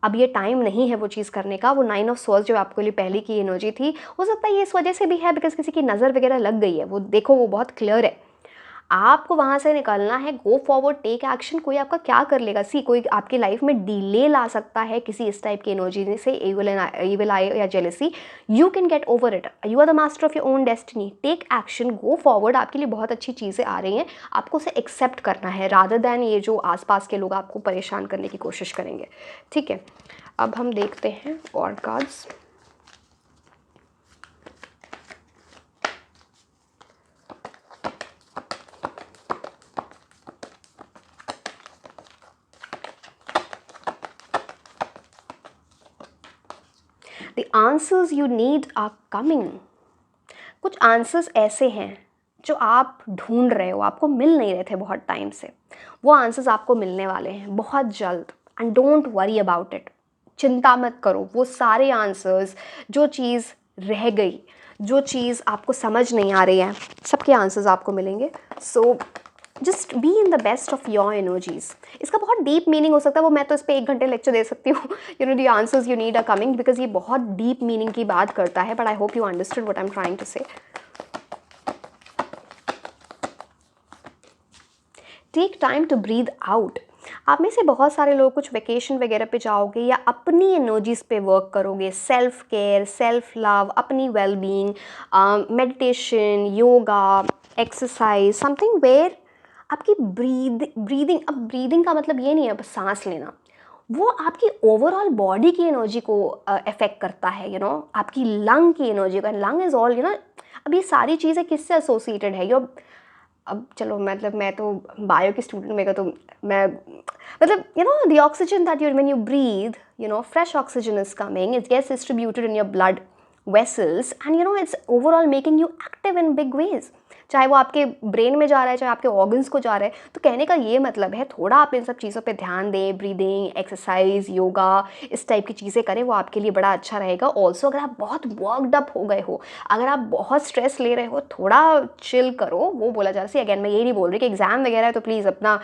अब ये टाइम नहीं है वो चीज़ करने का. वो 9 ऑफ स्वॉर्ड्स जो आपके लिए पहले की एनर्जी थी, हो सकता है ये इस वजह से भी है बिकॉज किसी की नज़र वगैरह लग गई है. वो देखो, वो बहुत क्लियर है. आपको वहाँ से निकलना है. Go forward, take action. कोई आपका क्या कर लेगा? सी, कोई आपकी लाइफ में डिले ला सकता है किसी इस टाइप की एनर्जी से, एविल आई या jealousy. You can get over it. You are the master of your own destiny. Take action, go forward. आपके लिए बहुत अच्छी चीज़ें आ रही हैं. आपको उसे एक्सेप्ट करना है रादर दैन ये जो आसपास के लोग आपको परेशान करने की कोशिश करेंगे. ठीक है, अब हम देखते हैं और cards. The answers you need are coming. कुछ आंसर्स ऐसे हैं जो आप ढूंढ रहे हो, आपको मिल नहीं रहे थे बहुत टाइम से. वो आंसर्स आपको मिलने वाले हैं बहुत जल्द. And don't worry about it. चिंता मत करो. वो सारे आंसर्स, जो चीज़ रह गई, जो चीज़ आपको समझ नहीं आ रही है, सबके आंसर्स आपको मिलेंगे. So just be in the best of your energies. इसका बहुत डीप मीनिंग हो सकता है, वो मैं तो इस पर 1 घंटे लेक्चर दे सकती हूँ. You know the answers you need are coming, because ये बहुत डीप मीनिंग की बात करता है. But I hope you understood what I am trying to say. Take time to breathe out. आप में से बहुत सारे लोग कुछ वेकेशन वगैरह पे जाओगे या अपनी एनर्जीज पे वर्क करोगे. सेल्फ केयर, सेल्फ लव, अपनी well being, meditation, yoga, exercise, something where आपकी ब्रीदिंग. अब ब्रीदिंग का मतलब ये नहीं है बस सांस लेना. वो आपकी ओवरऑल बॉडी की एनर्जी को अफेक्ट करता है. यू नो आपकी लंग की एनर्जी का. Lung is all, you know. अब ये सारी चीज़ें किससे एसोसिएटेड है? यो अब चलो, मतलब मैं तो बायो की स्टूडेंट, मेरा तो मैं मतलब you know the oxygen that you when you breathe, you know fresh oxygen is coming, it gets distributed in your blood vessels, and you know it's overall making you active in big ways. चाहे वो आपके ब्रेन में जा रहा है, चाहे आपके ऑर्गन्स को जा रहा है. तो कहने का ये मतलब है, थोड़ा आप इन सब चीज़ों पे ध्यान दें. ब्रीदिंग, एक्सरसाइज, योगा, इस टाइप की चीज़ें करें, वो आपके लिए बड़ा अच्छा रहेगा. ऑल्सो अगर आप बहुत वर्कड अप हो गए हो, अगर आप बहुत स्ट्रेस ले रहे हो, थोड़ा चिल करो. वो बोला जा रहा है, अगेन मैं ये नहीं बोल रही कि एग्जाम वगैरह है तो प्लीज़ अपना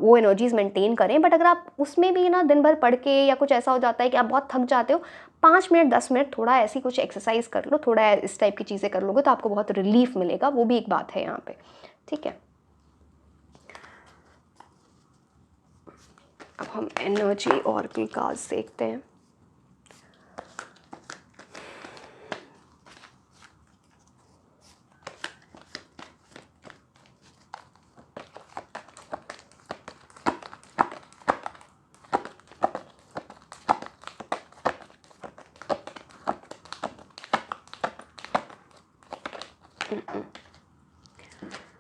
वो एनर्जीज मेंटेन करें. बट अगर आप उसमें भी ना दिन भर पढ़ के या कुछ ऐसा हो जाता है कि आप बहुत थक जाते हो, 5 मिनट 10 मिनट थोड़ा ऐसी कुछ एक्सरसाइज कर लो, थोड़ा इस टाइप की चीज़ें कर लोगे तो आपको बहुत रिलीफ मिलेगा. वो भी एक बात है यहाँ पे. ठीक है, अब हम एनर्जी ऑरेकल कार्ड्स देखते हैं.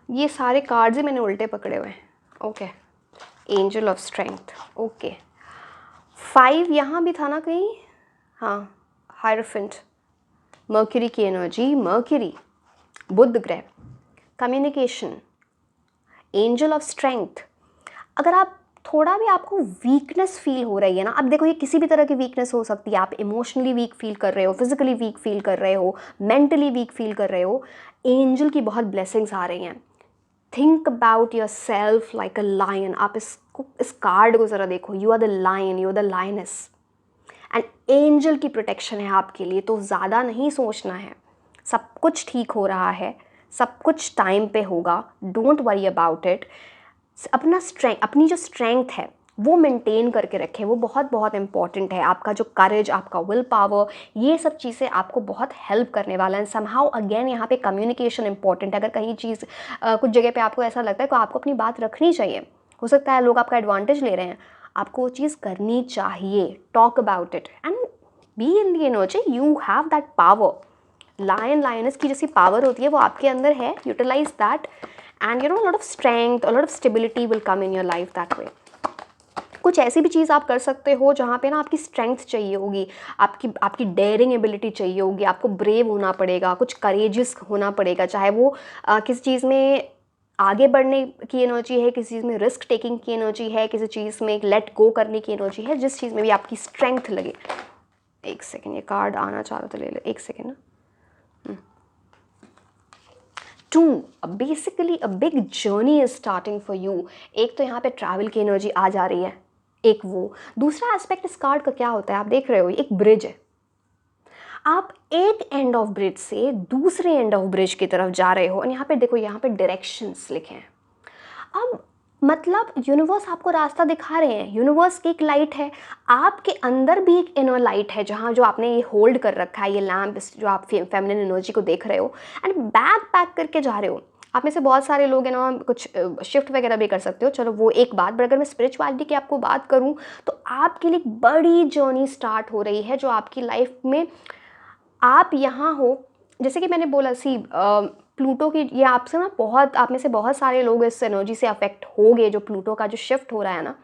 ये सारे कार्ड्स ही मैंने उल्टे पकड़े हुए हैं. Okay, angel of strength. Okay, 5 यहाँ भी था ना कहीं. हाँ, हायरोफेंट, मर्क्यूरी की एनर्जी. मर्क्यूरी, बुध ग्रह, कम्युनिकेशन, एंजल ऑफ स्ट्रेंथ. अगर आप थोड़ा भी आपको वीकनेस फील हो रही है ना, अब देखो ये किसी भी तरह की वीकनेस हो सकती है. आप इमोशनली वीक फील कर रहे हो, फिजिकली वीक फील कर रहे हो, मेंटली वीक फील कर रहे हो, एंजल की बहुत ब्लेसिंग्स आ रही हैं. Think about yourself like a lion. आप इस कार्ड को ज़रा देखो. You are the lion, you are the lioness, and angel की प्रोटेक्शन है आपके लिए. तो ज़्यादा नहीं सोचना है, सब कुछ ठीक हो रहा है, सब कुछ टाइम पे होगा. Don't worry about it. अपना स्ट्रेंथ, अपनी जो स्ट्रेंथ है वो मेंटेन करके रखें, वो बहुत बहुत इंपॉर्टेंट है। आपका जो करेज, आपका विल पावर, ये सब चीज़ें आपको बहुत हेल्प करने वाला है। समहाउ अगेन यहाँ पे कम्युनिकेशन इंपॉर्टेंट है। अगर कहीं चीज़ कुछ जगह पे आपको ऐसा लगता है कि आपको अपनी बात रखनी चाहिए, हो सकता है लोग आपका एडवांटेज ले रहे हैं, आपको वो चीज़ करनी चाहिए। Talk about it and be in the energy, you have that power. Lion lioness की जैसी पावर होती है वो आपके अंदर है, utilize that and you know lot of strength, lot of stability will come in your life that way. कुछ ऐसी भी चीज़ आप कर सकते हो जहाँ पे ना आपकी स्ट्रेंथ चाहिए होगी, आपकी आपकी डेयरिंग एबिलिटी चाहिए होगी, आपको ब्रेव होना पड़ेगा, कुछ करेजियस होना पड़ेगा, चाहे वो किसी चीज़ में आगे बढ़ने की एनर्जी है, किसी चीज़ में रिस्क टेकिंग की एनर्जी है, किसी चीज़ में लेट गो करने की एनर्जी है, जिस चीज़ में भी आपकी स्ट्रेंथ लगे। एक सेकेंड, ये कार्ड आना चाह रहा था, ले लो एक सेकेंड ना। Two, basically a big journey is starting for you. एक तो यहाँ पे ट्रैवल की एनर्जी आ जा रही है, एक वो। दूसरा एस्पेक्ट इस कार्ड का क्या होता है, आप देख रहे हो एक ब्रिज है, आप एक एंड ऑफ ब्रिज से दूसरे एंड ऑफ ब्रिज की तरफ जा रहे हो, और यहाँ पे देखो, यहाँ पे डायरेक्शंस लिखे हैं। अब मतलब यूनिवर्स आपको रास्ता दिखा रहे हैं, यूनिवर्स की एक लाइट है, आपके अंदर भी एक इनर लाइट है, जहाँ जो आपने ये होल्ड कर रखा है, ये लैम्प जो आप फेमिनिन एनर्जी को देख रहे हो, एंड बैग पैक करके जा रहे हो। आप में से बहुत सारे लोग हैं ना, कुछ शिफ्ट वगैरह भी कर सकते हो, चलो वो एक बात। बट अगर मैं स्पिरिचुअलिटी की आपको बात करूँ तो आपके लिए एक बड़ी जर्नी स्टार्ट हो रही है, जो आपकी लाइफ में आप यहाँ हो। जैसे कि मैंने बोला सी प्लूटो की, ये आपसे ना बहुत, आप में से बहुत सारे लोग इस एनर्जी से अफेक्ट हो गए, जो प्लूटो का जो शिफ्ट हो रहा है ना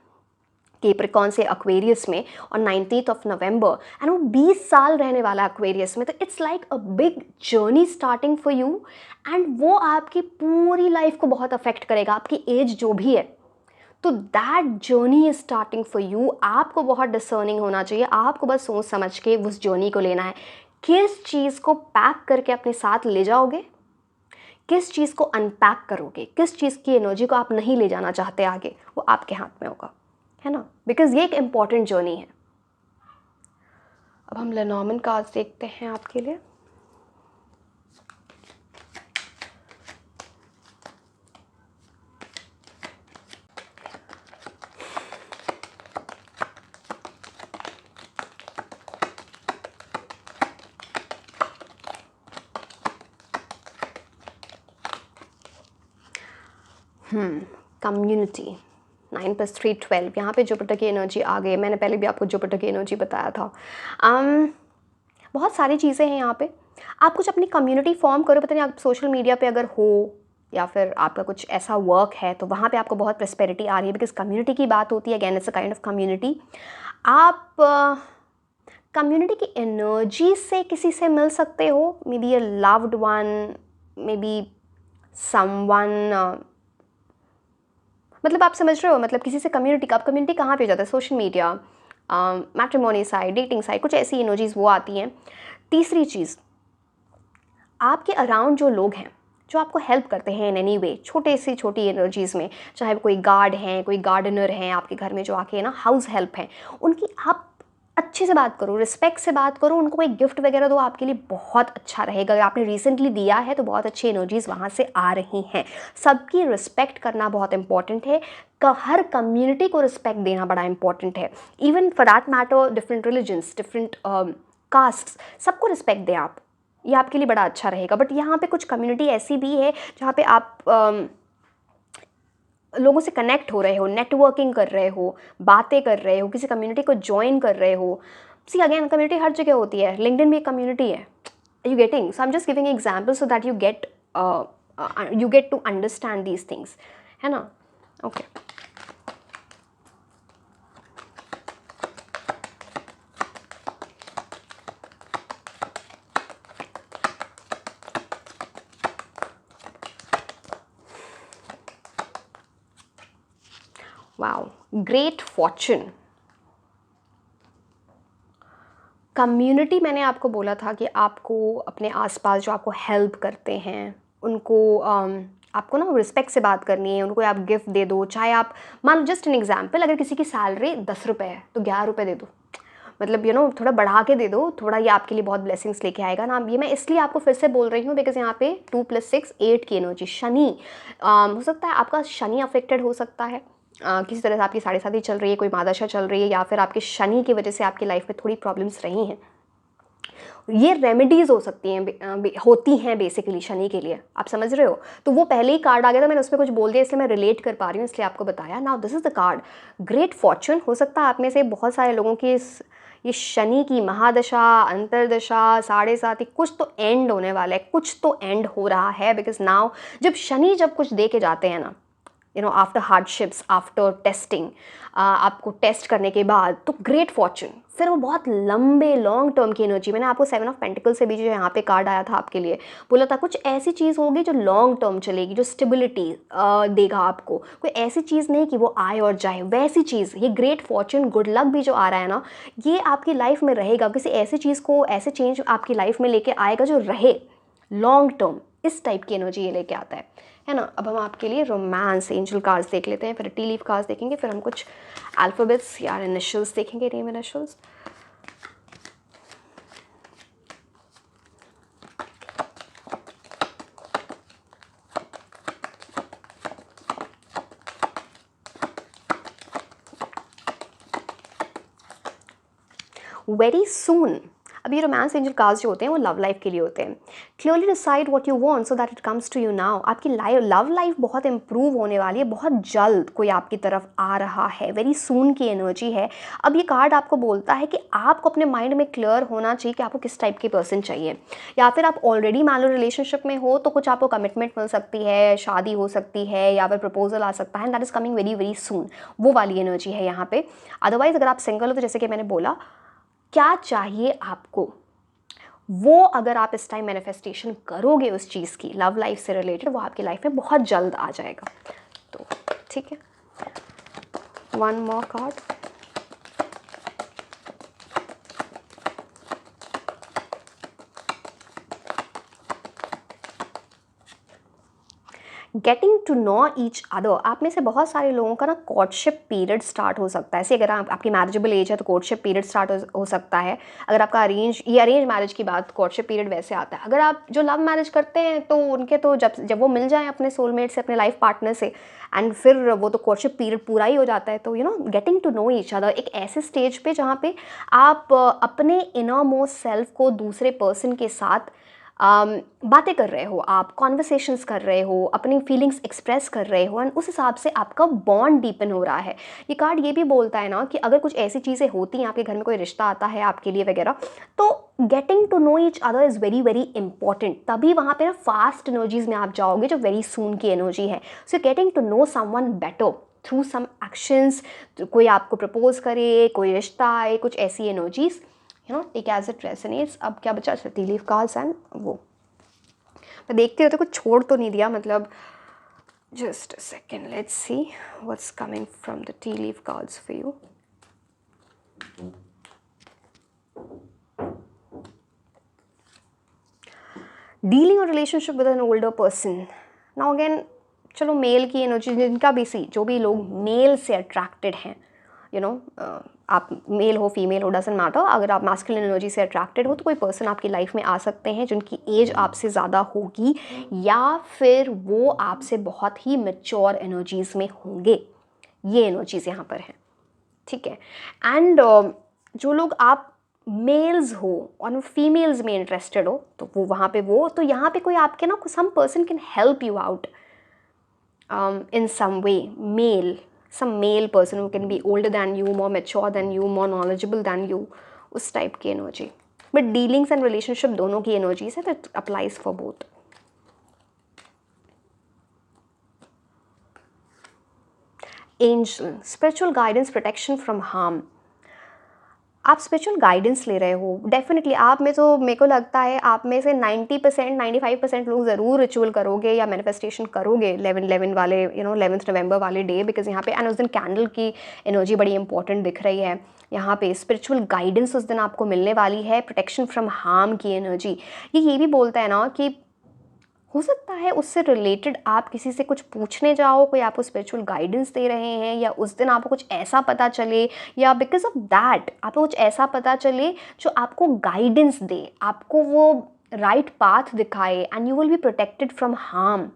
कैप्रिकॉर्न से एक्वेरियस में और 19th ऑफ नवंबर, एंड वो 20 साल रहने वाला एक्वेरियस में। तो it's like a big journey starting for you, and वो आपकी पूरी लाइफ को बहुत अफेक्ट करेगा, आपकी एज जो भी है। तो that journey is starting for you. आपको बहुत डिसर्निंग होना चाहिए, आपको बस सोच समझ के उस जर्नी को लेना है। किस चीज़ को पैक करके अपने साथ ले जाओगे, किस चीज़ को अनपैक करोगे, किस चीज़ की एनर्जी को आप नहीं ले जाना चाहते आगे, वो आपके हाथ में होगा, है ना, बिकॉज ये एक इम्पॉर्टेंट जर्नी है। अब हम लेनॉर्मन कार्ड्स देखते हैं आपके लिए। कम्युनिटी 9 + 3 12, यहाँ पे जुपिटर की एनर्जी आ गई। मैंने पहले भी आपको जुपिटर की एनर्जी बताया था। बहुत सारी चीज़ें हैं यहाँ पे। आप कुछ अपनी कम्युनिटी फॉर्म करो। पता नहीं आप सोशल मीडिया पे अगर हो, या फिर आपका कुछ ऐसा वर्क है, तो वहाँ पे आपको बहुत प्रॉस्पेरिटी आ रही है, बिकॉज कम्युनिटी की बात होती है। Again it's a kind of community. आप कम्युनिटी की एनर्जी से किसी से मिल सकते हो, may be a loved one, may be someone, मतलब आप समझ रहे हो, मतलब किसी से कम्युनिटी का। आप कम्युनिटी कहाँ पे जाता है, social media, matrimony site, dating site, कुछ ऐसी एनर्जीज वो आती हैं। तीसरी चीज़, आपके अराउंड जो लोग हैं जो आपको हेल्प करते हैं इन एनी वे, छोटे से छोटी एनर्जीज़ में, चाहे कोई गार्ड हैं, कोई गार्डनर हैं आपके घर में जो आके ना हाउस हेल्प हैं, उनकी आप अच्छे से बात करो, रिस्पेक्ट से बात करो, उनको कोई गिफ्ट वगैरह दो, आपके लिए बहुत अच्छा रहेगा। अगर आपने रिसेंटली दिया है तो बहुत अच्छी एनर्जीज़ वहाँ से आ रही हैं। सबकी रिस्पेक्ट करना बहुत इंपॉर्टेंट है, हर कम्युनिटी को रिस्पेक्ट देना बड़ा इंपॉर्टेंट है। Even for that matter different religions, different castes, सबको रिस्पेक्ट दें आप, ये आपके लिए बड़ा अच्छा रहेगा। बट यहाँ पे कुछ कम्युनिटी ऐसी भी है जहाँ पे आप लोगों से कनेक्ट हो रहे हो, नेटवर्किंग कर रहे हो, बातें कर रहे हो, किसी कम्युनिटी को ज्वाइन कर रहे हो। सी अगेन कम्युनिटी हर जगह होती है, लिंक्डइन भी एक कम्युनिटी है। You getting, so I am just giving example so that you get to understand these things, है ना। Okay wow, great fortune. Community, मैंने आपको बोला था कि आपको अपने आसपास जो आपको हेल्प करते हैं उनको आपको ना रिस्पेक्ट से बात करनी है, उनको आप गिफ्ट दे दो। चाहे आप मान लो, जस्ट एन एग्जांपल, अगर किसी की सैलरी 10 रुपये है तो 11 रुपये दे दो, मतलब यू नो थोड़ा बढ़ा के दे दो, थोड़ा ये आपके लिए बहुत ब्लेसिंग्स लेके आएगा ना। ये मैं इसलिए आपको फिर से बोल रही हूँ बिकॉज यहाँ पे 2 + 6 8 की एनर्जी, शनि, हो सकता है आपका शनि अफेक्टेड हो सकता है, किसी तरह से आपकी साढ़े साथी चल रही है, कोई महादशा चल रही है, या फिर आपके शनि की वजह से आपकी लाइफ में थोड़ी प्रॉब्लम्स रही हैं, ये रेमेडीज हो सकती हैं, होती हैं बेसिकली शनि के लिए, आप समझ रहे हो। तो वो पहले ही कार्ड आ गया था, मैंने उसमें कुछ बोल दिया, इसलिए मैं रिलेट कर पा रही हूँ, इसलिए आपको बताया। Now this is the card great Fortune. हो सकता है आप में से बहुत सारे लोगों की ये शनि की महादशा, अंतरदशा, साढ़े साथी, कुछ तो एंड होने वाला है, कुछ तो एंड हो रहा है। बिकॉज नाउ जब शनि जब कुछ दे के जाते हैं ना, आफ्टर हार्डशिप्स, आफ्टर टेस्टिंग, आपको टेस्ट करने के बाद तो ग्रेट फॉर्चून, फिर वो बहुत लंबे लॉन्ग टर्म की एनर्जी। मैंने आपको 7 ऑफ पेंटिकल से भी जो यहाँ पे कार्ड आया था आपके लिए, बोला था कुछ ऐसी चीज़ होगी जो लॉन्ग टर्म चलेगी, जो स्टेबिलिटी देगा आपको। कोई ऐसी चीज़ नहीं कि वो आए और जाए, वैसी चीज़। ये ग्रेट फॉर्चून, गुड लक भी जो आ रहा है ना, ये आपकी लाइफ में रहेगा। किसी ऐसी चीज़ को, ऐसे चेंज आपकी लाइफ में लेके आएगा जो रहे लॉन्ग टर्म। इस टाइप की एनर्जी ये लेके आता है ना। अब हम आपके लिए रोमांस एंजल कार्ड्स देख लेते हैं, फिर टी लीफ कार्ड्स देखेंगे, फिर हम कुछ अल्फ़ाबेट्स या इनिशियल्स देखेंगे, नेम इनिशियल्स। Very soon. अब ये रोमांस एंजल कार्ड्स जो होते हैं वो लव लाइफ के लिए होते हैं। Clearly decide what you want so that it comes to you now. आपकी लव लाइफ बहुत इंप्रूव होने वाली है, बहुत जल्द कोई आपकी तरफ आ रहा है, वेरी सून की एनर्जी है। अब ये कार्ड आपको बोलता है कि आपको अपने माइंड में क्लियर होना चाहिए कि आपको किस टाइप की पर्सन चाहिए। या फिर आप ऑलरेडी मान लो रिलेशनशिप में हो तो कुछ आपको कमिटमेंट मिल सकती है, शादी हो सकती है, या फिर प्रपोजल आ सकता है, and that is coming very very soon. वो वाली एनर्जी है यहाँ पे। अदरवाइज अगर आप सिंगल हो तो जैसे कि मैंने बोला, क्या चाहिए आपको, वो अगर आप इस टाइम मैनिफेस्टेशन करोगे उस चीज़ की, लव लाइफ से रिलेटेड, वो आपकी लाइफ में बहुत जल्द आ जाएगा। तो ठीक है, one more card. Getting to know each other. आप में से बहुत सारे लोगों का ना कोर्टशिप पीरियड स्टार्ट हो सकता है। ऐसे अगर आपकी मैरिजेबल एज है तो कोर्टशिप पीरियड स्टार्ट हो सकता है। अगर आपका अरेंज मैरिज की बात, कोर्टशिप पीरियड वैसे आता है। अगर आप जो लव मैरिज करते हैं तो उनके तो जब वो मिल जाए अपने सोलमेट से, अपने लाइफ पार्टनर से, एंड फिर वो तो कोर्टशिप पीरियड पूरा ही हो जाता है। तो getting to know each other एक ऐसे स्टेज पे जहाँ पे आप अपने इनर मोस्ट सेल्फ को दूसरे पर्सन के साथ बातें कर रहे हो, आप कॉन्वर्सेशंस कर रहे हो, अपनी फीलिंग्स एक्सप्रेस कर रहे हो, एंड उस हिसाब से आपका बॉन्ड डीपन हो रहा है। ये कार्ड ये भी बोलता है ना कि अगर कुछ ऐसी चीज़ें होती हैं, आपके घर में कोई रिश्ता आता है आपके लिए वगैरह, तो getting to know each other is very very important. तभी वहाँ पे ना फास्ट एनर्जीज में आप जाओगे जो वेरी सून की एनर्जी है। So getting to know someone better through some actions, कोई आपको प्रपोज करे, कोई रिश्ता आए, कुछ ऐसी energies, take as it resonates. अब क्या बचा, टी लीफ कार्ड्स एंड वो मैं देखते होते कुछ छोड़ तो नहीं दिया, मतलब just a second, let's see what's coming from the T leaf cards for you. Dealing a relationship with an older person. Now again, चलो मेल की एनर्जी, जिनका भी जो भी लोग मेल से अट्रैक्टेड हैं, आप मेल हो फीमेल हो डजंट मैटर, अगर आप मैस्कुलिन एनर्जी से अट्रैक्टेड हो तो कोई पर्सन आपकी लाइफ में आ सकते हैं जिनकी एज आपसे ज़्यादा होगी, या फिर वो आपसे बहुत ही मैच्योर एनर्जीज़ में होंगे। ये एनर्जीज़ यहाँ पर हैं, ठीक है। एंड जो लोग आप मेल्स हो और फीमेल्स में इंटरेस्टेड हो तो वो वहाँ पे तो यहाँ पे कोई आपके ना some person can help you out in some way, some male person who can be older than you, more mature than you, more knowledgeable than you, उस टाइप की energy. But dealings and relationship दोनों की एनर्जीज है, that applies for both. Angel, spiritual guidance, protection from harm. आप स्पिरिचुअल गाइडेंस ले रहे हो, डेफिनेटली आप में तो मेरे को लगता है आप में से 90% 95% लोग ज़रूर रिचुअल करोगे या मैनिफेस्टेशन करोगे 11/11 वाले 11th नवंबर वाले डे, बिकॉज यहाँ पे एंड उस दिन कैंडल की एनर्जी बड़ी इंपॉर्टेंट दिख रही है। यहाँ पे स्पिरिचुअल गाइडेंस उस दिन आपको मिलने वाली है, प्रोटेक्शन फ्रॉम हार्म की एनर्जी। ये भी बोलता है ना कि हो सकता है उससे रिलेटेड आप किसी से कुछ पूछने जाओ, कोई आपको स्पिरिचुअल गाइडेंस दे रहे हैं, या उस दिन आपको कुछ ऐसा पता चले, या बिकॉज ऑफ दैट आपको कुछ ऐसा पता चले जो आपको गाइडेंस दे, आपको वो राइट पाथ दिखाए, and you will be protected from harm.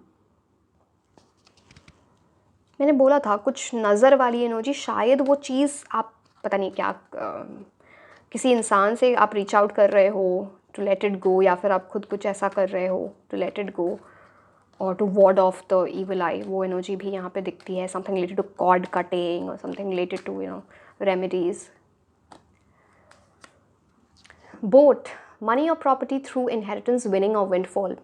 मैंने बोला था कुछ नज़र वाली एनर्जी, शायद वो चीज़ आप पता नहीं क्या किसी इंसान से आप रीच आउट कर रहे हो टू लेट इट गो, या फिर आप खुद कुछ ऐसा कर रहे हो टू लेट इट गो और to ward off the evil eye, वो एनर्जी भी यहाँ पे दिखती है. Something related to cord cutting और something related to remedies. Boat, money और प्रॉपर्टी थ्रू इनहेरिटेंस, विनिंग और विंडफॉल.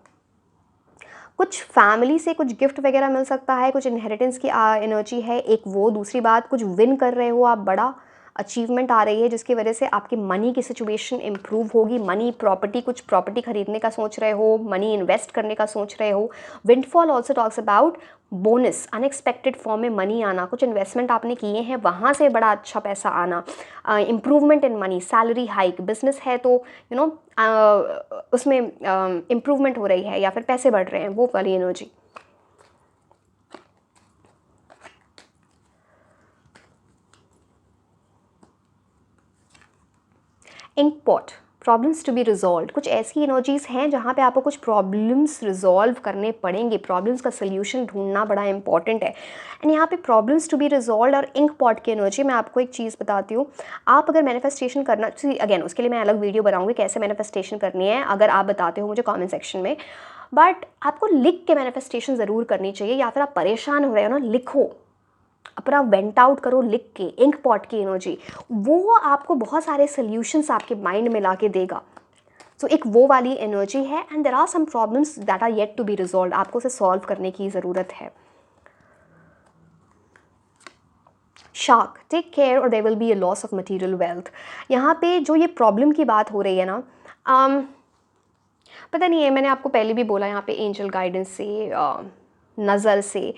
कुछ फैमिली से कुछ गिफ्ट वगैरह मिल सकता है, कुछ इनहेरिटेंस की एनर्जी है एक वो. दूसरी बात, कुछ विन कर रहे हो आप, बड़ा अचीवमेंट आ रही है जिसकी वजह से आपकी मनी की सिचुएशन इंप्रूव होगी. मनी, प्रॉपर्टी, कुछ प्रॉपर्टी खरीदने का सोच रहे हो, मनी इन्वेस्ट करने का सोच रहे हो. Windfall also talks about bonus, unexpected form में मनी आना, कुछ इन्वेस्टमेंट आपने किए हैं वहाँ से बड़ा अच्छा पैसा आना, improvement in money, salary hike. Business है तो उसमें इम्प्रूवमेंट हो रही है या फिर पैसे बढ़ रहे हैं, वो वाली energy. Ink pot, problems to be resolve. कुछ ऐसी एनर्जीज़ हैं जहाँ पे आपको कुछ प्रॉब्लम्स रिजॉल्व करने पड़ेंगे, प्रॉब्लम्स का सल्यूशन ढूंढना बड़ा इंपॉर्टेंट है. एंड यहाँ पे प्रॉब्लम्स टू बी रिजॉल्व और इंक पॉट की एनर्जी. मैं आपको एक चीज़ बताती हूँ, आप अगर मैनिफेस्टेशन करना, अगेन उसके लिए मैं अलग वीडियो बनाऊँगी कैसे मैनिफेस्टेशन करनी है, अगर आप बताते हो मुझे कॉमेंट सेक्शन में. बट आपको लिख के मैनिफेस्टेशन ज़रूर करनी चाहिए, या फिर आप परेशान हो रहे हो ना, लिखो, अपना वेंट आउट करो लिख के. इंक पॉट की एनर्जी वो आपको बहुत सारे सल्यूशंस आपके माइंड में ला के देगा. सो एक वो वाली एनर्जी है. And there are some problems that are yet to be resolve, आपको उसे सॉल्व करने की ज़रूरत है. Shark, take care or there will be a loss of material wealth. यहाँ पे जो ये प्रॉब्लम की बात हो रही है ना, पता नहीं है, मैंने आपको पहले भी बोला, यहाँ पे एंजल गाइडेंस से, नज़र से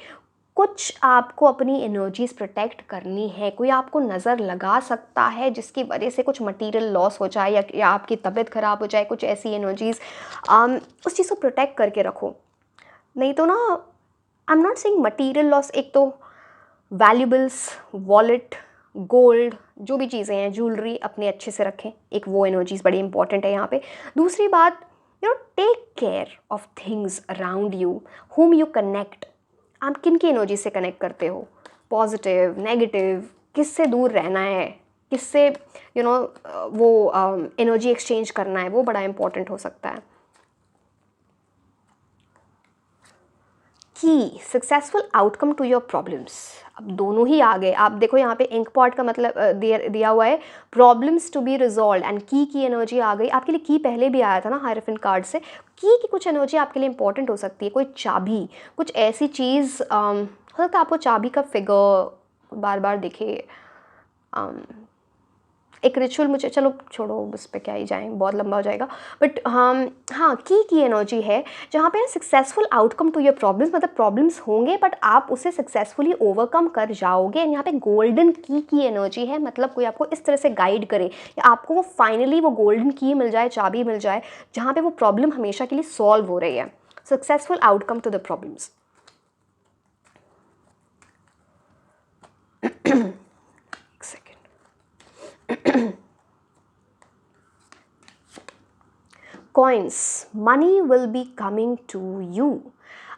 कुछ आपको अपनी एनर्जीज़ प्रोटेक्ट करनी है. कोई आपको नज़र लगा सकता है जिसकी वजह से कुछ मटेरियल लॉस हो जाए या आपकी तबीयत ख़राब हो जाए. कुछ ऐसी एनर्जीज़, उस चीज़ को प्रोटेक्ट करके रखो. नहीं तो ना, I am not saying material loss, एक तो वैल्यूबल्स, वॉलेट, गोल्ड, जो भी चीज़ें हैं, ज्वेलरी अपने अच्छे से रखें, एक वो एनर्जीज़ बड़ी इंपॉर्टेंट है यहाँ पे. दूसरी बात, take care of things around you, whom you connect. आप किन की एनर्जी से कनेक्ट करते हो, पॉजिटिव, नेगेटिव, किससे दूर रहना है, किससे वो एनर्जी एक्सचेंज करना है, वो बड़ा इंपॉर्टेंट हो सकता है. की successful outcome to your problems. अब दोनों ही आ गए. आप देखो यहाँ पे इंक पॉट का मतलब दिया हुआ है problems to be resolve, and की एनर्जी आ गई. आपके लिए की पहले भी आया था ना हायरफेंट कार्ड से. की कुछ एनर्जी आपके लिए इंपॉर्टेंट हो सकती है. कोई चाबी, कुछ ऐसी चीज़, हो सकता है आपको चाबी का फिगर बार बार दिखे. एक रिचुअल, मुझे, चलो छोड़ो उस पर क्या ही जाएँ, बहुत लंबा हो जाएगा. बट हाँ, की एनर्जी है जहाँ पे successful outcome to your problems, मतलब प्रॉब्लम्स होंगे बट आप उसे सक्सेसफुली ओवरकम कर जाओगे. एंड यहाँ पे गोल्डन की एनर्जी है, मतलब कोई आपको इस तरह से गाइड करे या आपको वो फाइनली वो गोल्डन की मिल जाए, चाबी मिल जाए, जहाँ पे वो प्रॉब्लम हमेशा के लिए सॉल्व हो रही है. Successful outcome to the problems. Coins, money will be coming to you.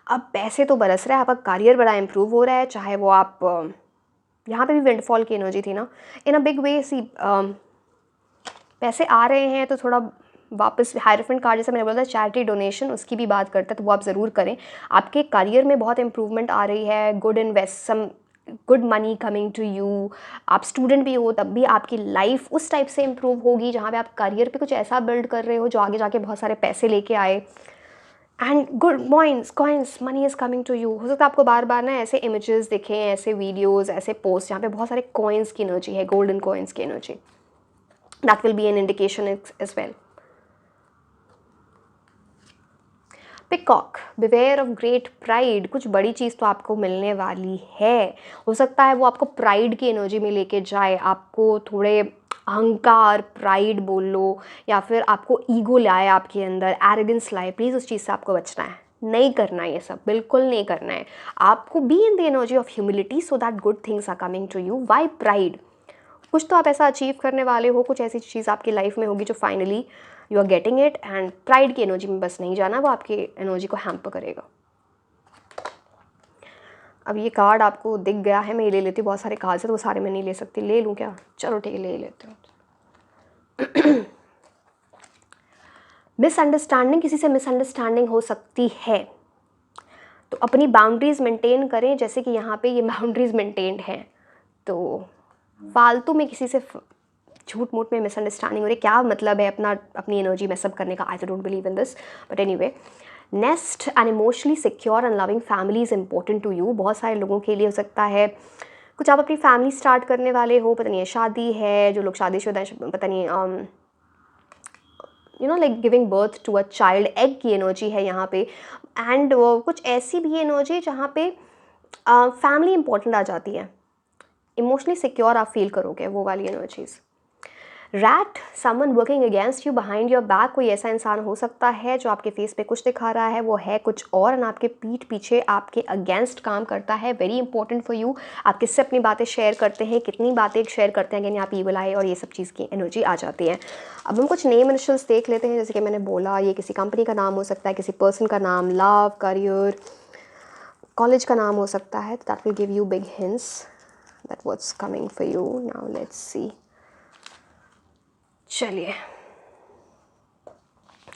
अब पैसे तो बरस रहा है, आपका करियर बड़ा इंप्रूव हो रहा है, चाहे वो आप यहाँ पे भी विंडफॉल की एनर्जी थी ना, इन अ बिग वे. सी पैसे आ रहे हैं तो थोड़ा वापस हायरफेंट कार्ड, जैसे मैंने बोला था चैरिटी डोनेशन, उसकी भी बात करते हैं, तो वो आप ज़रूर करें. आपके करियर में बहुत इंप्रूवमेंट आ रही है. Good invest, some good money coming to you. आप स्टूडेंट भी हो तब भी आपकी लाइफ उस टाइप से इम्प्रूव होगी जहाँ पे आप करियर पे कुछ ऐसा बिल्ड कर रहे हो जो आगे जाके बहुत सारे पैसे लेके आए. And good coins, money is coming to you. हो सकता है आपको बार बार ना ऐसे इमेजेस दिखें, ऐसे वीडियोज़, ऐसे पोस्ट जहाँ पे बहुत सारे कॉइन्स की एनर्जी है, गोल्डन कॉइन्स की energy. That will be an indication as well. Peacock, beware of great pride. कुछ बड़ी चीज़ तो आपको मिलने वाली है. हो सकता है वो आपको प्राइड की एनर्जी में लेके जाए, आपको थोड़े अहंकार, प्राइड बोल लो, या फिर आपको ईगो लाए आपके अंदर, एरोगेंस लाए. प्लीज़ उस चीज़ से आपको बचना है, नहीं करना है, ये सब बिल्कुल नहीं करना है. आपको be in the energy of humility so that good things are coming to you. Why pride? कुछ तो आप ऐसा अचीव करने वाले हो, कुछ ऐसी चीज़ आपकी लाइफ में होगी जो finally you are getting it. And pride की एनर्जी में बस नहीं जाना, वो आपकी एनर्जी को हैम्पर करेगा. अब ये कार्ड आपको दिख गया है, मैं ये ले लेती हूँ। बहुत सारे कार्ड्स हैं तो वो सारे मैं नहीं ले सकती। ले लूँ क्या? चलो ठीक है, ले लेती हूँ। मिसअंडरस्टैंडिंग, किसी से मिसअंडरस्टैंडिंग हो सकती है, तो अपनी बाउंड्रीज़ मेंटेन करें। जैसे कि यहाँ पे ये बाउंड्रीज़ मेंटेन्ड हैं, तो फालतू में किसी से झूठ मूठ में मिसअंडरस्टैंडिंग हो रही, क्या मतलब है अपनी एनर्जी मैसअप करने का? I don't believe in this, but anyway. Nest, an emotionally secure and loving family is important to you. बहुत सारे लोगों के लिए हो सकता है कुछ आप अपनी फैमिली स्टार्ट करने वाले हो, पता नहीं है शादी है, जो लोग शादीशुदा हैं, पता नहीं like giving birth to a child, egg की एनर्जी है यहाँ पे। एंड कुछ ऐसी भी एनर्जी जहाँ पे फैमिली इंपॉर्टेंट आ जाती है, इमोशनली सिक्योर आप फील करोगे, वो वाली energies. Rat, someone working against you behind your back, कोई ऐसा इंसान हो सकता है जो आपके फेस पे कुछ दिखा रहा है, वो है कुछ और, एंड आपके पीठ पीछे आपके अगेंस्ट काम करता है। Very important for you. आप किससे अपनी बातें शेयर करते हैं, कितनी बातें शेयर करते हैं, यानी आप ईविल आई और ये सब चीज़ की एनर्जी आ जाती है। अब हम कुछ नेम इनिशियल्स देख लेते हैं। जैसे कि मैंने बोला, ये किसी कंपनी का नाम हो सकता है, किसी पर्सन का नाम, लव, करियर, कॉलेज का नाम हो सकता है। That will give you big hints that what's coming for you. Now let's see. चलिए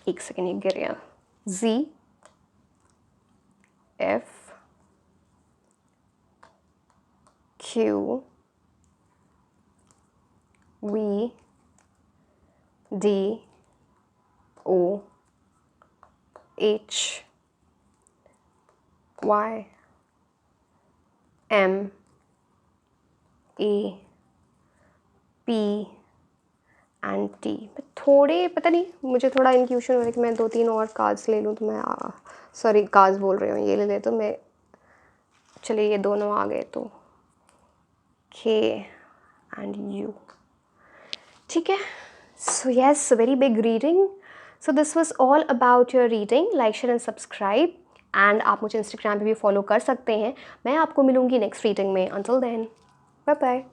एक सेकेंड, ये गिर गया। Z, F, Q, V, D, O, H, Y, M, A, P and T. थोड़े पता नहीं, मुझे थोड़ा इन्फ्यूशन हो रहा है कि मैं 2-3 और कार्ड्स ले लूँ, तो मैं सॉरी कार्ड्स बोल रही हूँ, ये ले तो मैं, चलिए ये दोनों आ गए तो K एंड U, ठीक है। So yes, very big reading. So this was all about your reading. Like, share and subscribe, and आप मुझे इंस्टाग्राम पे भी फॉलो कर सकते हैं। मैं आपको मिलूँगी नेक्स्ट रीडिंग में। Until then, bye bye.